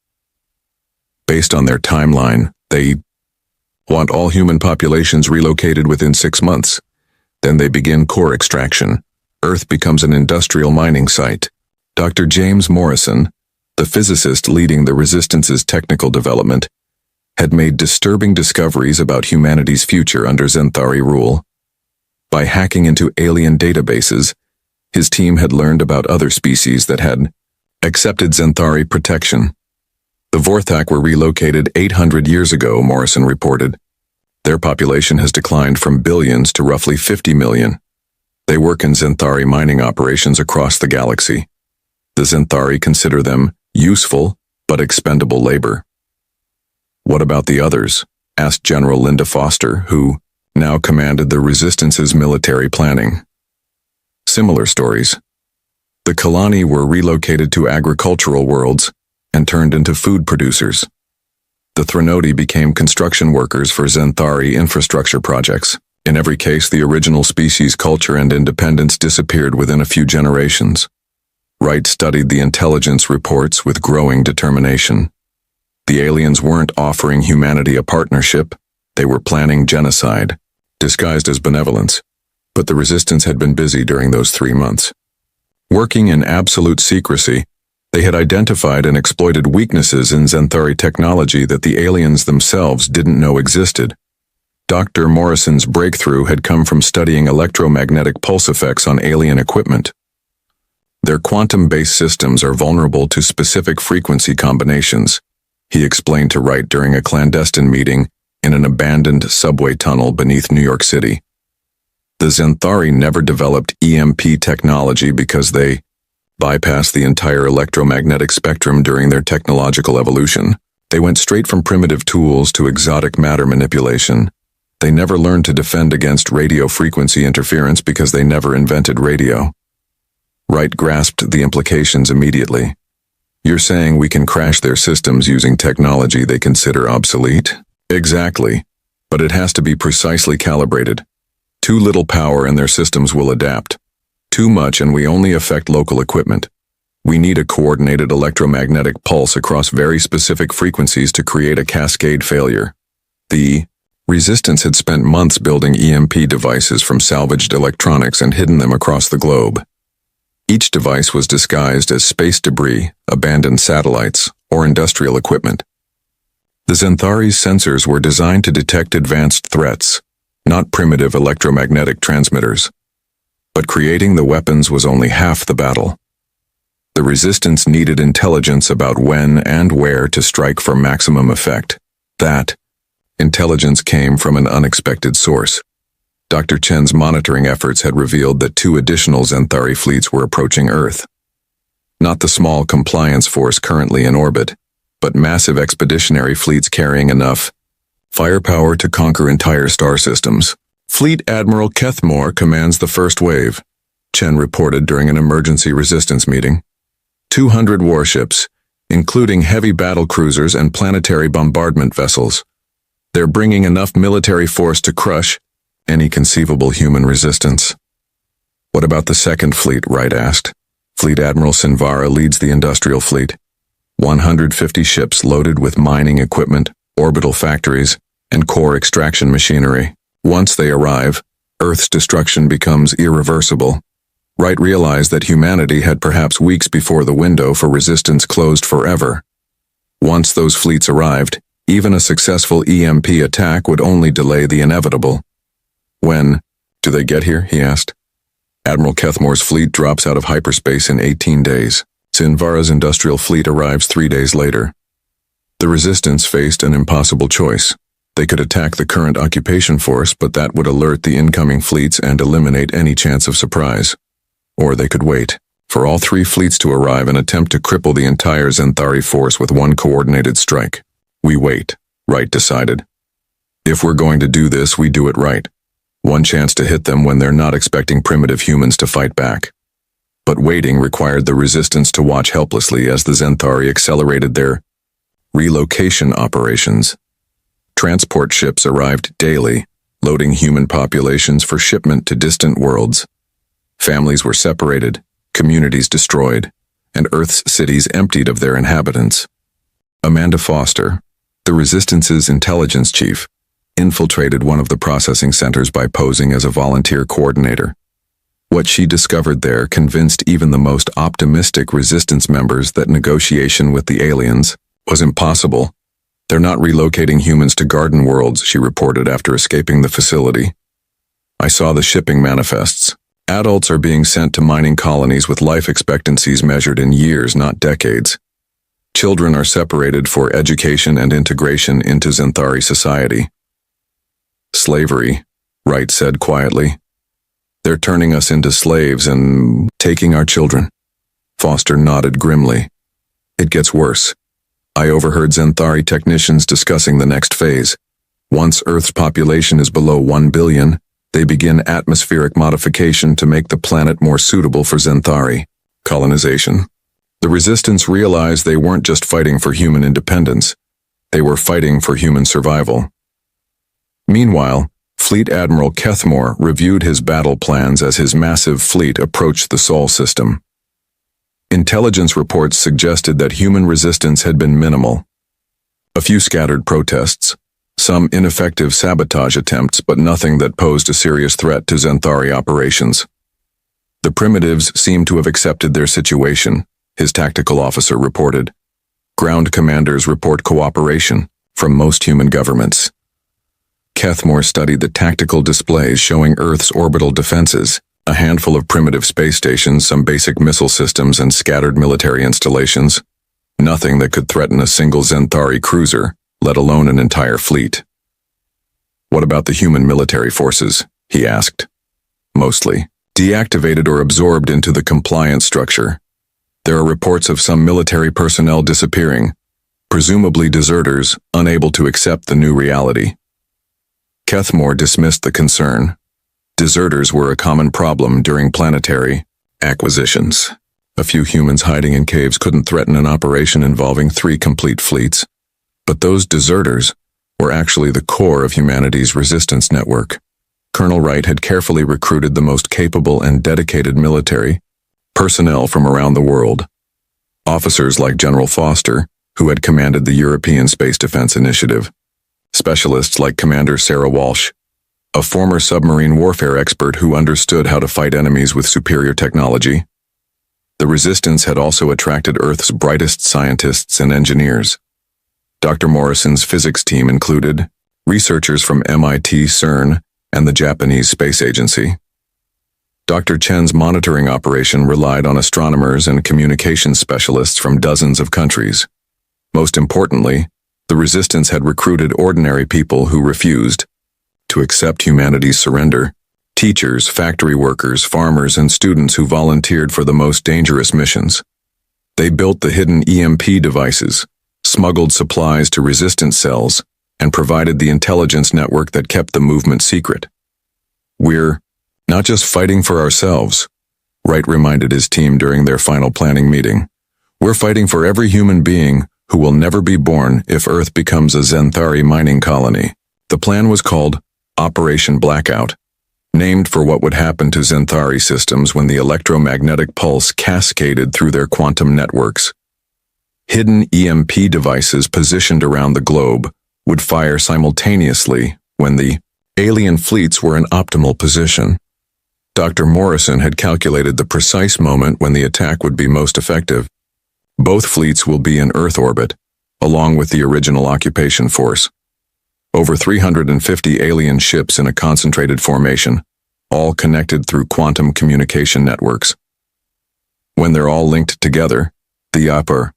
S1: "Based on their timeline, they want all human populations relocated within 6 months. Then they begin core extraction. Earth becomes an industrial mining site." Dr. James Morrison, the physicist leading the Resistance's technical development, had made disturbing discoveries about humanity's future under Xanthari rule. By hacking into alien databases, his team had learned about other species that had accepted Xanthari protection. "The Vorthak were relocated 800 years ago," Morrison reported. "Their population has declined from billions to roughly 50 million. They work in Xanthari mining operations across the galaxy. The Xanthari consider them useful but expendable labor." "What about the others?" asked General Linda Foster, who now commanded the Resistance's military planning. Similar stories. "The Kalani were relocated to agricultural worlds and turned into food producers. The Threnodi became construction workers for Xanthari infrastructure projects. In every case, the original species' culture and independence disappeared within a few generations." Wright studied the intelligence reports with growing determination. The aliens weren't offering humanity a partnership, they were planning genocide, disguised as benevolence. But the Resistance had been busy during those 3 months. Working in absolute secrecy, they had identified and exploited weaknesses in Xanthari technology that the aliens themselves didn't know existed. Dr. Morrison's breakthrough had come from studying electromagnetic pulse effects on alien equipment. "Their quantum-based systems are vulnerable to specific frequency combinations," he explained to Wright during a clandestine meeting in an abandoned subway tunnel beneath New York City. "The Xanthari never developed EMP technology because they bypassed the entire electromagnetic spectrum during their technological evolution. They went straight from primitive tools to exotic matter manipulation. They never learned to defend against radio frequency interference because they never invented radio." Wright grasped the implications immediately. "You're saying we can crash their systems using technology they consider obsolete?" "Exactly. But it has to be precisely calibrated. Too little power and their systems will adapt. Too much and we only affect local equipment. We need a coordinated electromagnetic pulse across very specific frequencies to create a cascade failure." The Resistance had spent months building EMP devices from salvaged electronics and hidden them across the globe. Each device was disguised as space debris, abandoned satellites, or industrial equipment. The Xanthari's sensors were designed to detect advanced threats, not primitive electromagnetic transmitters. But creating the weapons was only half the battle. The Resistance needed intelligence about when and where to strike for maximum effect. That intelligence came from an unexpected source. Dr. Chen's monitoring efforts had revealed that 2 additional Xanthari fleets were approaching Earth. Not the small compliance force currently in orbit, but massive expeditionary fleets carrying enough firepower to conquer entire star systems. "Fleet Admiral Kethmore commands the first wave," Chen reported during an emergency resistance meeting. 200 warships, including heavy battle cruisers and planetary bombardment vessels. They're bringing enough military force to crush any conceivable human resistance. "What about the second fleet?" Wright asked. Fleet Admiral Sinvara leads the industrial fleet. 150 ships loaded with mining equipment, orbital factories, and core extraction machinery. Once they arrive, Earth's destruction becomes irreversible. Wright realized that humanity had perhaps weeks before the window for resistance closed forever. Once those fleets arrived, even a successful EMP attack would only delay the inevitable. "When do they get here?" he asked. "Admiral Kethmore's fleet drops out of hyperspace in 18 days. Sinvara's industrial fleet arrives 3 days later." The Resistance faced an impossible choice. They could attack the current occupation force, but that would alert the incoming fleets and eliminate any chance of surprise. Or they could wait. for all three fleets to arrive and attempt to cripple the entire Zenthari force with one coordinated strike. We wait, Wright decided. If we're going to do this, we do it right. One chance to hit them when they're not expecting primitive humans to fight back. But waiting required the resistance to watch helplessly as the Zenthari accelerated their relocation operations. Transport ships arrived daily, loading human populations for shipment to distant worlds. Families were separated, communities destroyed, and Earth's cities emptied of their inhabitants. Amanda Foster, the Resistance's intelligence chief, infiltrated one of the processing centers by posing as a volunteer coordinator. What she discovered there convinced even the most optimistic Resistance members that negotiation with the aliens was impossible. They're not relocating humans to garden worlds, she reported after escaping the facility. I saw the shipping manifests. Adults are being sent to mining colonies with life expectancies measured in years, not decades. Children are separated for education and integration into Zenthari society. Slavery, Wright said quietly. They're turning us into slaves and taking our children. Foster nodded grimly. It gets worse. I overheard Zenthari technicians discussing the next phase. Once Earth's population is below 1 billion, they begin atmospheric modification to make the planet more suitable for Zenthari colonization. The Resistance realized they weren't just fighting for human independence. They were fighting for human survival. Meanwhile, Fleet Admiral Kethmore reviewed his battle plans as his massive fleet approached the Sol system. Intelligence reports suggested that human resistance had been minimal. A few scattered protests, some ineffective sabotage attempts, but nothing that posed a serious threat to Zenthari operations. The primitives seemed to have accepted their situation, his tactical officer reported. Ground commanders report cooperation from most human governments. Kethmore studied the tactical displays showing Earth's orbital defenses, a handful of primitive space stations, some basic missile systems, and scattered military installations. Nothing that could threaten a single Zenthari cruiser, let alone an entire fleet. What about the human military forces? He asked. Mostly deactivated or absorbed into the compliance structure. There are reports of some military personnel disappearing, presumably deserters unable to accept the new reality. Kethmore dismissed the concern. Deserters were a common problem during planetary acquisitions. A few humans hiding in caves couldn't threaten an operation involving 3 complete fleets. But those deserters were actually the core of humanity's resistance network. Colonel Wright had carefully recruited the most capable and dedicated military personnel from around the world. Officers like General Foster, who had commanded the European Space Defense Initiative. Specialists like Commander Sarah Walsh, a former submarine warfare expert who understood how to fight enemies with superior technology. The Resistance had also attracted Earth's brightest scientists and engineers. Dr. Morrison's physics team included researchers from MIT, CERN, and the Japanese Space Agency. Dr. Chen's monitoring operation relied on astronomers and communications specialists from dozens of countries. Most importantly, the Resistance had recruited ordinary people who refused to accept humanity's surrender. Teachers, factory workers, farmers, and students who volunteered for the most dangerous missions. They built the hidden EMP devices, smuggled supplies to resistance cells, and provided the intelligence network that kept the movement secret. We're not just fighting for ourselves, Wright reminded his team during their final planning meeting. We're fighting for every human being who will never be born if Earth becomes a Zenthari mining colony. The plan was called Operation Blackout, named for what would happen to Zenthari systems when the electromagnetic pulse cascaded through their quantum networks. Hidden EMP devices positioned around the globe would fire simultaneously when the alien fleets were in optimal position. Dr. Morrison had calculated the precise moment when the attack would be most effective. Both fleets will be in Earth orbit, along with the original occupation force. Over 350 alien ships in a concentrated formation, all connected through quantum communication networks. When they're all linked together, the upper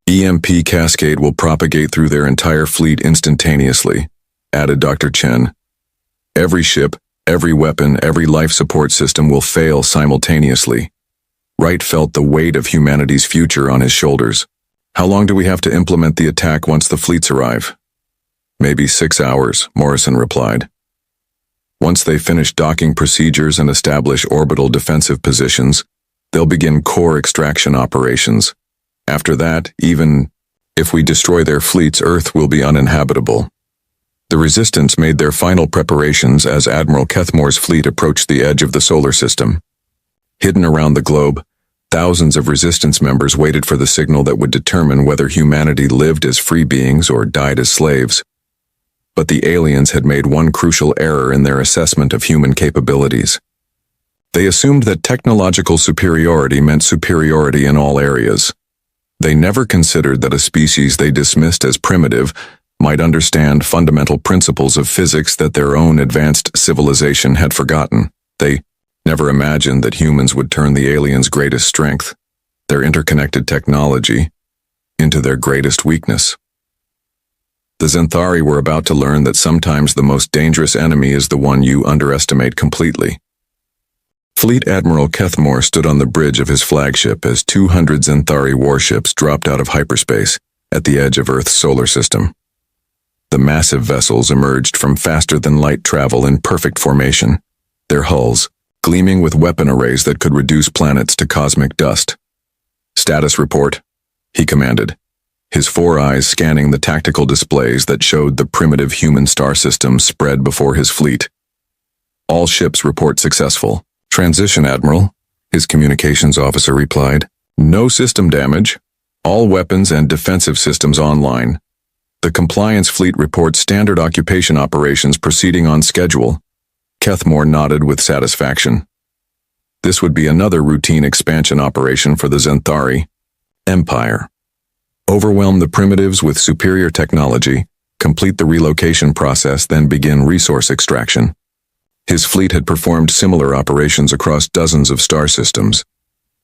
S1: EMP cascade will propagate through their entire fleet instantaneously, added Dr. Chen. Every ship, every weapon, every life support system will fail simultaneously. Wright felt the weight of humanity's future on his shoulders. How long do we have to implement the attack once the fleets arrive? Maybe 6 hours, Morrison replied. Once they finish docking procedures and establish orbital defensive positions, they'll begin core extraction operations. After that, even if we destroy their fleets, Earth will be uninhabitable. The Resistance made their final preparations as Admiral Kethmore's fleet approached the edge of the solar system. Hidden around the globe, thousands of Resistance members waited for the signal that would determine whether humanity lived as free beings or died as slaves. But the aliens had made one crucial error in their assessment of human capabilities. They assumed that technological superiority meant superiority in all areas. They never considered that a species they dismissed as primitive might understand fundamental principles of physics that their own advanced civilization had forgotten. They never imagined that humans would turn the aliens' greatest strength, their interconnected technology, into their greatest weakness. The Xanthari were about to learn that sometimes the most dangerous enemy is the one you underestimate completely. Fleet Admiral Kethmore stood on the bridge of his flagship as 200 Xanthari warships dropped out of hyperspace at the edge of Earth's solar system. The massive vessels emerged from faster-than-light travel in perfect formation, their hulls gleaming with weapon arrays that could reduce planets to cosmic dust. "Status report," he commanded, his 4 eyes scanning the tactical displays that showed the primitive human star system spread before his fleet. "All ships report successful." "Transition, Admiral," his communications officer replied. "No system damage. All weapons and defensive systems online. The compliance fleet reports standard occupation operations proceeding on schedule." Kethmore nodded with satisfaction. This would be another routine expansion operation for the Xanthari Empire. Overwhelm the primitives with superior technology, complete the relocation process, then begin resource extraction. His fleet had performed similar operations across dozens of star systems,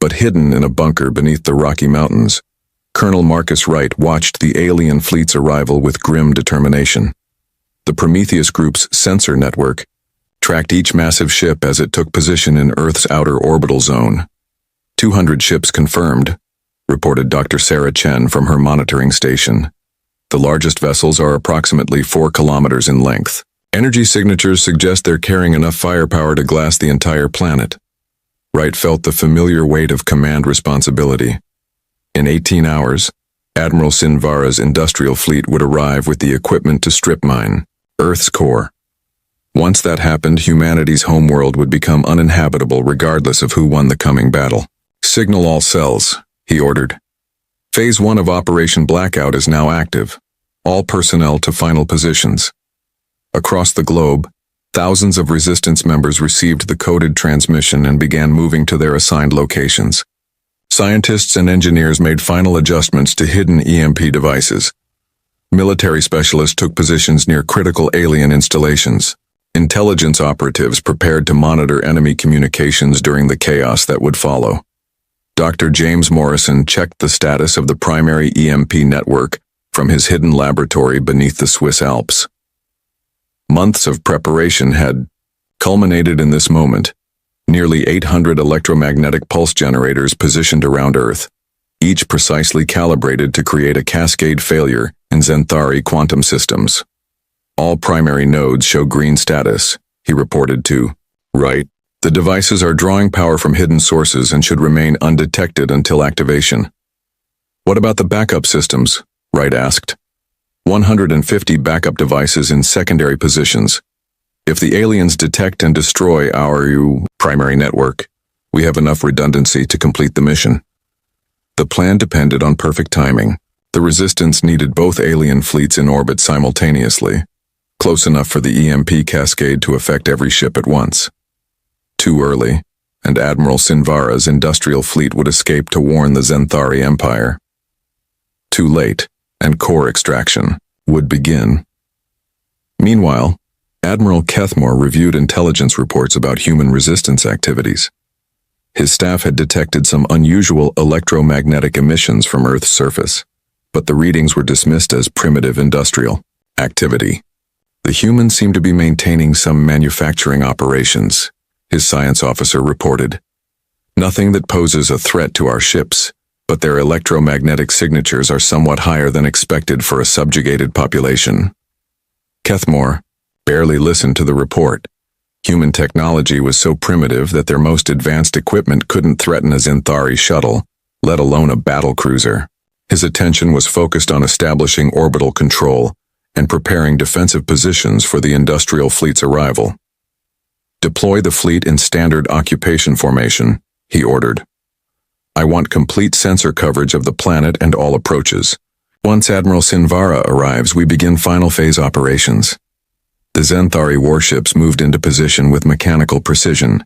S1: but hidden in a bunker beneath the Rocky Mountains, Colonel Marcus Wright watched the alien fleet's arrival with grim determination. The Prometheus Group's sensor network tracked each massive ship as it took position in Earth's outer orbital zone. 200 ships confirmed, reported Dr. Sarah Chen from her monitoring station. The largest vessels are approximately 4 kilometers in length. Energy signatures suggest they're carrying enough firepower to glass the entire planet. Wright felt the familiar weight of command responsibility. In 18 hours, Admiral Sinvara's industrial fleet would arrive with the equipment to strip mine Earth's core. Once that happened, humanity's homeworld would become uninhabitable regardless of who won the coming battle. "Signal all cells," he ordered. "Phase 1 of Operation Blackout is now active. All personnel to final positions." Across the globe, thousands of Resistance members received the coded transmission and began moving to their assigned locations. Scientists and engineers made final adjustments to hidden EMP devices. Military specialists took positions near critical alien installations. Intelligence operatives prepared to monitor enemy communications during the chaos that would follow. Dr. James Morrison checked the status of the primary EMP network from his hidden laboratory beneath the Swiss Alps. Months of preparation had culminated in this moment. Nearly 800 electromagnetic pulse generators positioned around Earth, each precisely calibrated to create a cascade failure in Xanthari quantum systems. "All primary nodes show green status," he reported to Wright. "The devices are drawing power from hidden sources and should remain undetected until activation." "What about the backup systems?" Wright asked. 150 backup devices in secondary positions. If the aliens detect and destroy our primary network, we have enough redundancy to complete the mission. The plan depended on perfect timing. The Resistance needed both alien fleets in orbit simultaneously, close enough for the EMP cascade to affect every ship at once. Too early, and Admiral Sinvara's industrial fleet would escape to warn the Xanthari Empire. Too late, and core extraction would begin. Meanwhile, Admiral Kethmore reviewed intelligence reports about human resistance activities. His staff had detected some unusual electromagnetic emissions from Earth's surface, but the readings were dismissed as primitive industrial activity. The humans seemed to be maintaining some manufacturing operations, his science officer reported. Nothing that poses a threat to our ships, but their electromagnetic signatures are somewhat higher than expected for a subjugated population. Kethmore barely listened to the report. Human technology was so primitive that their most advanced equipment couldn't threaten a Zinthari shuttle, let alone a battle cruiser. His attention was focused on establishing orbital control and preparing defensive positions for the industrial fleet's arrival. "Deploy the fleet in standard occupation formation," he ordered. "I want complete sensor coverage of the planet and all approaches. Once Admiral Sinvara arrives, we begin final phase operations." The Zinthari warships moved into position with mechanical precision.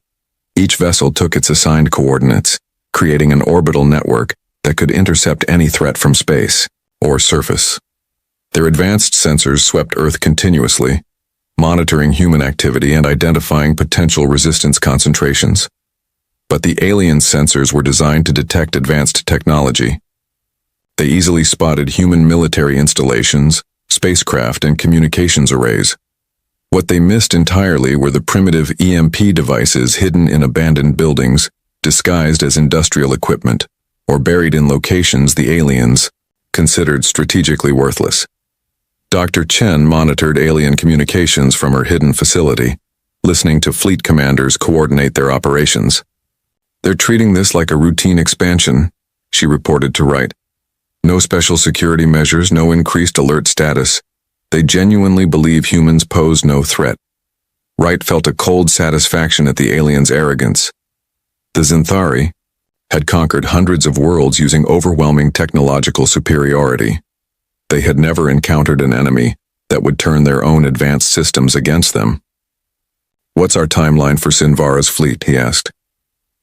S1: Each vessel took its assigned coordinates, creating an orbital network that could intercept any threat from space or surface. Their advanced sensors swept Earth continuously, monitoring human activity and identifying potential resistance concentrations. But the alien sensors were designed to detect advanced technology. They easily spotted human military installations, spacecraft, and communications arrays. What they missed entirely were the primitive EMP devices hidden in abandoned buildings, disguised as industrial equipment, or buried in locations the aliens considered strategically worthless. Dr. Chen monitored alien communications from her hidden facility, listening to fleet commanders coordinate their operations. "They're treating this like a routine expansion," she reported to Wright. "No special security measures, no increased alert status. They genuinely believe humans pose no threat." Wright felt a cold satisfaction at the aliens' arrogance. The Zinthari had conquered hundreds of worlds using overwhelming technological superiority. They had never encountered an enemy that would turn their own advanced systems against them. "What's our timeline for Sinvara's fleet?" he asked.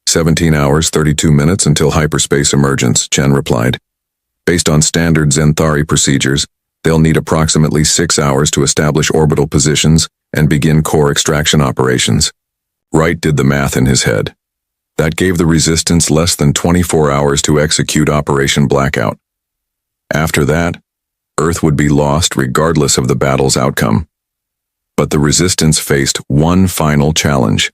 S1: 17 hours, 32 minutes until hyperspace emergence, Chen replied. "Based on standard Zinthari procedures, they'll need approximately 6 hours to establish orbital positions and begin core extraction operations." Wright did the math in his head. That gave the Resistance less than 24 hours to execute Operation Blackout. After that, Earth would be lost regardless of the battle's outcome. But the Resistance faced one final challenge.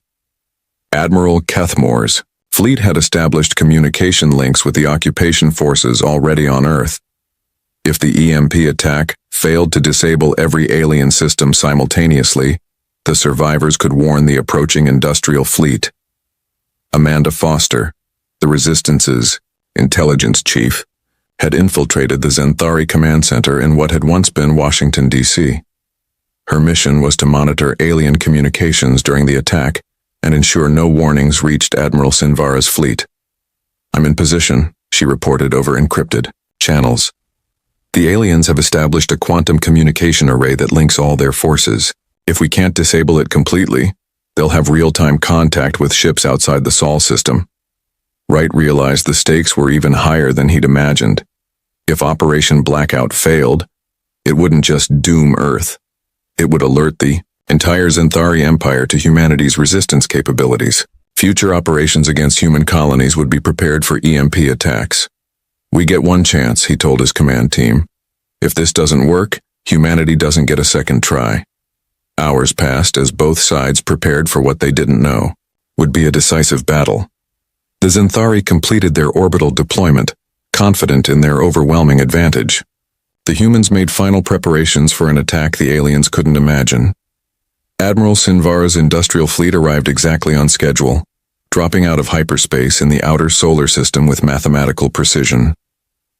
S1: Admiral Kethmore's fleet had established communication links with the occupation forces already on Earth. If the EMP attack failed to disable every alien system simultaneously, the survivors could warn the approaching industrial fleet. Amanda Foster, the Resistance's intelligence chief, had infiltrated the Zinthari command center in what had once been Washington, D.C. Her mission was to monitor alien communications during the attack and ensure no warnings reached Admiral Sinvara's fleet. "I'm in position," she reported over encrypted channels. "The aliens have established a quantum communication array that links all their forces. If we can't disable it completely, they'll have real-time contact with ships outside the Sol system." Wright realized the stakes were even higher than he'd imagined. If Operation Blackout failed, it wouldn't just doom Earth. It would alert the entire Zinthari Empire to humanity's resistance capabilities. Future operations against human colonies would be prepared for EMP attacks. "We get one chance," he told his command team. "If this doesn't work, humanity doesn't get a second try." Hours passed as both sides prepared for what they didn't know would be a decisive battle. The Zinthari completed their orbital deployment, confident in their overwhelming advantage. The humans made final preparations for an attack the aliens couldn't imagine. Admiral Sinvara's industrial fleet arrived exactly on schedule, dropping out of hyperspace in the outer solar system with mathematical precision.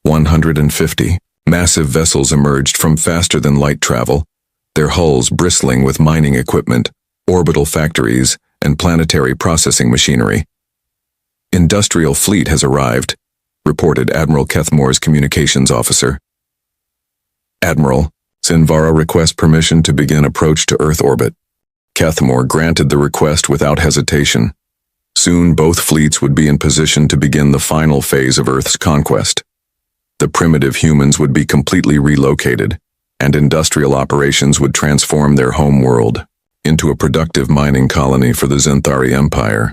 S1: 150 massive vessels emerged from faster-than-light travel, their hulls bristling with mining equipment, orbital factories, and planetary processing machinery. "Industrial fleet has arrived," reported Admiral Kethmore's communications officer. "Admiral, Sinvara requests permission to begin approach to Earth orbit." Kethmore granted the request without hesitation. Soon both fleets would be in position to begin the final phase of Earth's conquest. The primitive humans would be completely relocated, and industrial operations would transform their home world into a productive mining colony for the Zinthari Empire.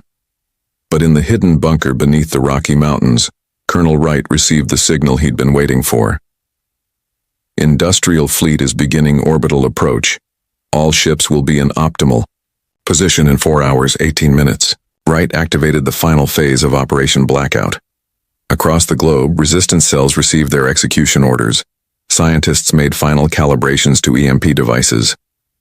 S1: But in the hidden bunker beneath the Rocky Mountains, Colonel Wright received the signal he'd been waiting for. "Industrial fleet is beginning orbital approach. All ships will be in optimal position in 4 hours, 18 minutes. Wright activated the final phase of Operation Blackout. Across the globe, resistance cells received their execution orders. Scientists made final calibrations to EMP devices.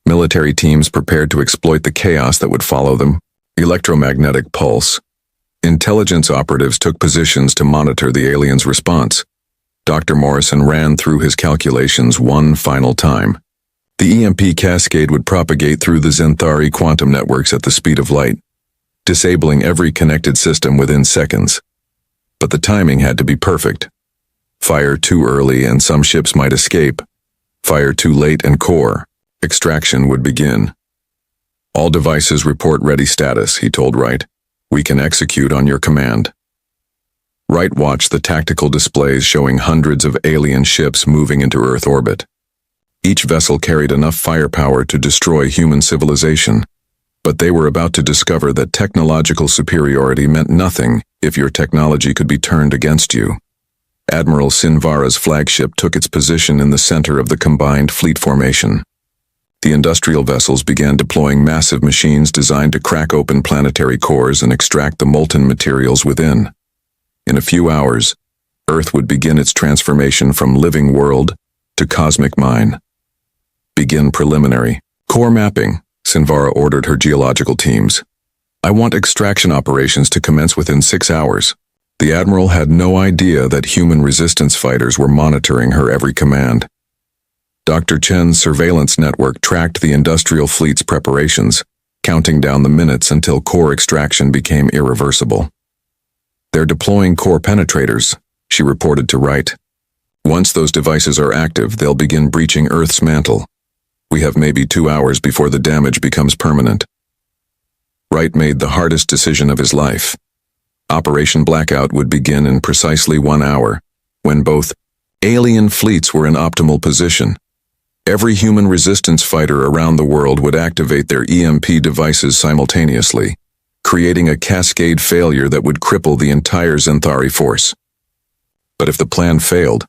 S1: Military teams prepared to exploit the chaos that would follow them. Electromagnetic pulse. Intelligence operatives took positions to monitor the aliens' response. Dr. Morrison ran through his calculations one final time. The EMP cascade would propagate through the Xanthari quantum networks at the speed of light, disabling every connected system within seconds. But the timing had to be perfect. Fire too early and some ships might escape. Fire too late and core extraction would begin. All devices report ready status, he told Wright. We can execute on your command. Wright watched the tactical displays showing hundreds of alien ships moving into Earth orbit. Each vessel carried enough firepower to destroy human civilization, but they were about to discover that technological superiority meant nothing if your technology could be turned against you. Admiral Sinvara's flagship took its position in the center of the combined fleet formation. The industrial vessels began deploying massive machines designed to crack open planetary cores and extract the molten materials within. In a few hours, Earth would begin its transformation from living world to cosmic mine. Begin preliminary core mapping, Sinvara ordered her geological teams. I want extraction operations to commence within 6 hours. The Admiral had no idea that human resistance fighters were monitoring her every command. Dr. Chen's surveillance network tracked the industrial fleet's preparations, counting down the minutes until core extraction became irreversible. They're deploying core penetrators, she reported to Wright. Once those devices are active, they'll begin breaching Earth's mantle. We have maybe 2 hours before the damage becomes permanent. Wright made the hardest decision of his life. Operation Blackout would begin in precisely 1 hour, when both alien fleets were in optimal position. Every human resistance fighter around the world would activate their EMP devices simultaneously, creating a cascade failure that would cripple the entire Xanthari force. But if the plan failed,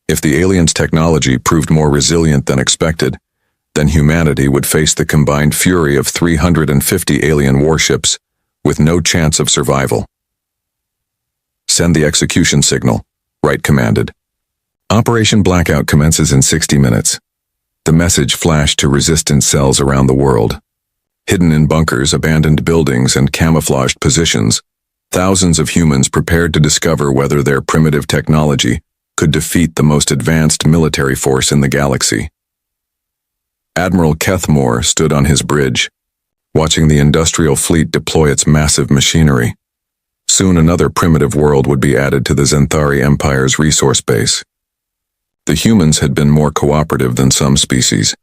S1: if the aliens' technology proved more resilient than expected, then humanity would face the combined fury of 350 alien warships with no chance of survival. Send the execution signal, Wright commanded. Operation Blackout commences in 60 minutes. The message flashed to resistance cells around the world. Hidden in bunkers, abandoned buildings, and camouflaged positions, thousands of humans prepared to discover whether their primitive technology could defeat the most advanced military force in the galaxy. Admiral Kethmore stood on his bridge, watching the industrial fleet deploy its massive machinery. Soon another primitive world would be added to the Xanthari Empire's resource base. The humans had been more cooperative than some species,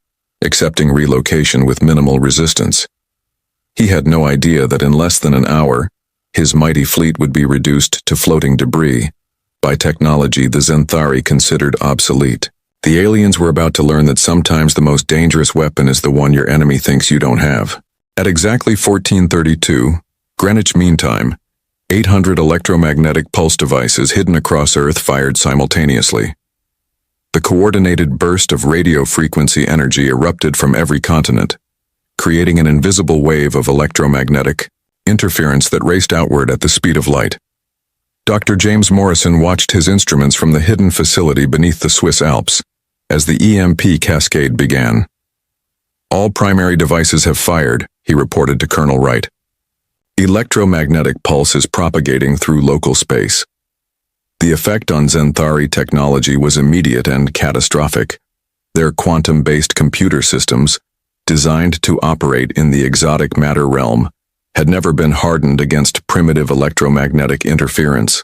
S1: accepting relocation with minimal resistance. He had no idea that in less than an hour, his mighty fleet would be reduced to floating debris by technology the Xanthari considered obsolete. The aliens were about to learn that sometimes the most dangerous weapon is the one your enemy thinks you don't have. At exactly 1432, Greenwich Mean Time, 800 electromagnetic pulse devices hidden across Earth fired simultaneously. The coordinated burst of radio frequency energy erupted from every continent, creating an invisible wave of electromagnetic interference that raced outward at the speed of light. Dr. James Morrison watched his instruments from the hidden facility beneath the Swiss Alps as the EMP cascade began. All primary devices have fired, he reported to Colonel Wright. Electromagnetic pulse is propagating through local space. The effect on Xanthari technology was immediate and catastrophic. Their quantum-based computer systems, designed to operate in the exotic matter realm, had never been hardened against primitive electromagnetic interference.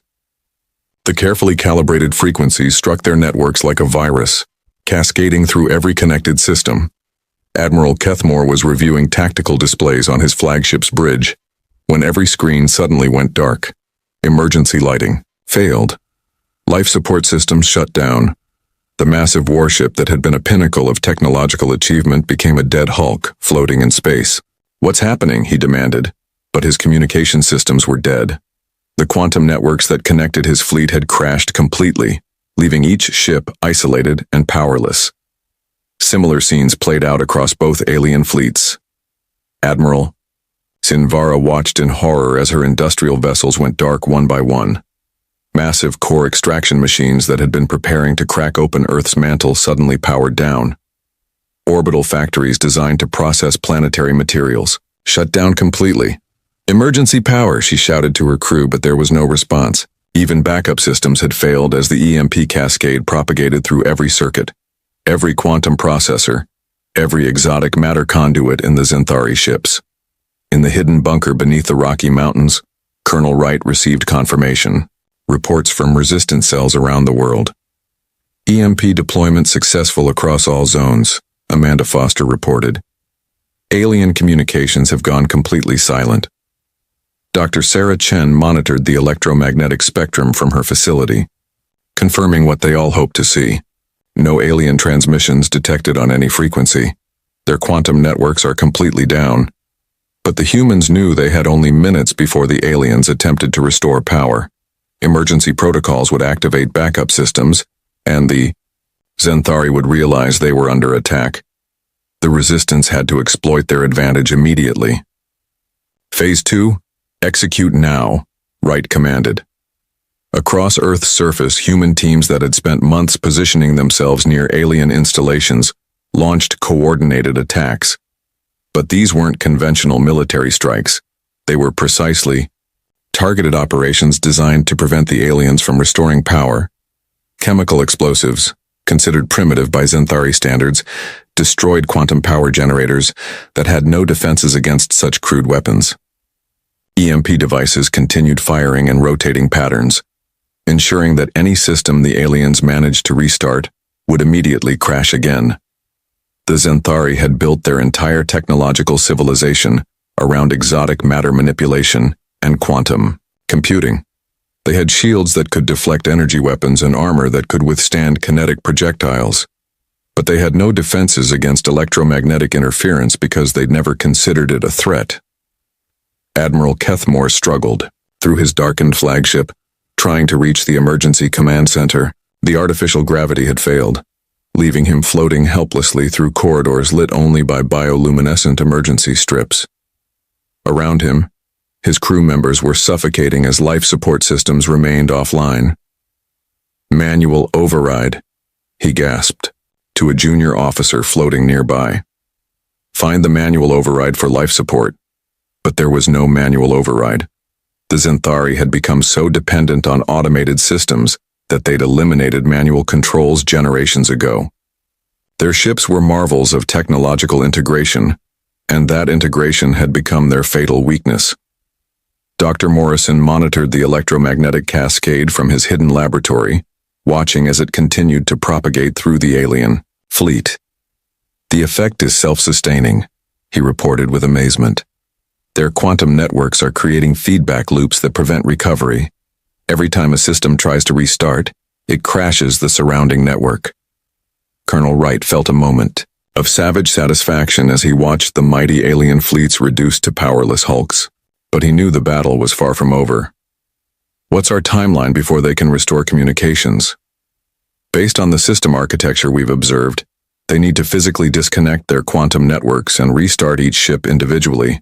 S1: The carefully calibrated frequencies struck their networks like a virus, cascading through every connected system. Admiral Kethmore was reviewing tactical displays on his flagship's bridge when every screen suddenly went dark. Emergency lighting failed. Life support systems shut down. The massive warship that had been a pinnacle of technological achievement became a dead hulk floating in space. What's happening? He demanded, but his communication systems were dead. The quantum networks that connected his fleet had crashed completely, leaving each ship isolated and powerless. Similar scenes played out across both alien fleets. Admiral, Sinvara watched in horror as her industrial vessels went dark one by one. Massive core extraction machines that had been preparing to crack open Earth's mantle suddenly powered down. Orbital factories designed to process planetary materials shut down completely. "Emergency power," she shouted to her crew, but there was no response. Even backup systems had failed as the EMP cascade propagated through every circuit, every quantum processor, every exotic matter conduit in the Zenthari ships. In the hidden bunker beneath the Rocky Mountains, Colonel Wright received confirmation. Reports from resistance cells around the world. "EMP deployment successful across all zones," Amanda Foster reported. "Alien communications have gone completely silent." Dr. Sarah Chen monitored the electromagnetic spectrum from her facility, confirming what they all hoped to see. No alien transmissions detected on any frequency. Their quantum networks are completely down. But the humans knew they had only minutes before the aliens attempted to restore power. Emergency protocols would activate backup systems, and the Zenthari would realize they were under attack. The resistance had to exploit their advantage immediately. "Phase 2, execute now," Wright commanded. Across Earth's surface, human teams that had spent months positioning themselves near alien installations launched coordinated attacks. But these weren't conventional military strikes. They were precisely targeted operations designed to prevent the aliens from restoring power. Chemical explosives, considered primitive by Zenthari standards, destroyed quantum power generators that had no defenses against such crude weapons. EMP devices continued firing in rotating patterns, ensuring that any system the aliens managed to restart would immediately crash again. The Zenthari had built their entire technological civilization around exotic matter manipulation and quantum computing. They had shields that could deflect energy weapons and armor that could withstand kinetic projectiles. But they had no defenses against electromagnetic interference because they'd never considered it a threat. Admiral Kethmore struggled through his darkened flagship, trying to reach the emergency command center. The artificial gravity had failed, leaving him floating helplessly through corridors lit only by bioluminescent emergency strips. Around him, his crew members were suffocating as life support systems remained offline. "Manual override," he gasped to a junior officer floating nearby. "Find the manual override for life support." But there was no manual override. The Zenthari had become so dependent on automated systems that they'd eliminated manual controls generations ago. Their ships were marvels of technological integration, and that integration had become their fatal weakness. Dr. Morrison monitored the electromagnetic cascade from his hidden laboratory, watching as it continued to propagate through the alien fleet. "The effect is self-sustaining," he reported with amazement. "Their quantum networks are creating feedback loops that prevent recovery. Every time a system tries to restart, it crashes the surrounding network." Colonel Wright felt a moment of savage satisfaction as he watched the mighty alien fleets reduced to powerless hulks. But he knew the battle was far from over. "What's our timeline before they can restore communications?" "Based on the system architecture we've observed, they need to physically disconnect their quantum networks and restart each ship individually,"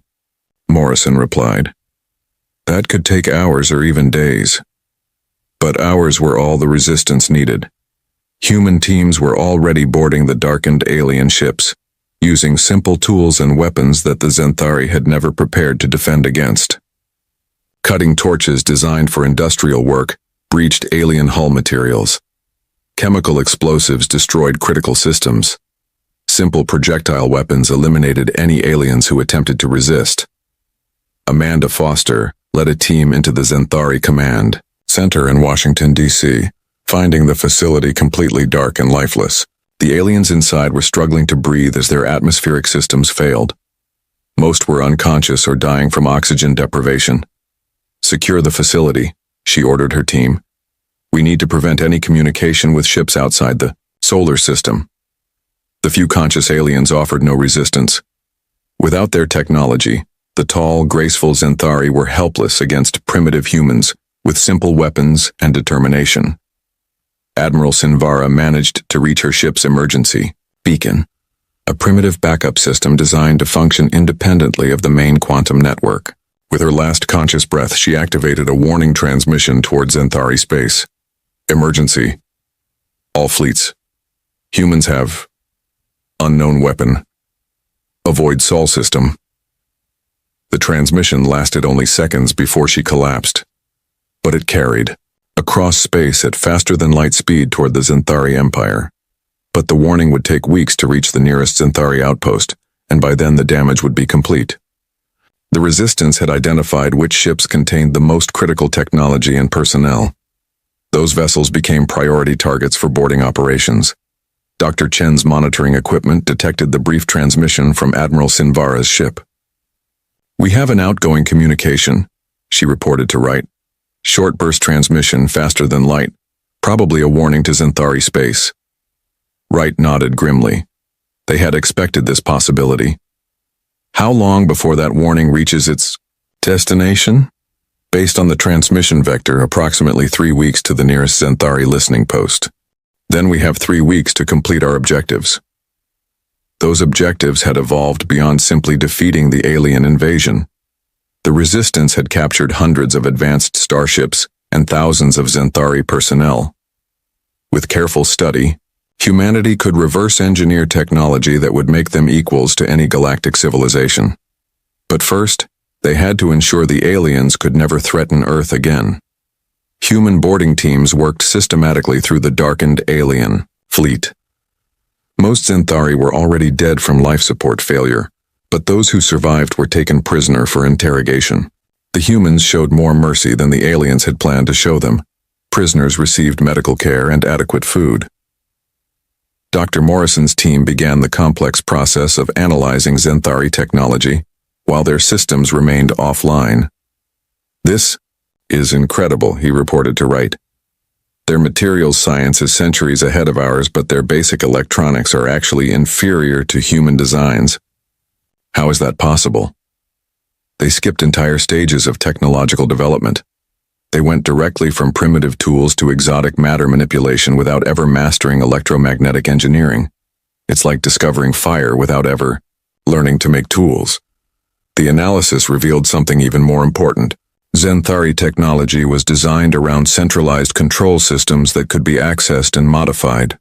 S1: Morrison replied. "That could take hours or even days." But hours were all the resistance needed. Human teams were already boarding the darkened alien ships, using simple tools and weapons that the Zenthari had never prepared to defend against. Cutting torches designed for industrial work breached alien hull materials. Chemical explosives destroyed critical systems. Simple projectile weapons eliminated any aliens who attempted to resist. Amanda Foster led a team into the Zenthari Command Center in Washington, D.C., finding the facility completely dark and lifeless. The aliens inside were struggling to breathe as their atmospheric systems failed. Most were unconscious or dying from oxygen deprivation. "Secure the facility," she ordered her team. "We need to prevent any communication with ships outside the solar system." The few conscious aliens offered no resistance. Without their technology, the tall, graceful Zenthari were helpless against primitive humans with simple weapons and determination. Admiral Sinvara managed to reach her ship's emergency beacon. a primitive backup system designed to function independently of the main quantum network. With her last conscious breath, she activated a warning transmission towards Xanthari space. Emergency. All fleets. Humans have unknown weapon. Avoid Sol system. The transmission lasted only seconds before she collapsed, but it carried across space at faster-than-light speed toward the Xanthari Empire. But the warning would take weeks to reach the nearest Xanthari outpost, and by then the damage would be complete. The Resistance had identified which ships contained the most critical technology and personnel. Those vessels became priority targets for boarding operations. Dr. Chen's monitoring equipment detected the brief transmission from Admiral Sinvara's ship. "We have an outgoing communication," she reported to Wright. "Short burst transmission faster than light, probably a warning to Xanthari space." Wright nodded grimly. They had expected this possibility. How long before that warning reaches its destination? Based on the transmission vector, approximately 3 weeks to the nearest Xanthari listening post. Then we have 3 weeks to complete our objectives. Those objectives had evolved beyond simply defeating the alien invasion. The Resistance had captured hundreds of advanced starships and thousands of Xanthari personnel. With careful study, humanity could reverse engineer technology that would make them equals to any galactic civilization. But first, they had to ensure the aliens could never threaten Earth again. Human boarding teams worked systematically through the darkened alien fleet. Most Xanthari were already dead from life support failure, but those who survived were taken prisoner for interrogation. The humans showed more mercy than the aliens had planned to show them. Prisoners received medical care and adequate food. Dr. Morrison's team began the complex process of analyzing Xanthari technology while their systems remained offline. "This is incredible," he reported to Wright. "Their materials science is centuries ahead of ours, but their basic electronics are actually inferior to human designs. How is that possible?" They skipped entire stages of technological development. They went directly from primitive tools to exotic matter manipulation without ever mastering electromagnetic engineering. It's like discovering fire without ever learning to make tools. The analysis revealed something even more important. Xanthari technology was designed around centralized control systems that could be accessed and modified.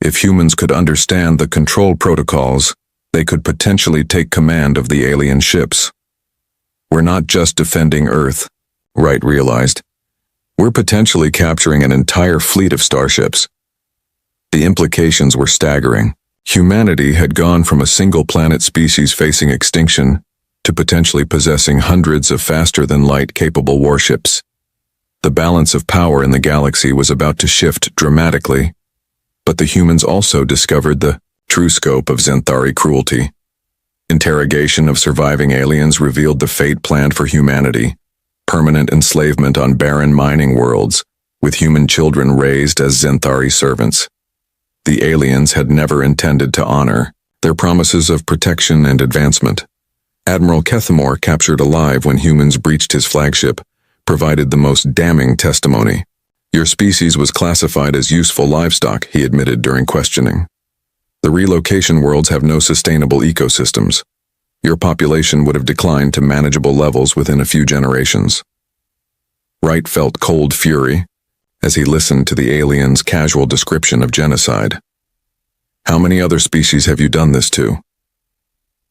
S1: If humans could understand the control protocols, they could potentially take command of the alien ships. "We're not just defending Earth," Wright realized. "We're potentially capturing an entire fleet of starships." The implications were staggering. Humanity had gone from a single planet species facing extinction to potentially possessing hundreds of faster-than-light capable warships. The balance of power in the galaxy was about to shift dramatically, but the humans also discovered the true scope of Xanthari cruelty. Interrogation of surviving aliens revealed the fate planned for humanity: permanent enslavement on barren mining worlds, with human children raised as Xanthari servants. The aliens had never intended to honor their promises of protection and advancement. Admiral Kethamore, captured alive when humans breached his flagship, provided the most damning testimony. "Your species was classified as useful livestock," he admitted during questioning. "The relocation worlds have no sustainable ecosystems. Your population would have declined to manageable levels within a few generations." Wright felt cold fury as he listened to the aliens' casual description of genocide. "How many other species have you done this to?"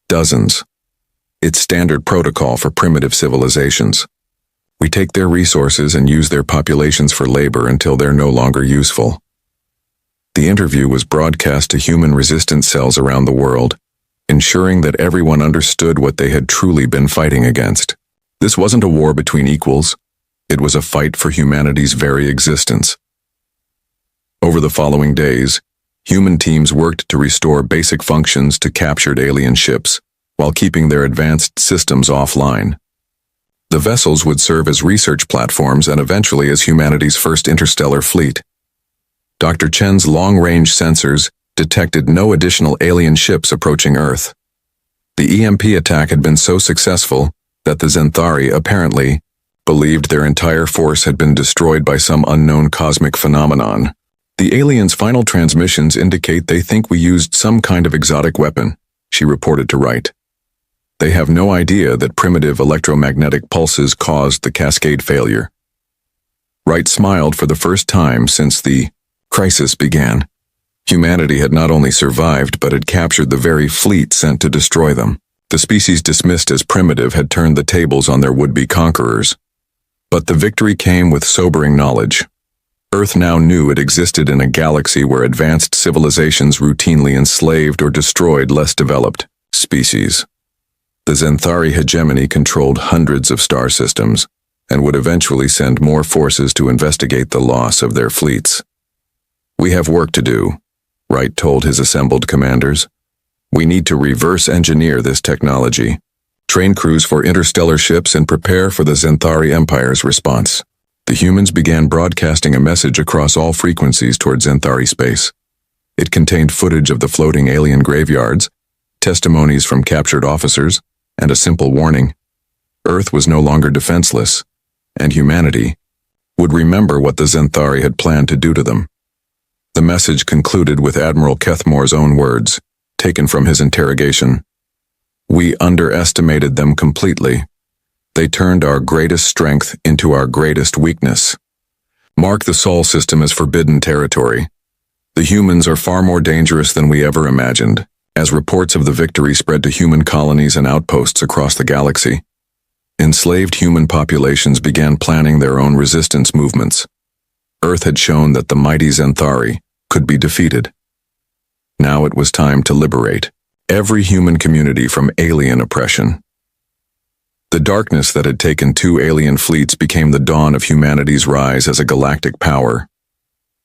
S1: "Dozens. It's standard protocol for primitive civilizations. We take their resources and use their populations for labor until they're no longer useful." The interview was broadcast to human resistance cells around the world, ensuring that everyone understood what they had truly been fighting against. This wasn't a war between equals. It was a fight for humanity's very existence. Over the following days, human teams worked to restore basic functions to captured alien ships, while keeping their advanced systems offline. The vessels would serve as research platforms and eventually as humanity's first interstellar fleet. Dr. Chen's long-range sensors detected no additional alien ships approaching Earth. The EMP attack had been so successful that the Xanthari apparently believed their entire force had been destroyed by some unknown cosmic phenomenon. The aliens' final transmissions indicate they think we used some kind of exotic weapon, she reported to Wright. They have no idea that primitive electromagnetic pulses caused the cascade failure. Wright smiled for the first time since the crisis began. Humanity had not only survived but had captured the very fleet sent to destroy them. The species dismissed as primitive had turned the tables on their would-be conquerors. But the victory came with sobering knowledge. Earth now knew it existed in a galaxy where advanced civilizations routinely enslaved or destroyed less developed species. The Xanthari hegemony controlled hundreds of star systems and would eventually send more forces to investigate the loss of their fleets. "We have work to do," Wright told his assembled commanders. "We need to reverse engineer this technology, train crews for interstellar ships, and prepare for the Xanthari Empire's response." The humans began broadcasting a message across all frequencies toward Xanthari space. It contained footage of the floating alien graveyards, testimonies from captured officers, and a simple warning. Earth was no longer defenseless, and humanity would remember what the Xanthari had planned to do to them. The message concluded with Admiral Kethmore's own words, taken from his interrogation. "We underestimated them completely. They turned our greatest strength into our greatest weakness. Mark the Sol system as forbidden territory. The humans are far more dangerous than we ever imagined." As reports of the victory spread to human colonies and outposts across the galaxy, enslaved human populations began planning their own resistance movements. Earth had shown that the mighty Xanthari could be defeated. Now it was time to liberate every human community from alien oppression. The darkness that had taken 2 alien fleets became the dawn of humanity's rise as a galactic power.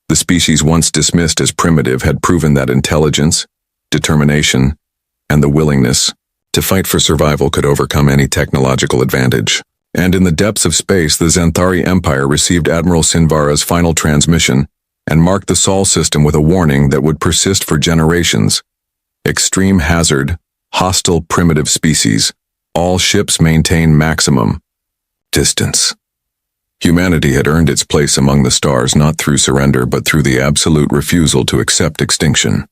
S1: The species once dismissed as primitive had proven that intelligence, determination, and the willingness to fight for survival could overcome any technological advantage. And in the depths of space, the Xanthari Empire received Admiral Sinvara's final transmission and marked the Sol system with a warning that would persist for generations. Extreme hazard, hostile primitive species. All ships maintain maximum distance. Humanity had earned its place among the stars not through surrender but through the absolute refusal to accept extinction.